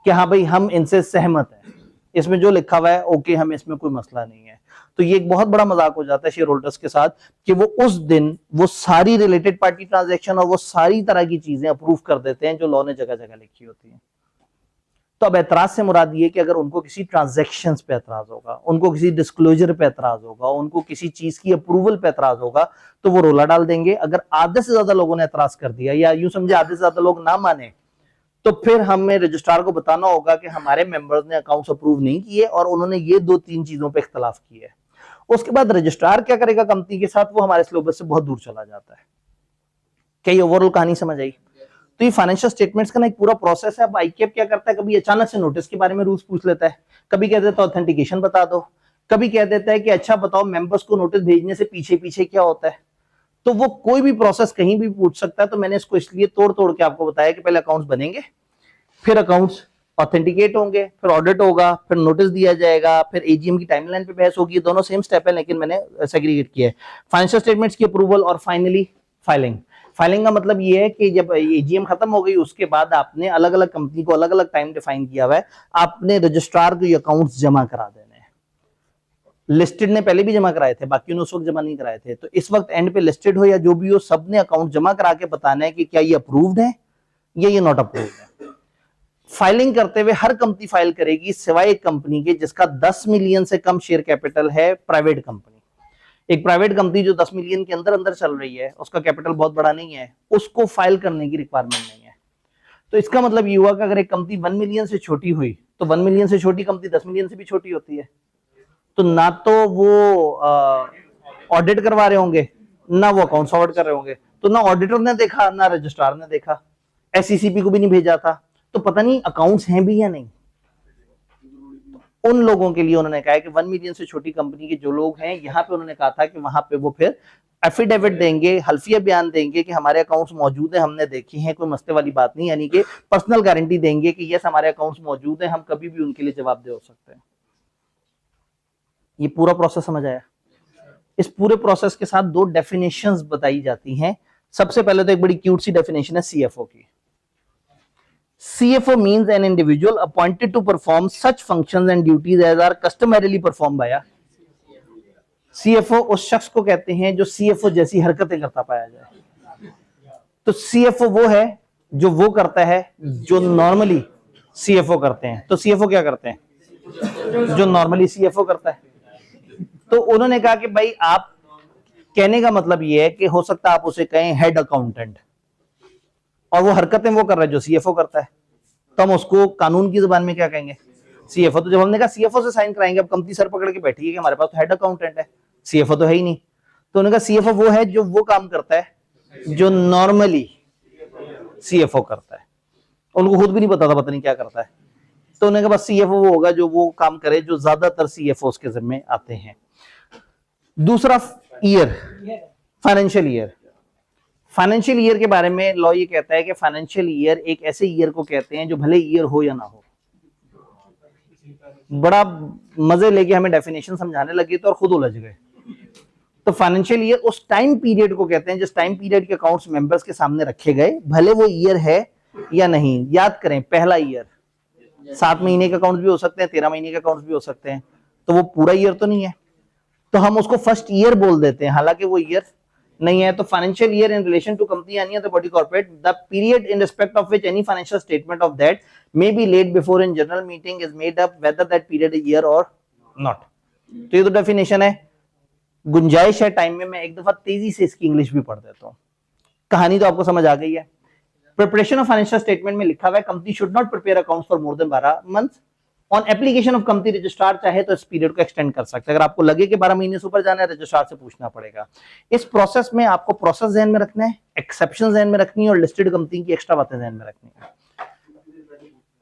कि हाँ भाई हम इनसे सहमत हैं, इसमें जो लिखा हुआ है ओके, हमें इसमें कोई मसला नहीं है। तो ये एक बहुत बड़ा मजाक हो जाता है शेयर होल्डर्स के साथ कि वो उस दिन वो सारी रिलेटेड पार्टी ट्रांजैक्शन और वो सारी तरह की चीजें अप्रूव कर देते हैं जो लॉ ने जगह जगह लिखी होती है। तो अब एतराज से मुराद ये कि अगर उनको किसी ट्रांजैक्शन पे एतराज होगा, उनको किसी डिस्क्लोजर पे एतराज होगा, उनको किसी चीज की अप्रूवल पे एतराज होगा, तो वो रोला डाल देंगे। अगर आधे से ज्यादा लोगों ने एतराज कर दिया या यूं समझे आधे से ज्यादा लोग ना माने, तो फिर हमें रजिस्ट्रार को बताना होगा कि हमारे मेंबर्स ने अकाउंट्स अप्रूव नहीं किए और उन्होंने ये 2-3 चीजों पे इख्तलाफ किए है। उसके बाद रजिस्ट्रार क्या करेगा कंपनी के साथ, वो हमारे सिलेबस से बहुत दूर चला जाता है। क्या ये ओवरऑल कहानी समझ आई? तो ये फाइनेंशियल स्टेटमेंट्स का ना एक पूरा प्रोसेस है। अब आईकेएफ क्या करता है, कभी अचानक से नोटिस के बारे में रूल्स पूछ लेता है, कभी कह देता है ऑथेंटिकेशन बता दो, कभी कह देता है कि अच्छा बताओ मेंबर्स को नोटिस भेजने से पीछे पीछे क्या होता है। तो वो कोई भी प्रोसेस कहीं भी पूछ सकता है। तो मैंने इसको इसलिए तोड़ तोड़ के आपको बताया कि पहले अकाउंट्स बनेंगे, फिर अकाउंट्स ऑथेंटिकेट होंगे, फिर ऑडिट होगा, फिर नोटिस दिया जाएगा, फिर एजीएम की टाइमलाइन पे बहस होगी। दोनों सेम स्टेप है लेकिन मैंने सेग्रीगेट किया है। फाइनेंशियल स्टेटमेंट्स की अप्रूवल और फाइनली फाइलिंग। फाइलिंग का मतलब ये है कि जब एजीएम खत्म हो गई उसके बाद आपने अलग अलग कंपनी को अलग अलग टाइम डिफाइन किया हुआ है, आपने रजिस्ट्रार को ये अकाउंट्स जमा करा देने हैं। लिस्टेड ने पहले भी जमा कराए थे, बाकी उस वक्त जमा नहीं कराए थे। तो इस वक्त एंड पे लिस्टेड हो या जो भी हो, सबने अकाउंट जमा करा के बताना है कि क्या ये अप्रूव्ड है या ये नॉट अप्रूव्ड है। फाइलिंग करते हुए हर कंपनी फाइल करेगी सिवाय एक कंपनी के जिसका 10 मिलियन से कम शेयर कैपिटल है, प्राइवेट कंपनी। एक प्राइवेट कंपनी जो 10 मिलियन के अंदर अंदर चल रही है, उसका कैपिटल बहुत बड़ा नहीं है, उसको फाइल करने की रिक्वायरमेंट नहीं है। तो इसका मतलब ये हुआ कि अगर एक कंपनी 1 मिलियन से छोटी हुई तो 1 मिलियन से छोटी कंपनी 10 मिलियन से भी छोटी होती है। तो ना तो वो ऑडिट करवा रहे होंगे, ना वो अकाउंट फॉरवर्ड कर रहे होंगे। तो ना ऑडिटर ने देखा ना रजिस्ट्रार ने देखा, एसईसीपी को भी नहीं भेजा था, तो पता नहीं अकाउंट्स हैं भी या नहीं। उन लोगों के लिए उन्होंने कहा है कि 1 मिलियन से छोटी कंपनी के जो लोग हैं, यहां पे उन्होंने कहा था कि वहां पे वो फिर एफिडेविट देंगे, हल्फिया बयान देंगे कि हमारे अकाउंट्स मौजूद है, हमने देखी हैं, कोई मसले वाली बात नहीं, यानी कि पर्सनल गारंटी देंगे कि यस हमारे अकाउंट्स मौजूद है, हम कभी भी उनके लिए जवाबदेह हो सकते हैं। ये पूरा प्रोसेस समझ आया? इस पूरे प्रोसेस के साथ 2 डेफिनेशंस बताई जाती हैं। सबसे पहले तो एक बड़ी क्यूट सी डेफिनेशन है सीएफओ की। CFO means an individual appointed to perform such functions and duties as are customarily performed by a CFO। उस शख्स को कहते हैं जो CFO जैसी हरकतें करता पाया जाए। तो CFO वो है जो वो करता है जो नॉर्मली CFO करते हैं। तो CFO क्या करते हैं? जो नॉर्मली CFO करता है। तो उन्होंने कहा कि भाई आप, कहने का मतलब ये है कि हो सकता है आप उसे कहें हेड अकाउंटेंट, और वो हरकतें वो कर रहा है जो CFO करता है, तो हम उसको कानून की जुबान में क्या कहेंगे? CFO। तो जब हमने कहा CFO से साइन कराएंगे, अब कंपनी सर पकड़ के बैठी है कि हमारे पास तो हेड अकाउंटेंट है, CFO तो है ही नहीं। तो उन्होंने कहा CFO वो है जो वो काम करता है जो नॉर्मली CFO करता है। उनको खुद भी नहीं पता नहीं क्या करता है। तो उन्होंने कहा बस CFO वो होगा जो वो काम करे जो ज्यादातर CFOs के जिम्मे आते हैं। दूसरा year, financial year. Financial year के बारे में लॉ ये कहता है कि फाइनेंशियल ईयर एक ऐसे ईयर को कहते हैं जो भले ईयर हो या ना हो। बड़ा मजे लेके हमें डेफिनेशन समझाने लगे तो और खुद उलझ गए। तो फाइनेंशियल ईयर उस टाइम पीरियड को कहते हैं जिस टाइम पीरियड के अकाउंट्स मेंबर्स के सामने रखे गए, भले वो ईयर है या नहीं। याद करें, पहला ईयर 7 महीने के अकाउंट्स भी हो सकते हैं, 13 महीने के अकाउंट्स भी हो सकते हैं, तो वो पूरा ईयर तो नहीं है, तो हम उसको फर्स्ट ईयर बोल देते हैं, हालांकि वो ईयर नहीं है। तो financial year in relation to company any other body corporate, the period in respect of which any financial statement of that may be laid before in general meeting is made up whether that period is year और नॉट। तो ये तो डेफिनेशन है। गुंजाइश है टाइम में मैं एक दफा तेजी से इसकी इंग्लिश भी पढ़ देता हूं। कहानी तो आपको समझ आ गई है। प्रिपरेशन ऑफ फाइनेंशियल स्टेटमेंट में लिखा हुआ है company should not prepare accounts for more than 12 months on application of company. Registrar चाहे तो इस पीरियड को एक्सटेंड कर सकते हैं। अगर आपको लगे कि 12 महीने से ऊपर जाना है, रजिस्ट्रार से पूछना पड़ेगा। इस प्रोसेस में आपको प्रोसेस ध्यान में रखना है, एक्सेप्शन ध्यान में रखनी है और लिस्टेड कंपनी की एक्स्ट्रा बातें ध्यान में रखनी है।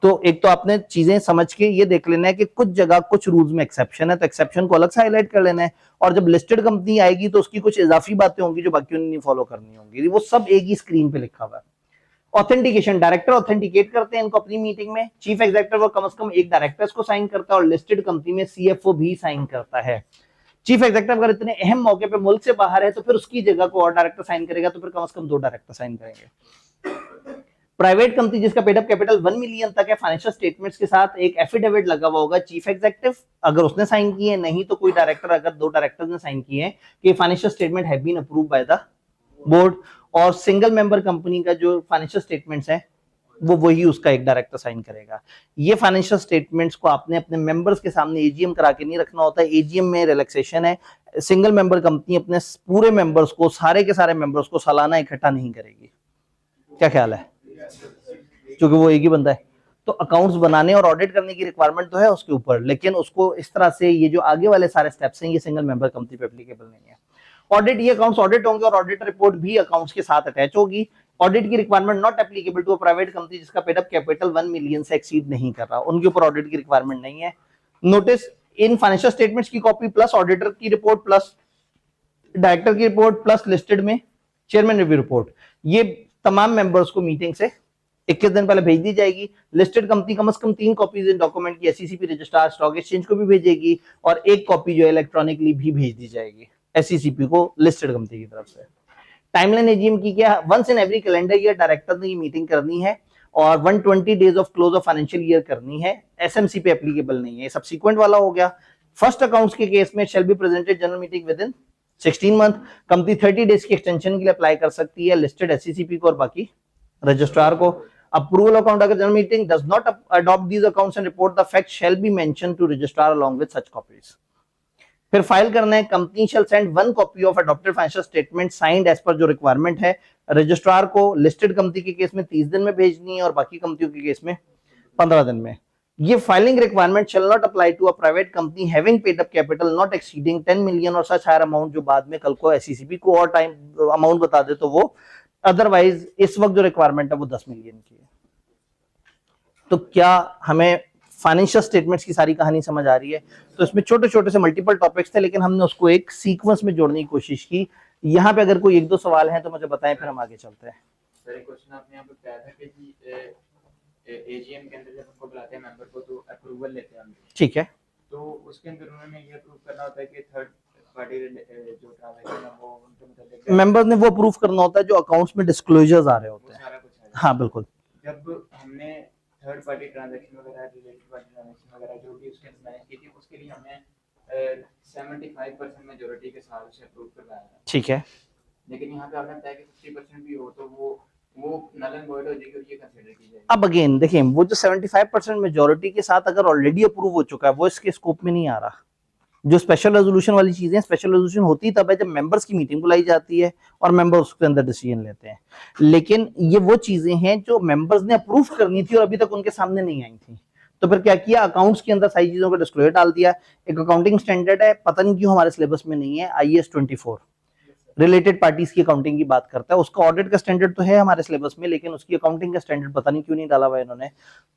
तो एक तो आपने चीजें समझ के ये देख लेना है कि कुछ जगह कुछ रूल्स में एक्सेप्शन है, तो एक्सेप्शन को अलग से हाईलाइट कर लेना है, और जब लिस्टेड कंपनी आएगी तो उसकी कुछ इजाफी बातें होंगी जो बाकियों ने नहीं फॉलो करनी होंगी, वो सब एक ही स्क्रीन पे लिखा हुआ है। ऑथेंटिकेशन, डायरेक्टर ऑथेंटिकेट करते हैं इनको अपनी मीटिंग में, चीफ एग्जीक्यूटिव और कम से कम एक डायरेक्टर इसको साइन करता है, और लिस्टेड कंपनी में सीएफओ भी साइन करता है। चीफ एग्जीक्यूटिव अगर इतने अहम मौके पे मुल्क से बाहर है तो फिर उसकी जगह को और डायरेक्टर साइन करेगा, तो फिर कम से कम 2 डायरेक्टर साइन करेंगे। प्राइवेट कंपनी जिसका पेड अप कैपिटल 1 मिलियन तक है, फाइनेंशियल स्टेटमेंट्स के साथ एक एफिडेविट लगा हुआ होगा, चीफ एग्जीक्यूटिव अगर उसने साइन किए, नहीं तो कोई डायरेक्टर, अगर 2 डायरेक्टर्स ने साइन किए हैं कि financial statement have been approved by the board, और सिंगल मेंबर कंपनी का जो फाइनेंशियल स्टेटमेंट्स है वो वही उसका एक डायरेक्टर साइन करेगा। ये फाइनेंशियल स्टेटमेंट्स को आपने अपने मेंबर्स के सामने एजीएम करा के नहीं रखना होता है। एजीएम में रिलैक्सेशन है, सिंगल मेंबर कंपनी अपने पूरे मेंबर्स को, सारे के सारे मेंबर्स को सालाना इकट्ठा नहीं करेगी। क्या ख्याल है? क्योंकि वो एक ही बंदा है, तो अकाउंट्स बनाने और ऑडिट करने की रिक्वायरमेंट तो है उसके ऊपर, लेकिन उसको इस तरह से ये जो आगे वाले सारे स्टेप्स हैं ये सिंगल मेंबर कंपनी पे एप्लीकेबल नहीं है। ऑडिट, ये अकाउंट्स ऑडिट होंगे और ऑडिट रिपोर्ट भी अकाउंट्स के साथ अटैच होगी। ऑडिट की requirement not applicable to a private company जिसका पेड अप कैपिटल 1 मिलियन से एक्सीड नहीं कर रहा, उनके ऊपर ऑडिट की रिक्वायरमेंट नहीं है। नोटिस, इन फाइनेंशियल स्टेटमेंट्स की कॉपी प्लस ऑडिटर की रिपोर्ट प्लस डायरेक्टर की रिपोर्ट प्लस लिस्टेड में चेयरमैन रिव्यू रिपोर्ट, ये तमाम मेंबर्स को मीटिंग से 21 दिन पहले भेज दी जाएगी। लिस्टेड कंपनी कम से कम 3 कॉपीज इन डॉक्यूमेंट की एसईसीपी रजिस्ट्रार स्टॉक एक्सचेंज को भी भेजेगी, और एक कॉपी जो इलेक्ट्रॉनिकली भी भेज दी जाएगी एसईसीपी को लिस्टेड कंपनी की तरफ से। टाइमलाइन एजीएम की क्या, once in every calendar year director ने ये मीटिंग करनी है और 120 days of close of financial year करनी है। एसएमसी पे एप्लीकेबल नहीं है, सब्सिक्वेंट वाला हो गया। फर्स्ट अकाउंट्स के केस में shall be presented general meeting with in 16 month. Company 30 days की एक्सटेंशन के लिए अप्लाई कर सकती है लिस्टेड एससीसीपी को और बाकी रजिस्ट्रार को। अप्रूवल अकाउंट, अगर general meeting does not adopt these accounts and report the fact shall be mention to registrar along with such copies. फिर फाइल करना है, company shall send 1 copy of adopted financial statement signed as per जो रिक्वायरमेंट है। रजिस्ट्रार को लिस्टेड कंपनी के केस में 30 दिन में भेजनी है और बाकी कंपनियों के केस में 15 दिन में। ये filing requirement shall not apply to a private company having paid up capital not exceeding 10 million और सच हायर अमाउंट, जो बाद में कल को एससीसीपी को और टाइम अमाउंट बता दे तो वो, अदरवाइज इस वक्त जो रिक्वायरमेंट है वो 10 मिलियन की है। तो क्या हमें फाइनेंशियल स्टेटमेंट्स की सारी कहानी समझ आ रही है? तो इसमें छोटे छोटे से मल्टीपल टॉपिक्स थे, लेकिन हमने उसको एक सीक्वेंस में जोड़ने की कोशिश की। यहाँ पे अगर कोई 1-2 सवाल हैं तो मुझे बताएं, फिर हम आगे चलते हैं। सर एक क्वेश्चन आपने यहाँ पे बताया था कि जी एजीएम के अंदर जब उनको बुलाते हैं मेंबर को तो अप्रूवल लेते हैं हम, ठीक है, तो उसके अंदर उन्होंने ये अप्रूव करना होता है कि थर्ड पार्टी जो ट्रांजैक्शन है वो उनके मतलब मेंबर्स ने वो अप्रूव करना होता है जो अकाउंट्स में डिस्क्लोजर्स आ रहे होते हैं। सारा कुछ है। हाँ बिल्कुल। जब हमने थर्ड पार्टी ट्रांजैक्शन वगैरह, रिलेटेड पार्टी ट्रांजैक्शन वगैरह जो भी उसके अंदर मैनेज की थी, उसके लिए हमें 75% मेजॉरिटी के साथ उसे अप्रूव करवाया है। ठीक है, लेकिन यहाँ पे आपने बताया कि 50% भी हो तो वो नल एंड वॉइड हो जाएगी और ये कंसीडर की जाएगी। अब अगेन देखिए, वो जो 75% मेजॉरिटी के साथ अगर ऑलरेडी अप्रूव हो चुका है वो इसके स्कोप में नहीं आ रहा। जो स्पेशल रेजोल्यूशन वाली चीजें, स्पेशल रेजोल्यूशन होती तब है जब मेंबर्स की मीटिंग बुलाई जाती है और मेंबर्स उसके अंदर डिसीजन लेते हैं। लेकिन ये वो चीजें हैं जो मेंबर्स ने अप्रूव करनी थी और अभी तक उनके सामने नहीं आई थी, तो फिर क्या किया, अकाउंट्स के अंदर सारी चीजों को डिस्क्लोजर डाल दिया। एक अकाउंटिंग स्टैंडर्ड है, पता नहीं क्यों हमारे सिलेबस में नहीं है, IAS 24 रिलेटेड पार्टीज की अकाउंटिंग की बात करता है। उसका ऑडिट का स्टैंडर्ड तो है हमारे सिलेबस में, लेकिन उसकी अकाउंटिंग का स्टैंडर्ड पता नहीं क्यों नहीं डाला हुआ इन्होंने।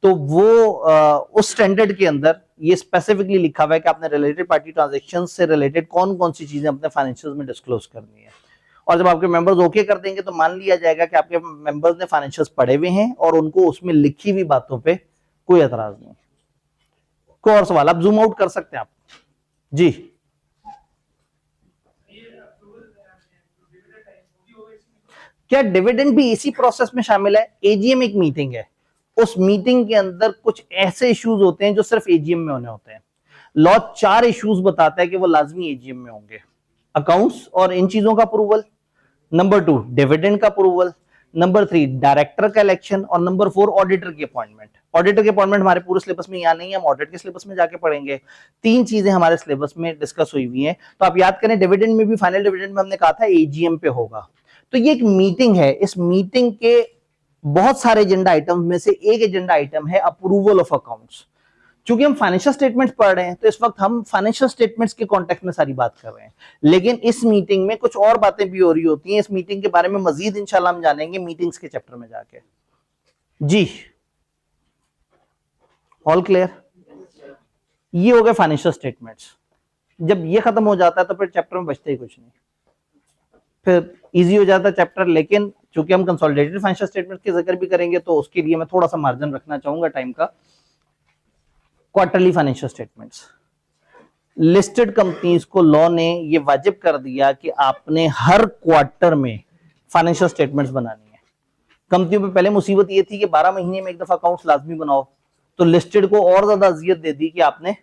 तो वो उस स्टैंडर्ड के अंदर ये स्पेसिफिकली लिखा हुआ है कि आपने रिलेटेड पार्टी ट्रांजैक्शन से रिलेटेड कौन कौन सी चीजें अपने फाइनेंशियल्स में डिस्क्लोज करनी है। और जब आपके मेंबर्स ओके कर देंगे तो मान लिया जाएगा कि आपके मेंबर्स ने फाइनेंशियल्स पढ़े हुए हैं और उनको उसमें लिखी हुई बातों पर कोई एतराज नहीं। कोई और सवाल? आप जूम आउट कर सकते हैं आप जी। क्या डिविडेंड भी इसी प्रोसेस में शामिल है? एजीएम एक मीटिंग है, उस मीटिंग के अंदर कुछ ऐसे इश्यूज होते हैं जो सिर्फ एजीएम में होने होते हैं। लॉ 4 इश्यूज बताता है कि वो लाजमी एजीएम में होंगे। अकाउंट्स और इन चीजों का अप्रूवल, नंबर 2 डिविडेंड का अप्रूवल, नंबर 3 डायरेक्टर का इलेक्शन, और नंबर 4 ऑडिटर की अपॉइंटमेंट। ऑडिटर की अपॉइंटमेंट हमारे पूरे सिलेबस में यहाँ नहीं है, हम ऑडिट के सिलेबस में जाके पढ़ेंगे। 3 चीजें हमारे सिलेबस में डिस्कस हुई हुई हैं। तो आप याद करें, डिविडेंड में भी, फाइनल डिविडेंड में हमने कहा था एजीएम पे होगा। तो ये एक मीटिंग है, इस मीटिंग के बहुत सारे एजेंडा आइटम में से एक एजेंडा आइटम है अप्रूवल ऑफ अकाउंट्स। चूंकि हम फाइनेंशियल स्टेटमेंट्स पढ़ रहे हैं तो इस वक्त हम फाइनेंशियल स्टेटमेंट्स के कॉन्टेक्स्ट में सारी बात कर रहे हैं, लेकिन इस मीटिंग में कुछ और बातें भी हो रही होती हैं। इस मीटिंग के बारे में मजीद इंशाल्लाह हम जानेंगे मीटिंग्स के चैप्टर में जाके। जी ऑल क्लियर? ये हो गए फाइनेंशियल स्टेटमेंट्स। जब ये खत्म हो जाता है तो फिर चैप्टर में बचता ही कुछ नहीं, फिर इजी हो जाता है चैप्टर। लेकिन चूंकि हम कंसोलिडेटेड फाइनेंशियल स्टेटमेंट के जिक्र भी करेंगे तो उसके लिए मैं थोड़ा सा मार्जिन रखना चाहूंगा टाइम का। Quarterly financial statements, listed companies को लॉ ने ये वाजिब कर दिया कि आपने हर क्वार्टर में फाइनेंशियल स्टेटमेंट्स बनानी है। कंपनियों पे पहले मुसीबत ये थी कि 12 महीने में एक दफा अकाउंट्स लाजमी बनाओ, तो लिस्टेड को और ज्यादा अजियत दे दी कि आपने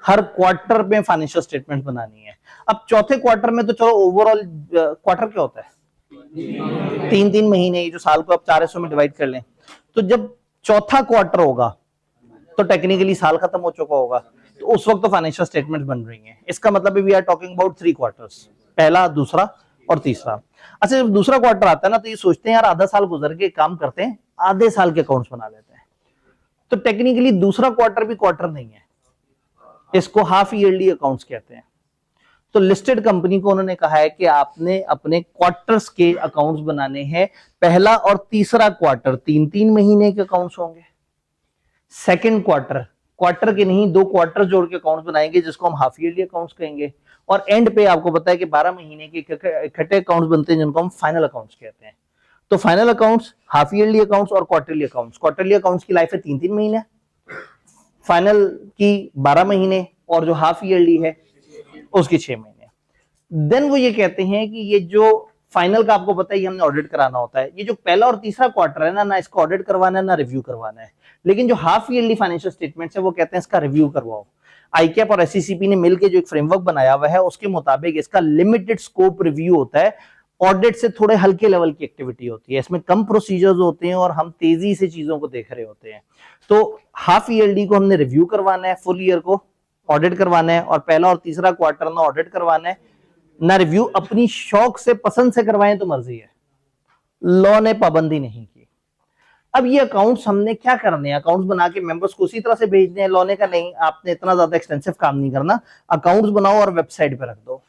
हर क्वार्टर में फाइनेंशियल स्टेटमेंट बनानी है। अब चौथे क्वार्टर में तो चलो ओवरऑल क्वार्टर क्या होता है, 3-3 महीने, जो साल को आप 4 हिस्सों में डिवाइड कर लें, तो जब चौथा क्वार्टर होगा तो टेक्निकली साल खत्म हो चुका होगा, तो उस वक्त तो फाइनेंशियल स्टेटमेंट बन रही हैं। इसका मतलब we are talking about 3 quarters, पहला, दूसरा और तीसरा। अच्छा, जब दूसरा क्वार्टर आता है ना तो ये सोचते हैं यार आधा साल गुजर के काम करते हैं, आधे साल के अकाउंट्स बना लेते हैं। तो टेक्निकली दूसरा क्वार्टर भी क्वार्टर नहीं है, इसको हाफ ईयरली अकाउंट्स कहते हैं। तो लिस्टेड कंपनी को उन्होंने कहा है कि आपने अपने क्वार्टर्स के अकाउंट्स बनाने हैं। पहला और तीसरा क्वार्टर 3-3 महीने के अकाउंट्स होंगे। सेकंड क्वार्टर, क्वार्टर के नहीं 2 क्वार्टर जोड़ के अकाउंट्स बनाएंगे जिसको हम हाफ ईयरली अकाउंट्स कहेंगे। और एंड पे आपको पता है कि 12 महीने के इकट्ठे अकाउंट्स बनते हैं जिनको हम फाइनल अकाउंट्स कहते हैं। तो final accounts, half yearly accounts और क्वार्टरली अकाउंट्स। क्वार्टरली अकाउंट्स की लाइफ है 3-3 महीने, फाइनल की 12 महीने और जो हाफ ईयरली है उसकी 6 महीने। देन वो ये कहते हैं कि ये जो फाइनल का आपको पता है ये हमने ऑडिट कराना होता है। ये जो पहला और तीसरा क्वार्टर है ना इसको ऑडिट करवाना है ना रिव्यू करवाना है। लेकिन जो हाफ ईयरली फाइनेंशियल स्टेटमेंट्स है वो कहते हैं इसका रिव्यू करवाओ। आईकैप और एससीसीपी ने मिलकर जो एक फ्रेमवर्क बनाया हुआ है उसके मुताबिक इसका लिमिटेड स्कोप रिव्यू होता है। ऑडिट से थोड़े हल्के लेवल की एक्टिविटी होती है, इसमें कम प्रोसीजर्स होते हैं और हम तेजी से चीजों को देख रहे होते हैं। तो हाफ ईयरली को हमने रिव्यू करवाना है, फुल ईयर को ऑडिट करवाना है, और पहला और तीसरा क्वार्टर ना ऑडिट करवाना है ना रिव्यू। अपनी शौक से पसंद से करवाएं तो मर्जी है, लॉ ने पाबंदी नहीं की। अब ये अकाउंट्स हमने क्या करने हैं, अकाउंट्स बना के मेंबर्स को उसी तरह से भेजने हैं। लॉ ने का नहीं, आपने इतना ज्यादा एक्सटेंसिव काम नहीं करना, अकाउंट्स बनाओ और वेबसाइट पे रख दो।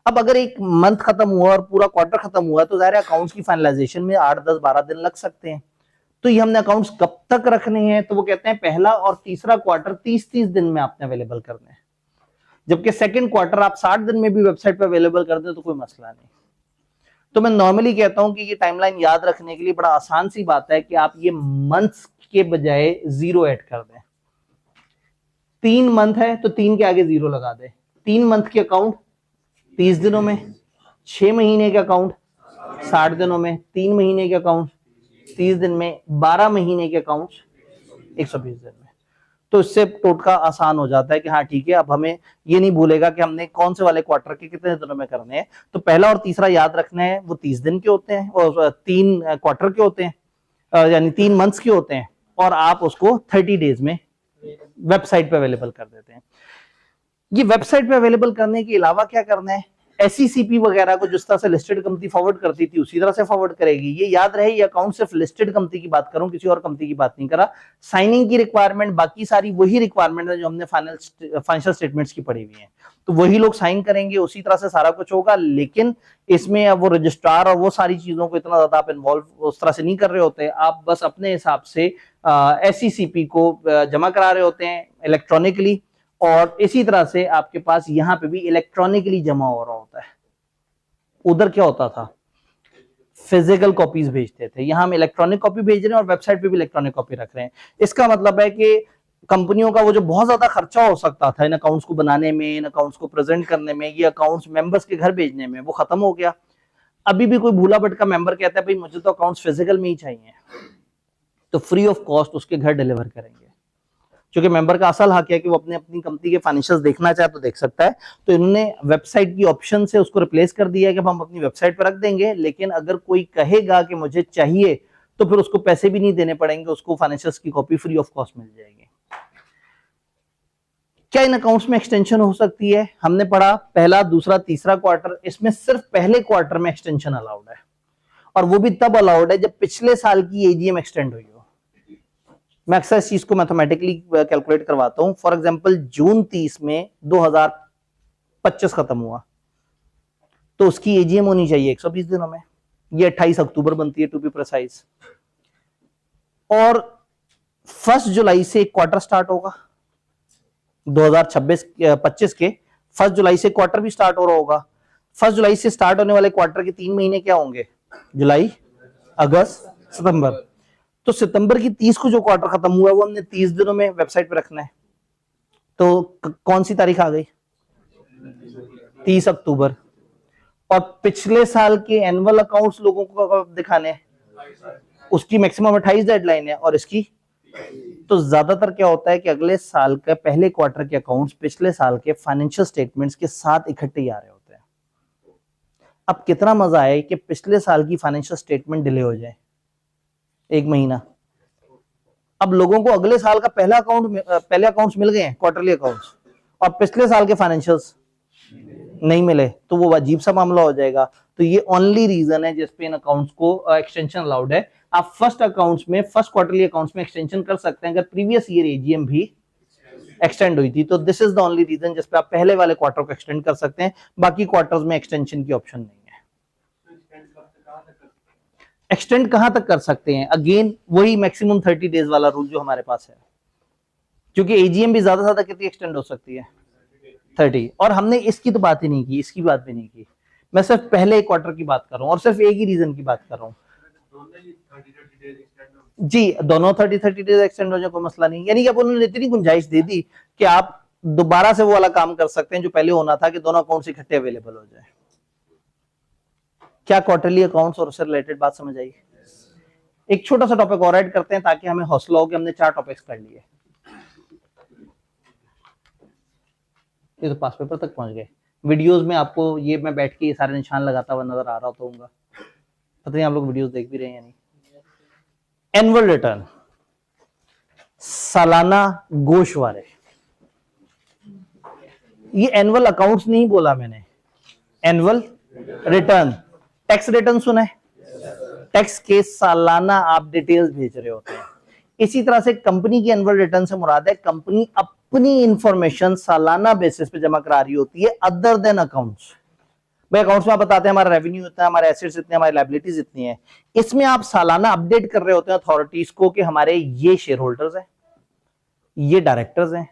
अब अगर एक मंथ खत्म हुआ और पूरा क्वार्टर खत्म हुआ तो जाहिर है अकाउंट्स की फाइनलाइजेशन में 8, 10, 12 दिन लग सकते हैं। तो ये हमने अकाउंट्स कब तक रखने हैं, तो वो कहते हैं पहला और तीसरा क्वार्टर 30-30 दिन में आपने अवेलेबल करने हैं, जबकि सेकंड क्वार्टर आप 60 दिन में भी वेबसाइट पे अवेलेबल कर दें तो कोई मसला नहीं। तो मैं नॉर्मली कहता हूं कि ये टाइमलाइन याद रखने के लिए बड़ा आसान सी बात है कि आप ये मंथ्स के बजाय 0 ऐड कर दें। 3 मंथ है तो 3 के आगे 0 लगा दें। 3 मंथ के अकाउंट 30 दिनों में, 6 महीने के अकाउंट 60 दिनों में, 3 महीने के अकाउंट 30 दिन में, 12 महीने के अकाउंट 120 दिन में। तो इससे टोटका आसान हो जाता है कि हाँ ठीक है, अब हमें ये नहीं भूलेगा कि हमने कौन से वाले क्वार्टर के कितने दिनों में करने हैं। तो पहला और तीसरा याद रखना है, वो 30 दिन के होते हैं और 3 क्वार्टर के होते हैं, यानी 3 मंथ्स के होते हैं, और आप उसको 30 डेज में वेबसाइट पे अवेलेबल कर देते हैं। ये वेबसाइट पे अवेलेबल करने के अलावा क्या करना है, एससीसीपी वगैरह को जिस तरह से लिस्टेड कंपनी फॉरवर्ड करती थी उसी तरह से फॉरवर्ड करेगी। ये याद रहे, ये अकाउंट सिर्फ लिस्टेड कंपनी की बात करूं, किसी और कंपनी की बात नहीं करा। साइनिंग की रिक्वायरमेंट बाकी सारी वही रिक्वायरमेंट है जो हमने फाइनेंशियल स्टेटमेंट्स की पढ़ी हुई है। तो वही लोग साइन करेंगे, उसी तरह से सारा कुछ होगा। लेकिन इसमें अब वो रजिस्ट्रार और वो सारी चीजों को इतना ज्यादा आप इन्वॉल्व उस तरह से नहीं कर रहे होते, आप बस अपने हिसाब से एससीसीपी को जमा करा रहे होते हैं इलेक्ट्रॉनिकली, और इसी तरह से आपके पास यहां पे भी इलेक्ट्रॉनिकली जमा हो रहा होता है। उधर क्या होता था, फिजिकल कॉपीज भेजते थे, यहां हम इलेक्ट्रॉनिक कॉपी भेज रहे हैं और वेबसाइट पे भी इलेक्ट्रॉनिक कॉपी रख रहे हैं। इसका मतलब है कि कंपनियों का वो जो बहुत ज्यादा खर्चा हो सकता था इन अकाउंट्स को बनाने में, इन अकाउंट्स को प्रेजेंट करने में, ये अकाउंट्स मेंबर्स के घर भेजने में, वो खत्म हो गया। अभी भी कोई भूला भटका मेंबर कहता है भाई मुझे तो अकाउंट्स फिजिकल में ही चाहिए, तो फ्री ऑफ कॉस्ट उसके घर डिलीवर करेंगे। क्योंकि मेंबर का असल हक है कि वो अपनी कंपनी के फाइनेंशियल्स देखना चाहे तो देख सकता है। तो इन्होंने वेबसाइट की ऑप्शन से उसको रिप्लेस कर दिया है कि हम अपनी वेबसाइट पर रख देंगे, लेकिन अगर कोई कहेगा कि मुझे चाहिए तो फिर उसको पैसे भी नहीं देने पड़ेंगे, उसको फाइनेंशियल्स की कॉपी फ्री ऑफ कॉस्ट मिल जाएगी। क्या इन अकाउंट्स में एक्सटेंशन हो सकती है, हमने पढ़ा पहला, दूसरा, तीसरा क्वार्टर, इसमें सिर्फ पहले क्वार्टर में एक्सटेंशन अलाउड है, और वो भी तब अलाउड है जब पिछले साल की एजीएम एक्सटेंड हुई हो। मैं अक्सर इस चीज को मैथमेटिकली कैलकुलेट करवाता हूं। फॉर एग्जांपल जून 30 में 2025 खत्म हुआ तो उसकी एजीएम होनी चाहिए 120 दिनों में, ये 28 अक्टूबर बनती है टू बी प्रिसाइज। और 1 जुलाई से एक क्वार्टर स्टार्ट होगा 2026-25 के 1 जुलाई से क्वार्टर भी स्टार्ट हो रहा होगा। 1 जुलाई से स्टार्ट होने वाले क्वार्टर के 3 महीने क्या होंगे? जुलाई, अगस्त, सितंबर। तो सितंबर की 30 को जो क्वार्टर खत्म हुआ वो हमने 30 दिनों में वेबसाइट पे रखना है। तो कौन सी तारीख आ गई? 30 अक्टूबर। और पिछले साल के एनुअल अकाउंट्स लोगों को कब दिखाने हैं? उसकी मैक्सिमम 28 डेडलाइन है और इसकी। तो ज्यादातर क्या होता है कि अगले साल के पहले क्वार्टर के अकाउंट्स पिछले साल के फाइनेंशियल स्टेटमेंट्स के साथ इकट्ठे ही आ रहे होते हैं। अब कितना मजा आए कि पिछले साल की फाइनेंशियल स्टेटमेंट डिले हो जाए 1 महीना। अब लोगों को अगले साल का पहले अकाउंट्स मिल गए हैं, क्वार्टरली अकाउंट्स, और पिछले साल के फाइनेंशियल्स नहीं मिले, तो वो अजीब सा मामला हो जाएगा। तो ये ओनली रीजन है जिसपे इन अकाउंट्स को एक्सटेंशन अलाउड है। आप फर्स्ट क्वार्टरली अकाउंट्स में एक्सटेंशन कर सकते हैं अगर प्रीवियस ईयर एजीएम भी एक्सटेंड हुई थी। तो this is the only reason जिसपे आप पहले वाले क्वार्टर को एक्सटेंड कर सकते हैं, बाकी क्वार्टर्स में एक्सटेंशन की ऑप्शन नहीं है। एक्सटेंड कहां तक कर सकते हैं? अगेन वही मैक्सिमम 30 डेज वाला रूल जो हमारे पास है, क्योंकि एजीएम भी ज्यादा से ज्यादा कितनी एक्सटेंड हो सकती है? 30। और हमने इसकी तो बात ही नहीं की, इसकी बात भी नहीं की। मैं सिर्फ पहले क्वार्टर की बात कर रहा हूं और सिर्फ एक ही रीजन की बात कर रहा हूं जी। दोनों 30 डेज एक्सटेंड हो जाए कोई मसला नहीं। यानी कि अब उन्होंने इतनी गुंजाइश दे दी कि आप दोबारा से वो वाला काम कर सकते हैं जो पहले होना था कि दोनों अकाउंट्स इकट्ठे अवेलेबल हो जाए। क्या क्वार्टरली अकाउंट्स और उससे रिलेटेड बात समझ आई? एक छोटा सा टॉपिक और ऐड करते हैं ताकि हमें हौसला हो कि हमने 4 टॉपिक्स कर लिए। ये तो पास पेपर तक पहुंच गए। वीडियोस में आपको ये मैं बैठ के ये सारे निशान लगाता हुआ नजर आ रहा होगा, पता नहीं आप लोग वीडियोस देख भी रहे हैं या नहीं। एनुअल रिटर्न, सालाना गोशवारे। ये एनुअल अकाउंट्स नहीं बोला मैंने, एनुअल रिटर्न। टैक्स रिटर्न सुना है? टैक्स के सालाना आप डिटेल्स भेज रहे होते हैं। इसी तरह से कंपनी की एनुअल रिटर्न से मुराद है कंपनी अपनी इंफॉर्मेशन सालाना बेसिस पे जमा करा रही होती है, अदर देन अकाउंट्स। भाई अकाउंट्स में आप बताते हैं हमारा रेवेन्यू इतना है, हमारे एसेट्स इतने, हमारी लायबिलिटीज इतनी है। इसमें आप सालाना अपडेट कर रहे होते हैं अथॉरिटीज को कि हमारे ये शेयर होल्डर्स हैं, ये डायरेक्टर्स हैं,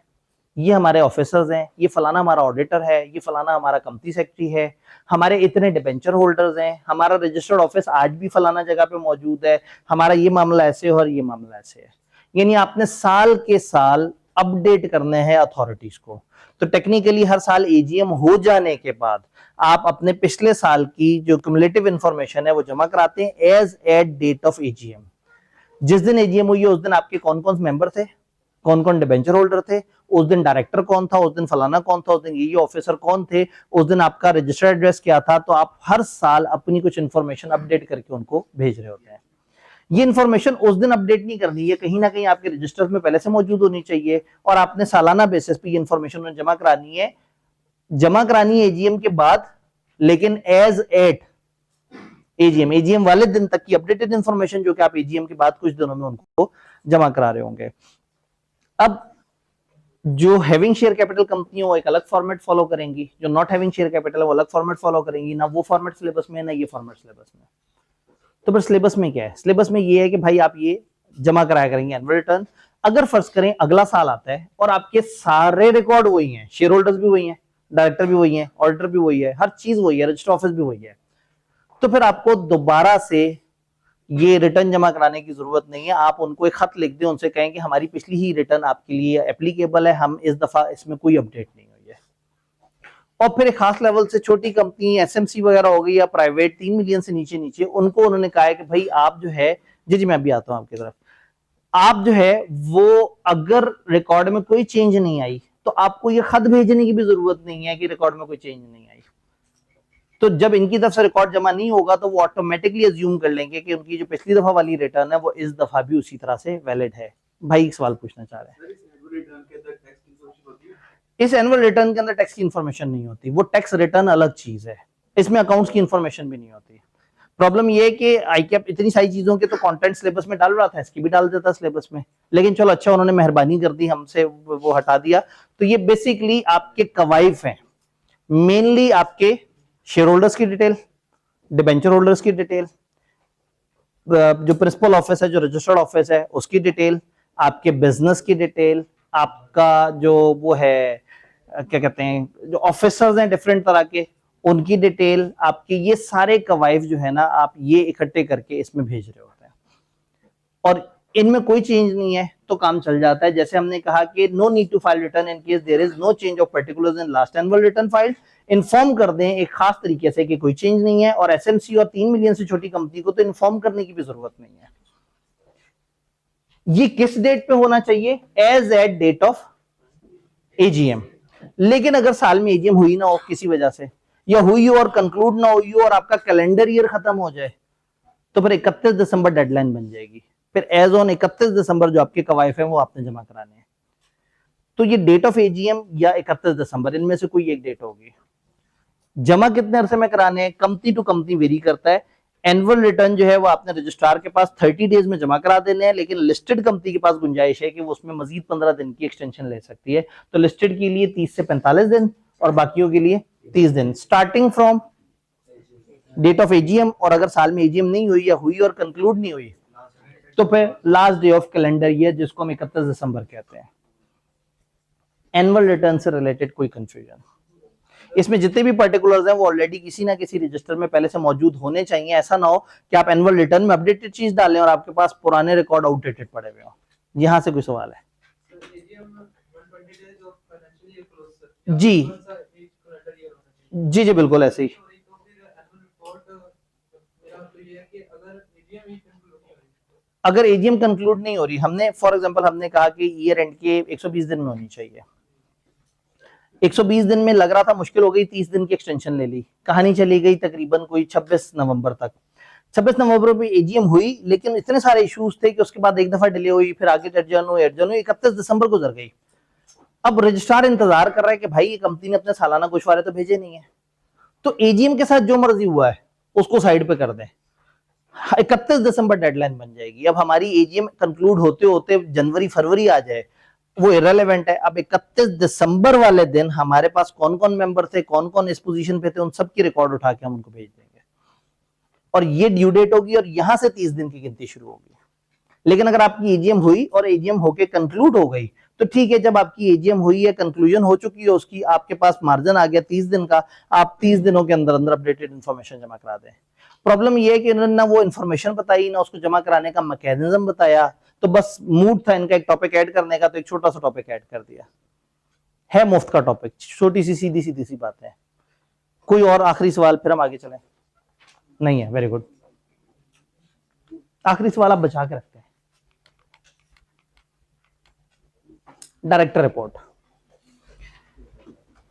ये हमारे ऑफिसर्स हैं, ये फलाना हमारा ऑडिटर है, ये फलाना हमारा कंपनी सेक्रेटरी है, हमारे इतने डिबेंचर होल्डर्स हैं, हमारा रजिस्टर्ड ऑफिस आज भी फलाना जगह पे मौजूद है, हमारा ये मामला ऐसे और ये मामला ऐसे है। यानी आपने साल के साल अपडेट करने हैं अथॉरिटीज को। तो टेक्निकली हर साल एजीएम हो जाने के बाद आप अपने पिछले साल की जो क्युमुलेटिव इंफॉर्मेशन है वो जमा कराते हैं as at date of AGM. जिस दिन एजीएम हुई है उस दिन आपके कौन कौन से मेंबर थे, कौन कौन डिबेंचर होल्डर थे, उस दिन डायरेक्टर कौन था, उस दिन फलाना कौन था, उस दिन ये ऑफिसर कौन थे, उस दिन आपका रजिस्टर्ड एड्रेस क्या था। तो आप हर साल अपनी कुछ इंफॉर्मेशन अपडेट करके उनको भेज रहे होते हैं। ये इंफॉर्मेशन उस दिन अपडेट नहीं करनी है, कहीं ना कहीं आपके रजिस्टर्स में पहले से मौजूद होनी चाहिए और आपने सालाना बेसिस पे ये इंफॉर्मेशन जमा करानी है एजीएम के बाद, लेकिन एज एट एजीएम वाले दिन तक की अपडेटेड इंफॉर्मेशन जो कि आप एजीएम के बाद कुछ दिनों में उनको जमा करा रहे होंगे। अब जो हैविंग शेयर कैपिटल कंपनी वो एक अलग फॉर्मेट फॉलो करेंगी, जो नॉट हैविंग शेयर कैपिटल है वो अलग फॉर्मेट फॉलो करेंगी। ना वो फॉर्मेट सिलेबस में, ना ये फॉर्मेट सिलेबस में। तो फिर सिलेबस में क्या है? सिलेबस में ये है कि भाई आप ये जमा कराया करेंगे एनुअल रिटर्न। अगर फर्ज करें अगला साल आता है और आपके सारे रिकॉर्ड वही हैं, शेयर होल्डर्स भी वही हैं, डायरेक्टर भी वही है, ऑडिटर भी वही है, हर चीज वही है, रजिस्टर ऑफिस भी वही है, तो फिर आपको दोबारा से ये रिटर्न जमा कराने की जरूरत नहीं है। आप उनको एक खत लिख दें, उनसे कहें कि हमारी पिछली ही रिटर्न आपके लिए एप्लीकेबल है, हम इस दफा इसमें कोई अपडेट नहीं हुई है। और फिर एक खास लेवल से छोटी कंपनी एसएमसी वगैरह हो गई या प्राइवेट 3 मिलियन से नीचे उनको उन्होंने कहा है कि भाई आप जो है, जी मैं अभी आता हूं आपकी तरफ, आप जो है वो अगर रिकॉर्ड में कोई चेंज नहीं आई तो आपको ये खत भेजने की भी जरूरत नहीं है कि रिकॉर्ड में कोई चेंज नहीं आई। तो जब इनकी तरफ से रिकॉर्ड जमा नहीं होगा तो वो ऑटोमेटिकली अज्यूम कर लेंगे कि उनकी जो पिछली दफा वाली रिटर्न है वो इस दफा भी उसी तरह से वैलिड है। भाई एक सवाल पूछना चाह रहे हैं, इस एनुअल रिटर्न के अंदर टैक्स की इंफॉर्मेशन नहीं होती, वो टैक्स रिटर्न अलग चीज है, इसमें अकाउंट्स की इंफॉर्मेशन भी नहीं होती। प्रॉब्लम ये है कि आईकैप इतनी सारी चीजों के तो कंटेंट सिलेबस में डाल रहा था, इसकी भी डाल देता सिलेबस में, लेकिन चलो अच्छा उन्होंने मेहरबानी कर दी, हमसे वो हटा दिया। तो ये बेसिकली आपके कवाइफ हैं, मेनली आपके शेयर होल्डर्स की डिटेल, डिबेंचर होल्डर्स की डिटेल, जो प्रिंसिपल ऑफिस है, जो रजिस्टर्ड ऑफिस है उसकी डिटेल, आपके बिजनेस की डिटेल, आपका जो वो है क्या कहते हैं, जो ऑफिसर्स हैं डिफरेंट तरह के, उनकी डिटेल, आपके ये सारे कवाइफ जो है ना, आप ये इकट्ठे करके इसमें भेज रहे होते हैं और इनमें कोई चेंज नहीं है तो काम चल जाता है। जैसे हमने कहा कि no need to file return in case there is no change of particulars in last annual return file. Inform कर दें एक खास तरीके से कि कोई चेंज नहीं है, और एसएमसी और 3 मिलियन से छोटी कंपनी को तो इन्फॉर्म करने की भी जरूरत नहीं है। ये किस डेट पे होना चाहिए? As at date of AGM. लेकिन अगर साल में एजीएम हुई ना हो किसी वजह से, या हुई हो और कंक्लूड ना हुई हो और आपका कैलेंडर ईयर खत्म हो जाए, तो फिर 31 दिसंबर डेडलाइन बन जाएगी। फिर एज ऑन 31 दिसंबर जो आपके कवाइफ है वो आपने जमा कराने हैं। तो ये डेट ऑफ एजीएम या 31 दिसंबर, इनमें से कोई एक डेट होगी। जमा कितने अरसे में कराने हैं? कंपनी टू कंपनी वेरी करता है। एनुअल रिटर्न जो है वो आपने रजिस्ट्रार के पास 30 डेज में जमा करा देने हैं, लेकिन लिस्टेड कंपनी के पास गुंजाइश है कि वो उसमें मजीद 15 दिन की एक्सटेंशन ले सकती है। तो लिस्टेड के लिए 30 से 45 दिन और बाकियों के लिए 30 दिन, starting from date of AGM. और अगर साल में एजीएम नहीं हुई या हुई और कंक्लूड नहीं हुई तो फिर last day of calendar year, जिसको हम 31 दिसंबर कहते हैं। एनुअल रिटर्न से रिलेटेड कोई कंफ्यूजन? इसमें जितने भी पर्टिकुलर्स हैं वो ऑलरेडी किसी ना किसी रजिस्टर में पहले से मौजूद होने चाहिए। ऐसा ना हो कि आप एनुअल रिटर्न में अपडेटेड चीज डालें और आपके पास पुराने रिकॉर्ड आउटडेटेड पड़े हुए हो। यहां से कोई सवाल है? जी जी जी बिल्कुल ऐसे ही। अगर एजीएम कंक्लूड नहीं हो रही, हमने फॉर एग्जांपल हमने कहा कि ईयर एंड के 120 दिन में होनी चाहिए, 120 दिन में लग रहा था मुश्किल हो गई, 30 दिन की एक्सटेंशन ले ली, कहानी चली गई तकरीबन कोई 26 नवंबर तक। 26 नवंबर में एजीएम हुई, लेकिन इतने सारे इश्यूज थे कि उसके बाद एक दफा डिले हुई, फिर आगे एडजर्न हुई, 31 दिसंबर गुजर गई। अब रजिस्ट्रार इंतजार कर रहा है कि भाई ये कंपनी ने अपने सालाना गोशवारे तो भेजे नहीं है, तो एजीएम के साथ जो मर्जी हुआ है उसको साइड पे कर दें। 31 दिसंबर डेडलाइन बन जाएगी। अब हमारी एजीएम कंक्लूड होते होते जनवरी फरवरी आ जाए, वो इररिलेवेंट है। अब 31 दिसंबर वाले दिन हमारे पास कौन कौन मेंबर थे, कौन कौन इस पोजीशन पे थे, उन सब की रिकॉर्ड उठा के हम उनको भेज देंगे और ये ड्यू डेट होगी और यहां से 30 दिन की गिनती शुरू होगी। लेकिन अगर आपकी एजीएम हुई और एजीएम होके कंक्लूड हो गई तो ठीक है, जब आपकी एजीएम हुई है, कंक्लूजन हो चुकी है उसकी, आपके पास मार्जिन आ गया 30 दिन का, आप 30 दिनों के अंदर अंदर अपडेटेड इंफॉर्मेशन जमा करा दें। प्रॉब्लम ये है कि इन्होंने ना वो इन्फॉर्मेशन बताई, ना उसको जमा कराने का मैकेनिज्म बताया, तो बस मूड था इनका एक टॉपिक ऐड करने का, तो एक छोटा सा टॉपिक ऐड कर दिया है, मुफ्त का टॉपिक, छोटी सी सीधी सीधी सी बात है। कोई और आखिरी सवाल, फिर हम आगे चलें? नहीं है, वेरी गुड। आखिरी सवाल आप बचा के रखते हैं। डायरेक्टर रिपोर्ट,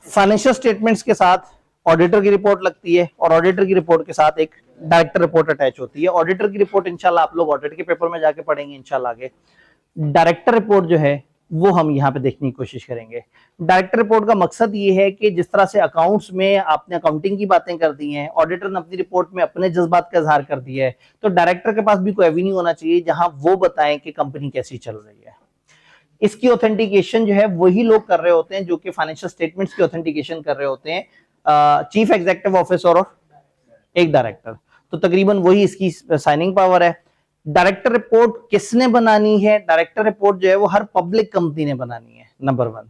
फाइनेंशियल स्टेटमेंट्स के साथ ऑडिटर की रिपोर्ट लगती है और ऑडिटर की रिपोर्ट के साथ एक डायरेक्टर रिपोर्ट अटैच होती है। ऑडिटर की रिपोर्ट इंशाल्लाह आप लोग ऑडिट के पेपर में जाके पढ़ेंगे इंशाल्लाह आगे। डायरेक्टर रिपोर्ट जो है वो हम यहाँ पे देखने की कोशिश करेंगे। डायरेक्टर रिपोर्ट का मकसद ये है कि जिस तरह से अकाउंट्स में आपने अकाउंटिंग की बातें कर दी हैं, ऑडिटर ने अपनी रिपोर्ट में अपने जज्बात का इजहार कर दिया है, तो डायरेक्टर के पास भी कोई एवेन्यू होना चाहिए जहां वो बताएं कि कंपनी कैसी चल रही है। इसकी ऑथेंटिकेशन जो है वही लोग कर रहे होते हैं जो कि फाइनेंशियल स्टेटमेंट्स की ऑथेंटिकेशन कर रहे होते हैं, चीफ एग्जीक्यूटिव ऑफिसर और एक डायरेक्टर, तो तकरीबन वही इसकी साइनिंग पावर है। डायरेक्टर रिपोर्ट किसने बनानी है? डायरेक्टर रिपोर्ट जो है वो हर पब्लिक कंपनी ने बनानी है, नंबर 1।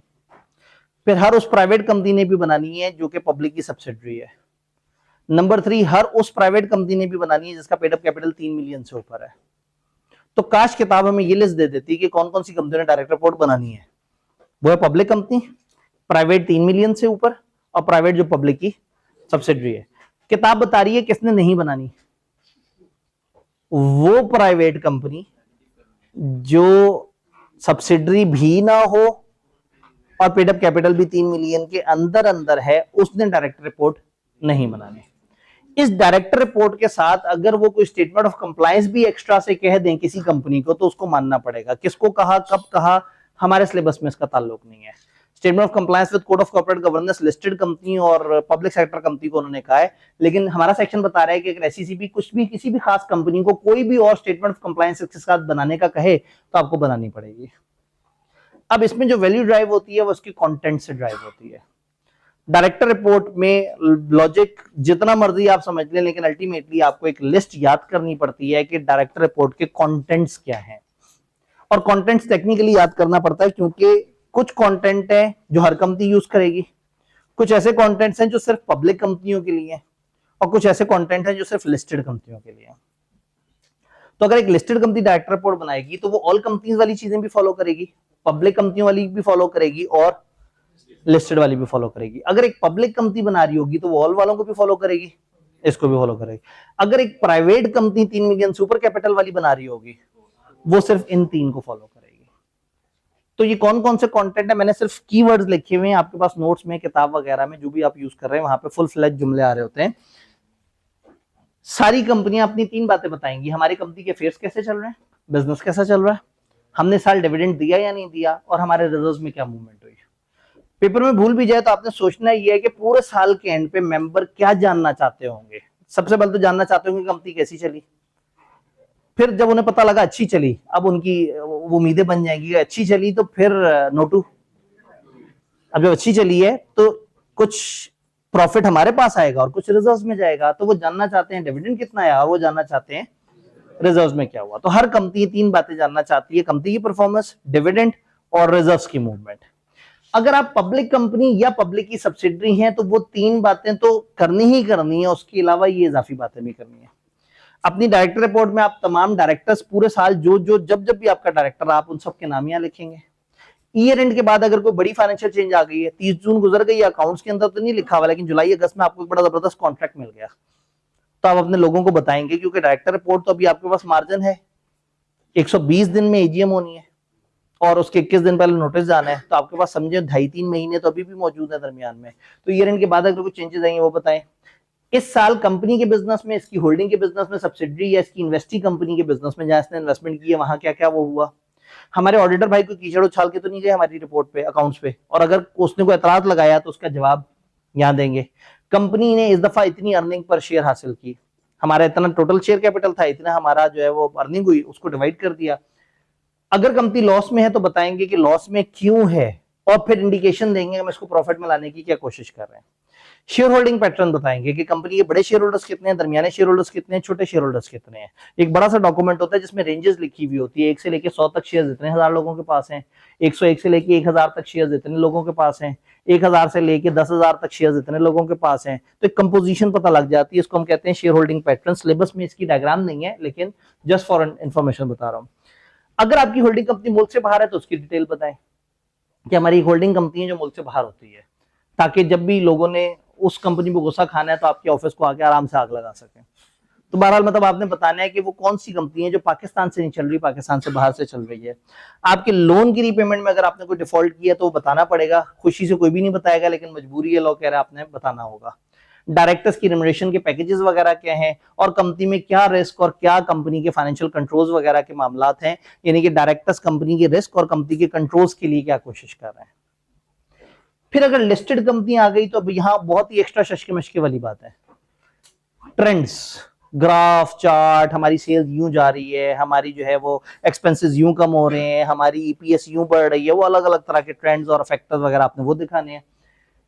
फिर हर उस प्राइवेट कंपनी ने भी बनानी है जो कि पब्लिक की सब्सिडरी है। नंबर 3, हर उस प्राइवेट कंपनी ने भी बनानी है जिसका पेड अप कैपिटल 3 मिलियन से ऊपर है। तो काश किताब हमें ये लिस्ट दे देती कि कौन कौन सी कंपनी ने डायरेक्टर रिपोर्ट बनानी है। वो है पब्लिक कंपनी, प्राइवेट 3 मिलियन से ऊपर, और प्राइवेट जो पब्लिक की सब्सिडरी है। किताब बता रही है किसने नहीं बनानी, वो प्राइवेट कंपनी जो सब्सिडरी भी ना हो और पेड अप कैपिटल भी 3 मिलियन के अंदर अंदर है, उसने डायरेक्टर रिपोर्ट नहीं बनानी। इस डायरेक्टर रिपोर्ट के साथ अगर वो कोई स्टेटमेंट ऑफ कंप्लायंस भी एक्स्ट्रा से कह दें किसी कंपनी को, तो उसको मानना पड़ेगा। किसको कहा, कब कहा, हमारे सिलेबस में इसका ताल्लुक नहीं है। Statement of compliance with code of corporate governance listed company और पब्लिक सेक्टर कंपनी को उन्होंने कहा है, लेकिन हमारा सेक्शन बता रहा है कि अगर एसईसीपी कुछ भी किसी भी खास कंपनी को कोई भी और स्टेटमेंट ऑफ कंप्लायंस के साथ बनाने का कहे तो आपको बनानी पड़ेगी। अब इसमें जो वैल्यू ड्राइव होती है वो उसकी कंटेंट से ड्राइव होती है। डायरेक्टर रिपोर्ट में लॉजिक जितना मर्जी आप समझ लें, लेकिन अल्टीमेटली आपको एक लिस्ट याद करनी पड़ती है कि डायरेक्टर रिपोर्ट के कंटेंट्स क्या हैं। और कंटेंट्स टेक्निकली याद करना पड़ता है, क्योंकि कुछ कंटेंट है जो हर कंपनी यूज करेगी, कुछ ऐसे कंटेंट्स हैं जो सिर्फ पब्लिक कंपनियों के लिए हैं, और कुछ ऐसे कंटेंट हैं जो सिर्फ लिस्टेड कंपनियों के लिए हैं। तो अगर एक लिस्टेड कंपनी डायरेक्टर रिपोर्ट बनाएगी तो वो ऑल कंपनीज वाली चीजें भी फॉलो करेगी, पब्लिक कंपनियों वाली भी फॉलो करेगी और लिस्टेड वाली भी फॉलो करेगी। अगर एक पब्लिक कंपनी बना रही होगी तो वो ऑल वालों को भी फॉलो करेगी, इसको भी फॉलो करेगी। अगर एक private company 3 million super capital वाली बना रही होगी, वो सिर्फ इन 3 को फॉलो करेगी। तो ये कौन कौन से कंटेंट है, मैंने सिर्फ कीवर्ड्स लिखे हुए हैं, आपके पास नोट्स में, किताब वगैरह में जो भी आप यूज कर रहे हैं वहां पे फुल फ्लैज जुमले आ रहे होते हैं। सारी कंपनियां अपनी 3 बातें बताएंगी, हमारी कंपनी के अफेयर्स कैसे चल रहे हैं, बिजनेस कैसा चल रहा है, हमने साल डिविडेंड दिया या नहीं दिया, और हमारे रिजर्व्स में क्या मूवमेंट हुई। पेपर में भूल भी जाए तो आपने सोचना ये है कि पूरे साल के एंड पे मेंबर क्या जानना चाहते होंगे। सबसे पहले तो जानना चाहते होंगे कंपनी कैसी चली, फिर जब उन्हें पता लगा अच्छी चली, अब उनकी उम्मीदें बन जाएंगी, अच्छी चली तो फिर नोटू, अब जब अच्छी चली है तो कुछ प्रॉफिट हमारे पास आएगा और कुछ रिजर्व्स में जाएगा। तो वो जानना चाहते हैं डिविडेंड कितना आया, और वो जानना चाहते हैं रिजर्व्स में क्या हुआ। तो हर कंपनी 3 बातें जानना चाहती है, कंपनी की परफॉर्मेंस, डिविडेंड और रिजर्व्स की मूवमेंट। अगर आप पब्लिक कंपनी या पब्लिक की सब्सिडरी हैं तो वो 3 बातें तो करनी ही करनी है, उसके अलावा ये इजाफी बातें भी करनी है। अपनी डायरेक्टर रिपोर्ट में आप तमाम डायरेक्टर्स पूरे साल जो जब भी आपका डायरेक्टर, आप उन सबके नाम यहाँ लिखेंगे। ईयर एंड के बाद अगर कोई बड़ी फाइनेंशियल चेंज आ गई है, 30 जून गुजर गई, अकाउंट्स के अंदर तो नहीं लिखा हुआ, लेकिन जुलाई अगस्त में आपको एक बड़ा जबरदस्त कॉन्ट्रैक्ट मिल गया, तो आप अपने लोगों को बताएंगे, क्योंकि डायरेक्टर रिपोर्ट तो अभी आपके पास मार्जिन है, 120 दिन में एजीएम होनी है और उसके 21 दिन पहले नोटिस जाना है, तो आपके पास समझे 2.5-3 महीने तो अभी भी मौजूद है दरमियान में। तो ईयर एंड के बाद अगर कुछ चेंजेस आएंगे वो बताएं। इस साल कंपनी के बिजनेस में, इसकी होल्डिंग के बिजनेस में, सब्सिडरी या इसकी इन्वेस्टी कंपनी के बिजनेस में जहां इसने इन्वेस्टमेंट की है वहां क्या क्या वो हुआ। हमारे ऑडिटर भाई को कीचड़ उछाल के तो नहीं गए हमारी रिपोर्ट पे, अकाउंट्स पे, और अगर उसने कोई एतराज लगाया तो उसका जवाब यहां देंगे। कंपनी ने इस दफा इतनी अर्निंग पर शेयर हासिल की, हमारा इतना टोटल शेयर कैपिटल था, इतना हमारा जो है वो अर्निंग हुई, उसको डिवाइड कर दिया। अगर कंपनी लॉस में है तो बताएंगे कि लॉस में क्यों है, और फिर इंडिकेशन देंगे हम इसको प्रॉफिट में लाने की क्या कोशिश कर रहे हैं। शेयर होल्डिंग पैटर्न बताएंगे कि कंपनी के बड़े शेयर होल्डर्स कितने हैं, दरमियाने शेयर होल्डर्स कितने हैं, छोटे शेयर होल्डर्स कितने हैं। एक बड़ा सा डॉक्यूमेंट होता है जिसमें रेंजेस लिखी हुई होती है, 1 से लेके 100 तक शेयर जितने 1000 लोगों के पास हैं, 101 से लेके 1000 तक शेयर जितने लोगों के पास हैं, 1000 से लेके 10,000 तक शेयर जितने लोगों के पास हैं। तो एक कंपोजिशन पता लग जाती है, इसको हम कहते हैं शेयर होल्डिंग पैटर्न। सिलेबस में इसकी डायग्राम नहीं है, लेकिन जस्ट फॉर इन्फॉर्मेशन बता रहा हूँ। अगर आपकी होल्डिंग कंपनी मुल्क से बाहर है तो उसकी डिटेल बताएं कि हमारी होल्डिंग कंपनी है जो मुल्क से बाहर होती है, ताकि जब भी लोगों ने उस कंपनी पे गुस्सा खाना है तो आपके ऑफिस को आके आराम से आग लगा सकें। तो बहरहाल मतलब आपने बताना है कि वो कौन सी कंपनी है जो पाकिस्तान से नहीं चल रही, पाकिस्तान से बाहर से चल रही है। आपके लोन की रीपेमेंट में अगर आपने कोई डिफॉल्ट किया तो वो बताना पड़ेगा, खुशी से कोई भी नहीं बताएगा, लेकिन मजबूरी है, लॉ कह रहा है आपने बताना होगा। डायरेक्टर्स की रिम्यूनरेशन के पैकेजेस वगैरह क्या हैं, और कंपनी में क्या रिस्क और क्या कंपनी के फाइनेंशियल कंट्रोल्स वगैरह के मामलात हैं, यानी कि डायरेक्टर्स कंपनी के रिस्क और कंपनी के कंट्रोल्स के लिए क्या कोशिश कर रहे हैं। फिर अगर लिस्टेड कंपनी आ गई तो अब यहाँ बहुत ही एक्स्ट्रा शशके मशके वाली बात है। ट्रेंड्स, ग्राफ, चार्ट, हमारी सेल्स यूं जा रही है, हमारी जो है वो एक्सपेंसेस यूं कम हो रहे हैं, हमारी ईपीएस यूं बढ़ रही है, वो अलग अलग तरह के ट्रेंड्स और फैक्टर्स वगैरह आपने वो दिखाने हैं।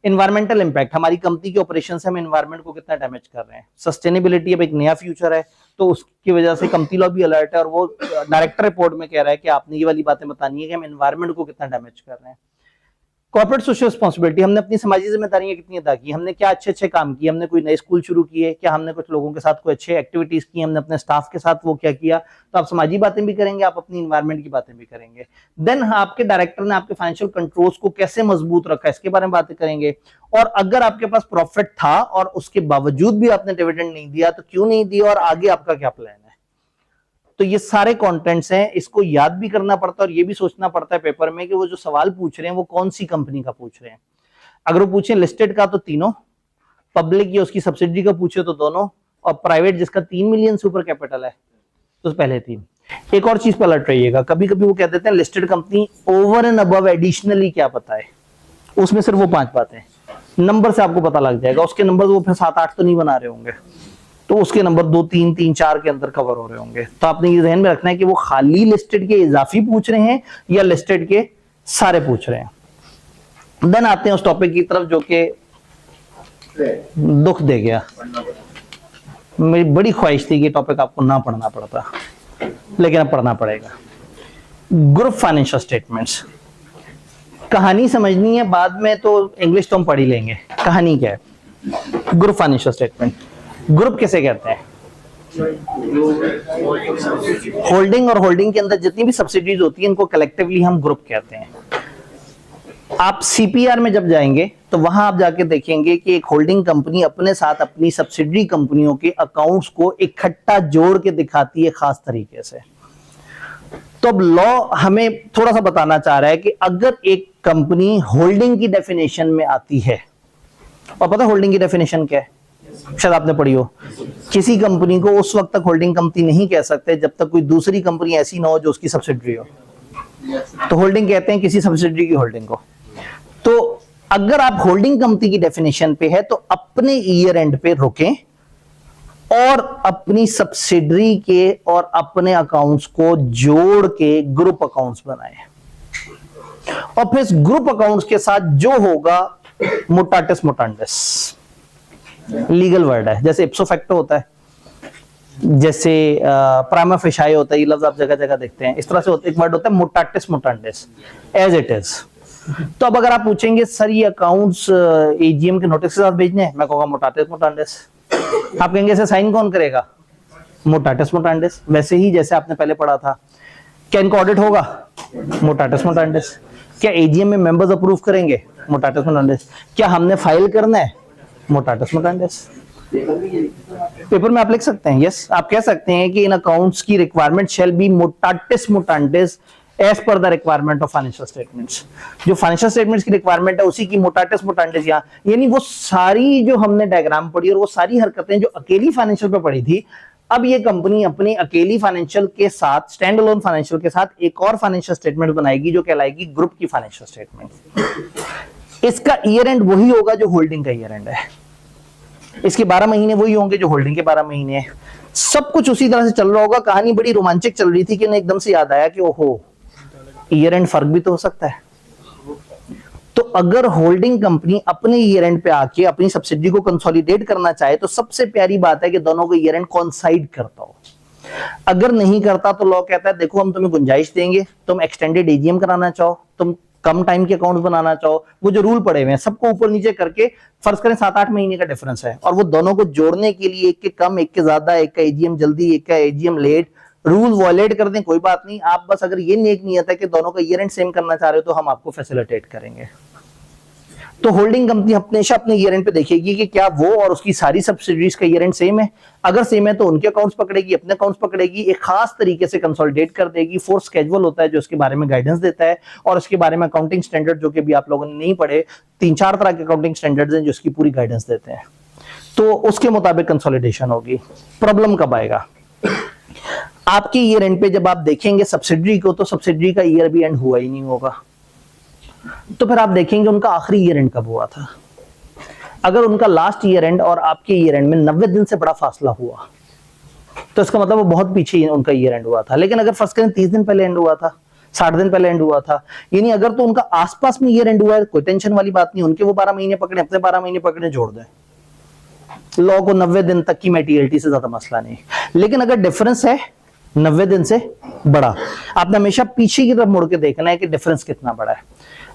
इन्वायरमेंटल इंपैक्ट, हमारी कंपनी के ऑपरेशन से हम इन्वायरमेंट को कितना डैमेज कर रहे हैं। सस्टेनेबिलिटी, अब एक नया फ्यूचर है तो उसकी वजह से कंपनी लॉ भी अलर्ट है, और वो डायरेक्टर रिपोर्ट में कह रहा है कि आपने ये वाली बातें बतानी है कि हम इन्वायरमेंट को कितना डैमेज कर रहे हैं। कॉर्पोरेट सोशल रिस्पांसिबिलिटी, हमने अपनी समाजी जिम्मेदारियां कितनी अदा की, हमने क्या अच्छे अच्छे काम किए, हमने कोई नए स्कूल शुरू किए क्या, हमने कुछ लोगों के साथ कोई अच्छे एक्टिविटीज की, हमने अपने स्टाफ के साथ वो क्या किया। तो आप समाजी बातें भी करेंगे, आप अपनी इन्वायरमेंट की बातें भी करेंगे। देन आपके डायरेक्टर ने आपके फाइनेंशियल कंट्रोल्स को कैसे मजबूत रखा, इसके बारे में बातें करेंगे। और अगर आपके पास प्रॉफिट था और उसके बावजूद भी आपने डिविडेंड नहीं दिया तो क्यों नहीं दिया, और आगे आपका क्या प्लान है। तो ये सारे कंटेंट्स हैं, इसको याद भी करना पड़ता है और ये भी सोचना पड़ता है पेपर में कि वो जो सवाल पूछ रहे हैं वो कौन सी कंपनी का पूछ रहे हैं। अगर वो पूछे लिस्टेड का तो तीनों, पब्लिक या उसकी सब्सिडरी का पूछे तो दोनों, और प्राइवेट जिसका 3 मिलियन सुपर कैपिटल है तो पहले 3। एक और चीज पे अलर्ट रहिएगा, कभी कभी वो कह देते हैं listed company over and above additionally क्या पता है, उसमें सिर्फ वो 5 बातें, नंबर से आपको पता लग जाएगा। उसके नंबर वो फिर 7-8 तो नहीं बना रहे होंगे, तो उसके नंबर 2, 3, 3, 4 के अंदर कवर हो रहे होंगे। तो आपने ये ध्यान में रखना है कि वो खाली लिस्टेड के इजाफी पूछ रहे हैं या लिस्टेड के सारे पूछ रहे हैं। देन आते हैं उस टॉपिक की तरफ जो कि दुख दे गया। मेरी बड़ी ख्वाहिश थी कि टॉपिक आपको ना पढ़ना पड़ता, लेकिन अब पढ़ना पड़ेगा। Group financial statements. कहानी समझनी है, बाद में तो इंग्लिश तो हम पढ़ ही लेंगे। कहानी क्या है ग्रुप फाइनेंशियल स्टेटमेंट? ग्रुप किसे कहते हैं? होल्डिंग, और होल्डिंग के अंदर जितनी भी सब्सिडीज होती है इनको कलेक्टिवली हम ग्रुप कहते हैं। आप सीपीआर में जब जाएंगे तो वहां आप जाके देखेंगे कि एक होल्डिंग कंपनी अपने साथ अपनी सब्सिडरी कंपनियों के अकाउंट्स को इकट्ठा जोड़ के दिखाती है खास तरीके से। तो अब लॉ हमें थोड़ा सा बताना चाह रहा है कि अगर एक कंपनी होल्डिंग की डेफिनेशन में आती है, और पता है होल्डिंग की डेफिनेशन क्या है? शायद आपने पढ़ी हो। किसी कंपनी को उस वक्त तक होल्डिंग कंपनी नहीं कह सकते जब तक कोई दूसरी कंपनी ऐसी ना हो जो उसकी सब्सिडरी हो। तो होल्डिंग कहते हैं किसी सब्सिडरी की होल्डिंग को। तो अगर आप होल्डिंग कंपनी की डेफिनेशन पे है तो अपने ईयर एंड पे रुकें और अपनी सब्सिडरी के और अपने अकाउंट्स को जोड़ के ग्रुप अकाउंट्स बनाएं, और फिर ग्रुप अकाउंट्स के साथ जो होगा मुटाटिस मुटांडिस लीगल वर्ड है, जैसे इप्सो फैक्टो होता है, जैसे प्राइमा फेसाई होता है, ये लफ्ज आप जगह जगह देखते हैं। इस तरह से एक वर्ड होता है मुटाटिस मुटांडिस, एज इट इज। तो अब अगर आप पूछेंगे सर ये अकाउंट्स एजीएम के नोटिस के साथ भेजने हैं, मैं कहूंगा मुटाटिस मुटांडिस। आप कहेंगे इसे साइन कौन करेगा? मुटाटिस मुटांडिस। वैसे ही जैसे आपने पहले पढ़ा था, क्या इनको ऑडिट होगा? मुटाटिस मुटांडिस। क्या एजीएम में मेंबर्स अप्रूव करेंगे? मुटाटिस मुटांडिस। क्या हमने फाइल करना है? मुटाटिस मुटांडिस। पेपर में आप लिख सकते हैं, यस आप कह सकते हैं कि इन अकाउंट्स की requirement shall be mutatis mutandis as per the requirement of financial statements. जो फाइनेंशियल स्टेटमेंट्स की रिक्वायरमेंट है उसी की मुटाटिस मुटांडिस यहाँ, यानी वो सारी जो हमने डायग्राम पढ़ी और वो सारी हरकतें जो अकेली फाइनेंशियल पे पढ़ी थी, अब ये कंपनी अपनी अकेली फाइनेंशियल के साथ, स्टैंड अलोन फाइनेंशियल के साथ एक और फाइनेंशियल स्टेटमेंट बनाएगी जो कहलाएगी ग्रुप की फाइनेंशियल स्टेटमेंट। इसका ईयर एंड वही होगा जो होल्डिंग का ईयर एंड है, इसके 12 महीने वही होंगे जो होल्डिंग के 12 महीने हैं। सब कुछ उसी तरह से चल रहा होगा। कहानी बड़ी रोमांचक चल रही थी कि उन्हें एकदम से याद आया कि ओहो ईयर एंड फर्क भी तो हो सकता है। तो अगर होल्डिंग कंपनी अपने ईयर एंड पे आके अपनी सब्सिडी को कंसोलिडेट करना चाहे तो सबसे प्यारी बात है कि दोनों को ईयर एंड कॉन्साइड करता हो। अगर नहीं करता तो लॉ कहता है देखो हम तुम्हें गुंजाइश देंगे, तुम एक्सटेंडेड एजीएम कराना चाहो, तुम कम टाइम के अकाउंट बनाना चाहो, वो जो रूल पड़े हुए हैं सबको ऊपर नीचे करके फर्ज करें 7-8 महीने का डिफरेंस है और वो दोनों को जोड़ने के लिए एक के कम एक के ज्यादा, एक का एजीएम जल्दी एक का एजीएम लेट, रूल वॉयलेट कर दें कोई बात नहीं, आप बस अगर ये नेक नियत है कि दोनों का ईयर एंड सेम करना चाह रहे हो तो हम आपको फैसिलिटेट करेंगे। तो होल्डिंग कंपनी हमेशा अपने ईयर एंड पे देखेगी कि क्या वो और उसकी सारी सब्सिडीज का ईयर एंड सेम है। अगर सेम है तो उनके अकाउंट्स पकड़ेगी, अपने अकाउंट्स पकड़ेगी, एक खास तरीके से कंसोलिडेट कर देगी। फोर्स स्केड्यूल होता है जो उसके बारे में गाइडेंस देता है और उसके बारे में अकाउंटिंग स्टैंडर्ड जो कि भी आप लोगों ने नहीं पढ़े, 3-4 तरह के अकाउंटिंग स्टैंडर्ड्स हैं जो उसकी पूरी गाइडेंस देते हैं। तो उसके मुताबिक कंसोलिडेशन होगी। प्रॉब्लम कब आएगा? आपके ईयर एंड पे जब आप देखेंगे सब्सिडरी को तो सब्सिडरी का ईयर भी एंड हुआ ही नहीं होगा, तो फिर आप देखेंगे उनका आखिरी ईयर एंड कब हुआ था। अगर उनका लास्ट ईयर एंड और आपके ईयर एंड में 90 दिन से बड़ा फासला हुआ तो इसका मतलब वो बहुत पीछे उनका ईयर एंड हुआ था। लेकिन अगर फर्स्ट करें 30 दिन पहले एंड हुआ था, 60 दिन पहले एंड हुआ था, यानी अगर तो उनका आसपास में ईयर एंड हुआ है कोई टेंशन वाली बात नहीं, उनके वो 12 महीने पकड़े, अपने 12 महीने पकड़े, जोड़ दें। लॉ को 90 दिन तक की मेटीरियलिटी से ज्यादा मसला नहीं। लेकिन अगर डिफरेंस है 90 दिन से बड़ा, आपने हमेशा पीछे की तरफ मुड़ के देखना है कि डिफरेंस कितना बड़ा है।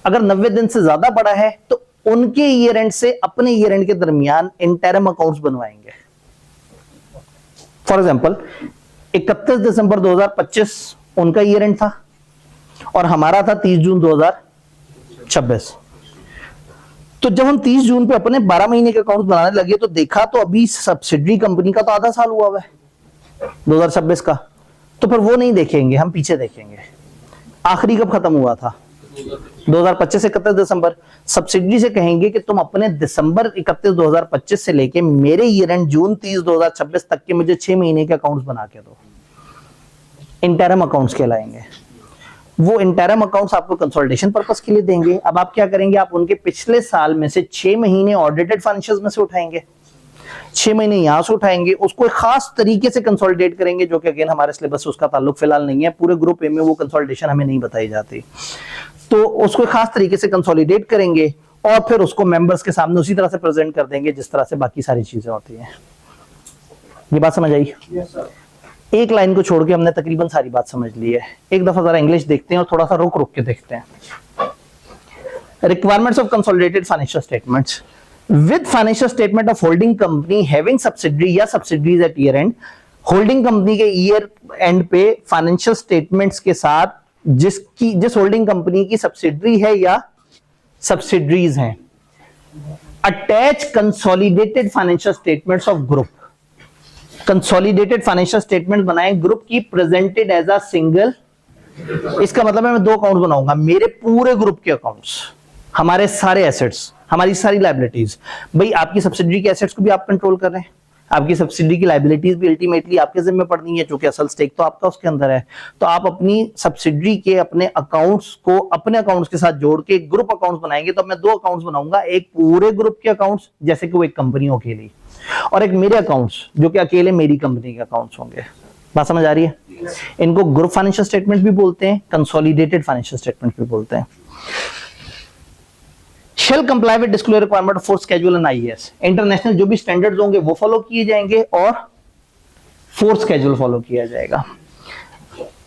अगर 90 दिन से ज्यादा बड़ा है तो उनके ईयर एंड से अपने ईयर एंड के दरमियान इंटरम अकाउंट्स बनवाएंगे। फॉर एग्जांपल 31 दिसंबर 2025 उनका ईयर एंड था और हमारा था 30 जून 2026। तो जब हम 30 जून पे अपने 12 महीने के अकाउंट्स बनाने लगे तो देखा तो अभी सब्सिडरी कंपनी का तो आधा साल हुआ है 2026 का, तो फिर वो नहीं देखेंगे, हम पीछे देखेंगे आखिरी कब खत्म हुआ था 2025 31 दिसंबर। सब्सिडी से कहेंगे कि तुम अपने दिसंबर 31 2025 से लेके मेरे ईयर एंड जून 30 2026 तक के मुझे 6 महीने के अकाउंट्स बना के दो। इंटरम अकाउंट्स कहलाएंगे। वो इंटरम अकाउंट्स आपको कंसोलिडेशन पर्पस के लिए देंगे। अब आप क्या करेंगे, आप उनके पिछले साल में से 6 महीने ऑडिटेड फाइनेंशियल्स में से उठाएंगे, 6 महीने यहां से उठाएंगे, उसको एक खास तरीके से कंसोलिडेट करेंगे जो कि अगेन हमारे सिलेबस से उसका ताल्लुक फिलहाल नहीं है। पूरे ग्रुप ए में वो कंसोलिडेशन हमें नहीं बताई जाती, तो उसको खास तरीके से कंसोलिडेट करेंगे और फिर उसको मेंबर्स के सामने उसी तरह से प्रेजेंट कर देंगे जिस तरह से बाकी सारी चीजें होती हैं। ये बात समझ आई? एक लाइन को छोड़ के हमने तकरीबन सारी बात समझ ली है। एक दफा जरा इंग्लिश देखते हैं और थोड़ा सा रुक रुक के देखते हैं। Requirements of consolidated financial statements with financial statement of holding company having subsidiary या subsidiaries at year end. Holding company के ईयर एंड पे फाइनेंशियल स्टेटमेंट्स के साथ जिस होल्डिंग कंपनी की सब्सिडरी है या सब्सिडरीज हैं। Attach consolidated financial statements of group. Consolidated financial statement बनाएं ग्रुप की, प्रेजेंटेड एज अ सिंगल। इसका मतलब है मैं 2 अकाउंट बनाऊंगा, मेरे पूरे ग्रुप के अकाउंट्स, हमारे सारे एसेट्स, हमारी सारी लायबिलिटीज। भाई आपकी सब्सिडरी के एसेट्स को भी आप कंट्रोल कर रहे हैं, आपकी सब्सिडी की लायबिलिटीज भी अल्टीमेटली आपके जिम्मे पड़नी है, क्योंकि असल स्टेक तो आपका उसके अंदर है। तो आप अपनी सब्सिडरी के अपने अकाउंट्स को अपने अकाउंट्स के साथ जोड़ के ग्रुप अकाउंट्स बनाएंगे। तो मैं 2 अकाउंट्स बनाऊंगा, एक पूरे ग्रुप के अकाउंट्स जैसे कि वो एक कंपनी हो अकेली, और एक मेरे अकाउंट्स जो कि अकेले मेरी कंपनी के अकाउंट्स होंगे। बात समझ आ रही है? इनको ग्रुप फाइनेंशियल स्टेटमेंट भी बोलते हैं, कंसोलिडेटेड फाइनेंशियल स्टेटमेंट भी बोलते हैं। Shall comply with disclosure requirement for schedule and IAS. International जो भी स्टैंडर्ड्स होंगे वो फॉलो किए जाएंगे और फोर्थ स्केड्यूल फॉलो किया जाएगा।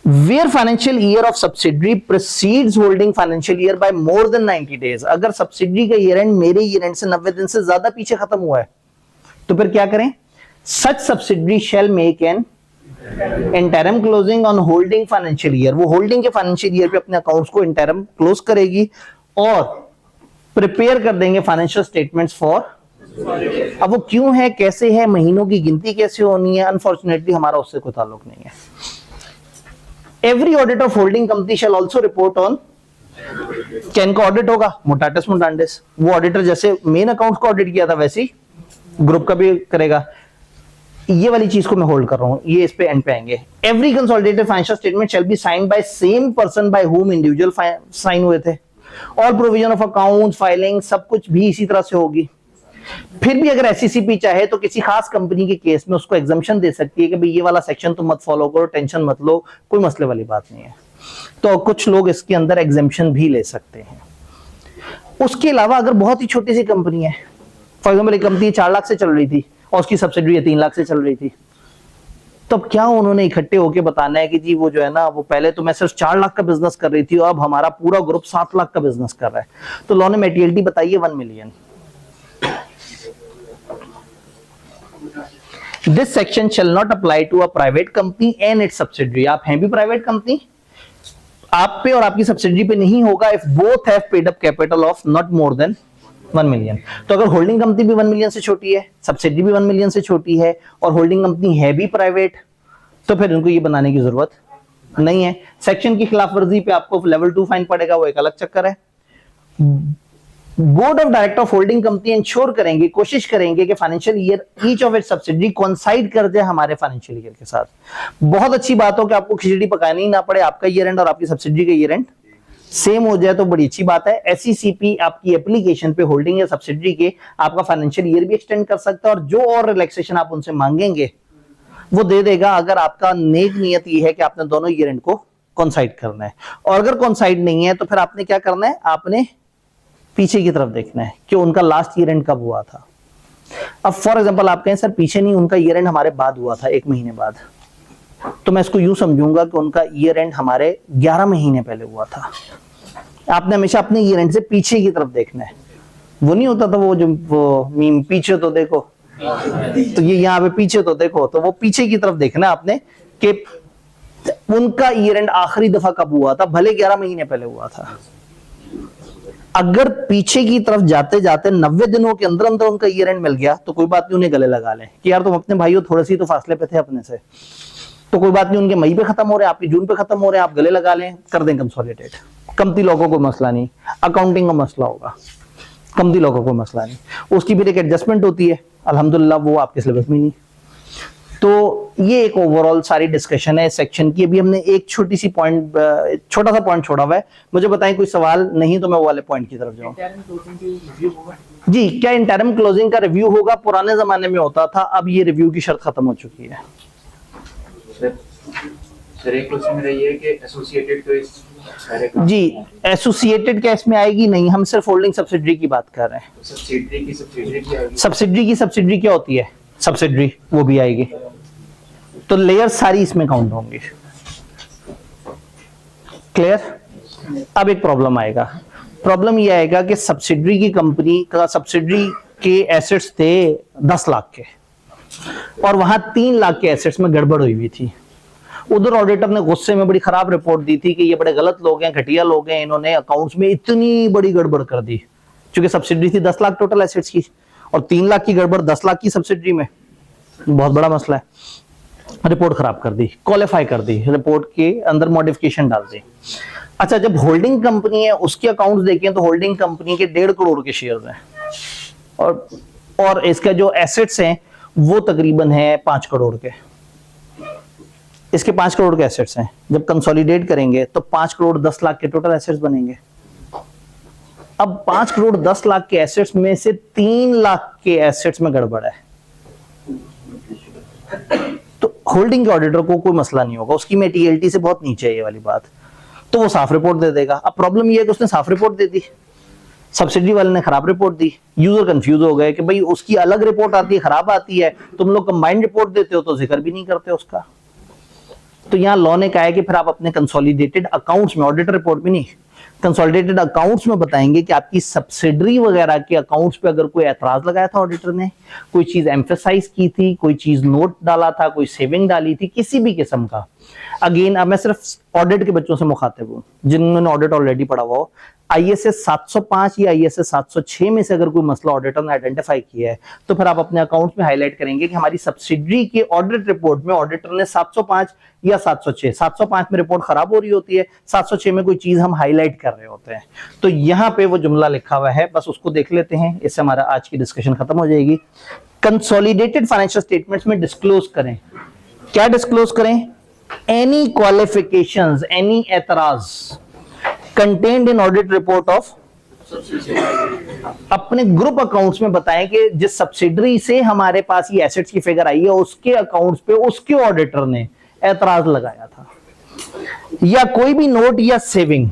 Where financial year of subsidiary precedes holding financial year by more than 90 days. अगर सब्सिडरी का ईयर एंड मेरे ईयर एंड से 90 दिन से ज्यादा पीछे खत्म हुआ है तो फिर क्या करें? Such subsidiary shall make an interim closing on holding financial year. वो होल्डिंग के फाइनेंशियल ईयर पे अपने अकाउंट्स को इंटरम क्लोज करेगी और प्रिपेयर कर देंगे फाइनेंशियल स्टेटमेंट्स फॉर। अब वो क्यों है, कैसे है, महीनों की गिनती कैसे होनी है, अनफॉर्चुनेटली हमारा उससे कोई ताल्लुक नहीं है। Every audit of holding company shall also report on. क्या इनका ऑडिट होगा? मोटाटस मुंडांडिस। वो ऑडिटर जैसे मेन अकाउंट्स को ऑडिट किया था वैसे ही ग्रुप का भी करेगा। ये वाली चीज को मैं होल्ड कर रहा हूं, ये इस पे एंड पे आएंगे। Every consolidated financial statement shall be signed by same person by whom individual sign हुए थे। All provision of account filing सब कुछ भी इसी तरह से होगी। फिर भी अगर एससीसीपी चाहे तो किसी खास कंपनी के केस में उसको एग्जम्पशन दे सकती है कि भाई ये वाला सेक्शन तुम मत फॉलो करो, टेंशन मत लो, कोई मसले वाली बात नहीं है। तो कुछ लोग इसके अंदर एग्जम्पशन भी ले सकते हैं। उसके अलावा अगर बहुत ही छोटी सी कंपनी है, फॉर एग्जाम्पल एक कंपनी 4 लाख से चल रही थी और उसकी सब्सिडरी 3 लाख से चल रही थी, तब क्या उन्होंने इकट्ठे होकर बताना है कि जी वो जो है ना, वो पहले तो मैं सिर्फ 4 लाख का बिजनेस कर रही थी और अब हमारा पूरा ग्रुप 7 लाख का बिजनेस कर रहा है। तो लॉ ने मेटीरियलिटी बताइए 1 million. This section shall not apply to a private company and its subsidiary. आप हैं भी प्राइवेट कंपनी, आप पे और आपकी सब्सिडरी पे नहीं होगा if both have paid up capital of not more than 1 million. तो अगर होल्डिंग कंपनी भी 1 मिलियन से छोटी है, सब्सिडरी भी 1 मिलियन से छोटी है और होल्डिंग कंपनी है भी प्राइवेट, तो फिर इनको ये बनाने की जरूरत नहीं है। सेक्शन की खिलाफवर्जी पे आपको लेवल 2 फाइन पड़ेगा, वो एक अलग चक्कर है। Board of director of holding company ensure करेंगे, कोशिश करेंगे कि financial year each of its subsidiary coincide कर जाए हमारे फाइनेंशियल ईयर के साथ। बहुत अच्छी बात हो कि आपको खिचड़ी पकानी ही ना पड़े, आपका ईयर एंड और आपकी सब्सिडरी का ईयर एंड सेम हो जाए तो बड़ी अच्छी बात है। एससीसीपी आपकी एप्लीकेशन पे होल्डिंग या सब्सिडरी के आपका फाइनेंशियल ईयर भी एक्सटेंड कर सकता है और जो और रिलैक्सेशन आप उनसे मांगेंगे वो दे देगा, अगर आपका नेक नियत ये है कि आपने दोनों ईयर एंड को कोइंसाइड करना है। और अगर कोइंसाइड नहीं है तो फिर आपने क्या करना है, आपने पीछे की तरफ देखना है कि उनका लास्ट ईयर एंड कब हुआ था। अब फॉर एग्जांपल आप कहें सर पीछे नहीं, उनका ईयर एंड हमारे बाद हुआ था 1 महीने बाद, तो मैं इसको यूं समझूंगा कि उनका ईयर एंड हमारे 11 महीने पहले हुआ था। आपने हमेशा अपने ईयर एंड से पीछे की तरफ देखना है। वो नहीं होता था वो जो वो मीम पीछे तो देखो, तो ये यहाँ पे पीछे तो देखो, तो वो पीछे की तरफ देखना है आपने कि उनका ईयर एंड आखिरी दफा कब हुआ था, भले 11 महीने पहले हुआ था। अगर पीछे की तरफ जाते जाते 90 दिनों के अंदर अंदर उनका ईयर एंड मिल गया तो कोई बात नहीं, उन्हें गले लगा लें कि यार तुम अपने भाइयों थोड़े सी तो फासले पे थे अपने से, तो कोई बात नहीं, उनके मई पे खत्म हो रहे हैं, आपके जून पे खत्म हो रहे हैं, आप गले लगा लें, कर दें कंसोलिडेटेड। कंपनी लोगों को मसला नहीं, अकाउंटिंग का मसला होगा, कंपनी लोगों को मसला नहीं, उसकी भी एक एडजस्टमेंट होती है, अल्हम्दुलिल्लाह वो आपके सिलेबस में नहीं। तो ये एक ओवरऑल सारी डिस्कशन है सेक्शन की। अभी हमने एक छोटा सा पॉइंट छोड़ा हुआ है, मुझे बताएं कोई सवाल नहीं तो मैं वो वाले पॉइंट की तरफ जाऊं। जी, क्या इंटरम क्लोजिंग का रिव्यू होगा? पुराने जमाने में होता था, अब ये रिव्यू की शर्त खत्म हो चुकी है। सर एक क्वेश्चन मेरा ये है कि एसोसिएटेड तो इस सारे काम जी, एसोसिएटेड क्या इसमें आएगी? नहीं, हम सिर्फ होल्डिंग सब्सिडरी की बात कर रहे हैं। सब्सिडरी की आएगी। सब्सिडरी क्या होती है? सब्सिडरी वो भी आएगी। तो लेयर सारी इसमें काउंट होंगी। क्लियर? अब एक प्रॉब्लम आएगा। प्रॉब्लम ये आएगा कि सब्सिडरी की कंपनी का सब्सिडरी के एसेट्स थे 10 लाख के और वहां 3 लाख के एसेट्स में गड़बड़ हुई हुई थी। उधर ऑडिटर ने गुस्से में बड़ी खराब रिपोर्ट दी थी कि ये बड़े गलत लोग हैं, घटिया लोग हैं, इन्होंने अकाउंट्स में इतनी बड़ी गड़बड़ कर दी। क्योंकि सब्सिडरी थी 10 लाख टोटल एसेट्स की और 3 लाख की गड़बड़ 10 लाख की सब्सिडरी में, बहुत बड़ा मसला है। रिपोर्ट खराब कर दी, क्वालिफाई कर दी, रिपोर्ट के अंदर मॉडिफिकेशन डाल दी। अच्छा, जब होल्डिंग कंपनी है उसके अकाउंट्स देखें तो होल्डिंग कंपनी के 1.5 करोड़ के शेयर्स हैं और इसका जो एसेट्स हैं वो तकरीबन है 5 करोड़ के। इसके 5 करोड़ के एसेट्स हैं। जब कंसोलिडेट करेंगे तो 5 करोड़ 10 लाख के टोटल एसेट्स बनेंगे। अब 5 करोड़ 10 लाख के एसेट्स में से 3 लाख के एसेट्स में गड़बड़ है, तो होल्डिंग के ऑडिटर को कोई मसला नहीं होगा, उसकी मेटीएलटी से बहुत नीचे है ये वाली बात, तो वो साफ रिपोर्ट दे देगा। अब प्रॉब्लम ये है कि उसने साफ रिपोर्ट दे दी, सब्सिडी वाले ने खराब रिपोर्ट दी, यूजर कंफ्यूज हो गए कि भाई उसकी अलग रिपोर्ट आती है, खराब आती है, तुम लोग कंबाइंड रिपोर्ट देते हो तो जिक्र भी नहीं करते उसका। तो यहां लॉ ने कहा है कि फिर आप अपने कंसोलिडेटेड अकाउंट्स में, ऑडिटर रिपोर्ट भी नहीं, कंसोलिडेटेड अकाउंट्स में बताएंगे कि आपकी सब्सिडरी वगैरह के अकाउंट्स पे अगर कोई एतराज लगाया था ऑडिटर ने, कोई चीज एम्फेसाइज की थी, कोई चीज नोट डाला था, कोई सेविंग डाली थी, किसी भी किस्म का। अगेन अब मैं सिर्फ ऑडिट के बच्चों से मुखातिब हूं जिन्होंने ऑडिट ऑलरेडी पढ़ा हुआ हो। आईएसएस 705 या आईएसएस 706 में से अगर कोई मसला ऑडिटर ने आइडेंटिफाई किया है तो फिर आप अपने अकाउंट्स में हाईलाइट करेंगे कि हमारी सब्सिडरी के ऑडिट रिपोर्ट में ऑडिटर ने 705 या 706, 705 में रिपोर्ट खराब हो रही होती है, 706 में कोई चीज हम हाईलाइट कर रहे होते हैं। तो यहां पे वो जुमला लिखा हुआ है, बस उसको देख लेते हैं, इससे हमारा आज की डिस्कशन खत्म हो जाएगी। कंसोलिडेटेड फाइनेंशियल स्टेटमेंट्स में डिस्क्लोज करें, क्या डिस्क्लोज करें? एनी क्वालिफिकेशंस, एनी एतराज contained in audit report of अपने ग्रुप अकाउंट्स में बताएं कि जिस सब्सिडरी से हमारे पास ये एसेट्स की फिगर आई है उसके अकाउंट्स पे उसके ऑडिटर ने एतराज लगाया था, या कोई भी नोट या सेविंग,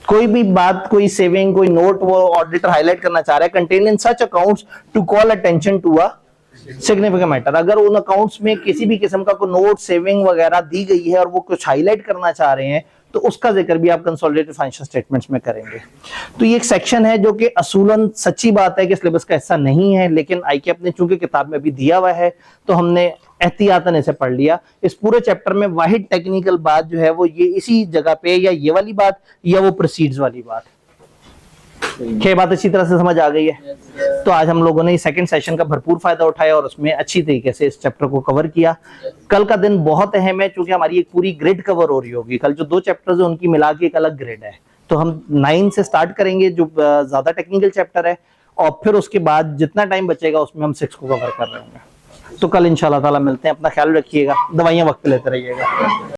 कोई भी बात, कोई सेविंग, कोई नोट वो ऑडिटर हाईलाइट करना चाह रहा है, contain in such accounts to call attention to a significant matter. अगर उन अकाउंट्स में किसी भी किस्म का कोई नोट, सेविंग वगैरह दी गई है और वो कुछ हाईलाइट करना चाह रहे हैं तो उसका जिक्र भी आप कंसोलिडेटेड फाइनेंशियल स्टेटमेंट्स में करेंगे। तो ये एक सेक्शन है जो कि असूलन सच्ची बात है कि सिलेबस का हिस्सा नहीं है, लेकिन आईके अपने चूंकि किताब में भी दिया हुआ है तो हमने एहतियातन इसे पढ़ लिया। इस पूरे चैप्टर में वाहिद टेक्निकल बात जो है वो ये इसी जगह पे, या ये वाली बात या वो प्रोसीड्स वाली बात। क्या बात अच्छी तरह से समझ आ गई है? तो आज हम लोगों ने इस सेकंड सेशन का भरपूर फायदा उठाया और उसमें अच्छी तरीके से इस चैप्टर को कवर किया। कल का दिन बहुत अहम है क्योंकि हमारी एक पूरी ग्रिड कवर हो रही होगी। कल जो 2 चैप्टर्स है उनकी मिला के एक अलग ग्रिड है, तो हम 9 से स्टार्ट करेंगे जो ज्यादा टेक्निकल चैप्टर है, और फिर उसके बाद जितना टाइम बचेगा उसमें हम 6 को कवर कर रहे होंगे। तो कल इंशाल्लाह ताला मिलते हैं। अपना ख्याल रखिएगा, दवाइयां वक्त पे लेते रहिएगा।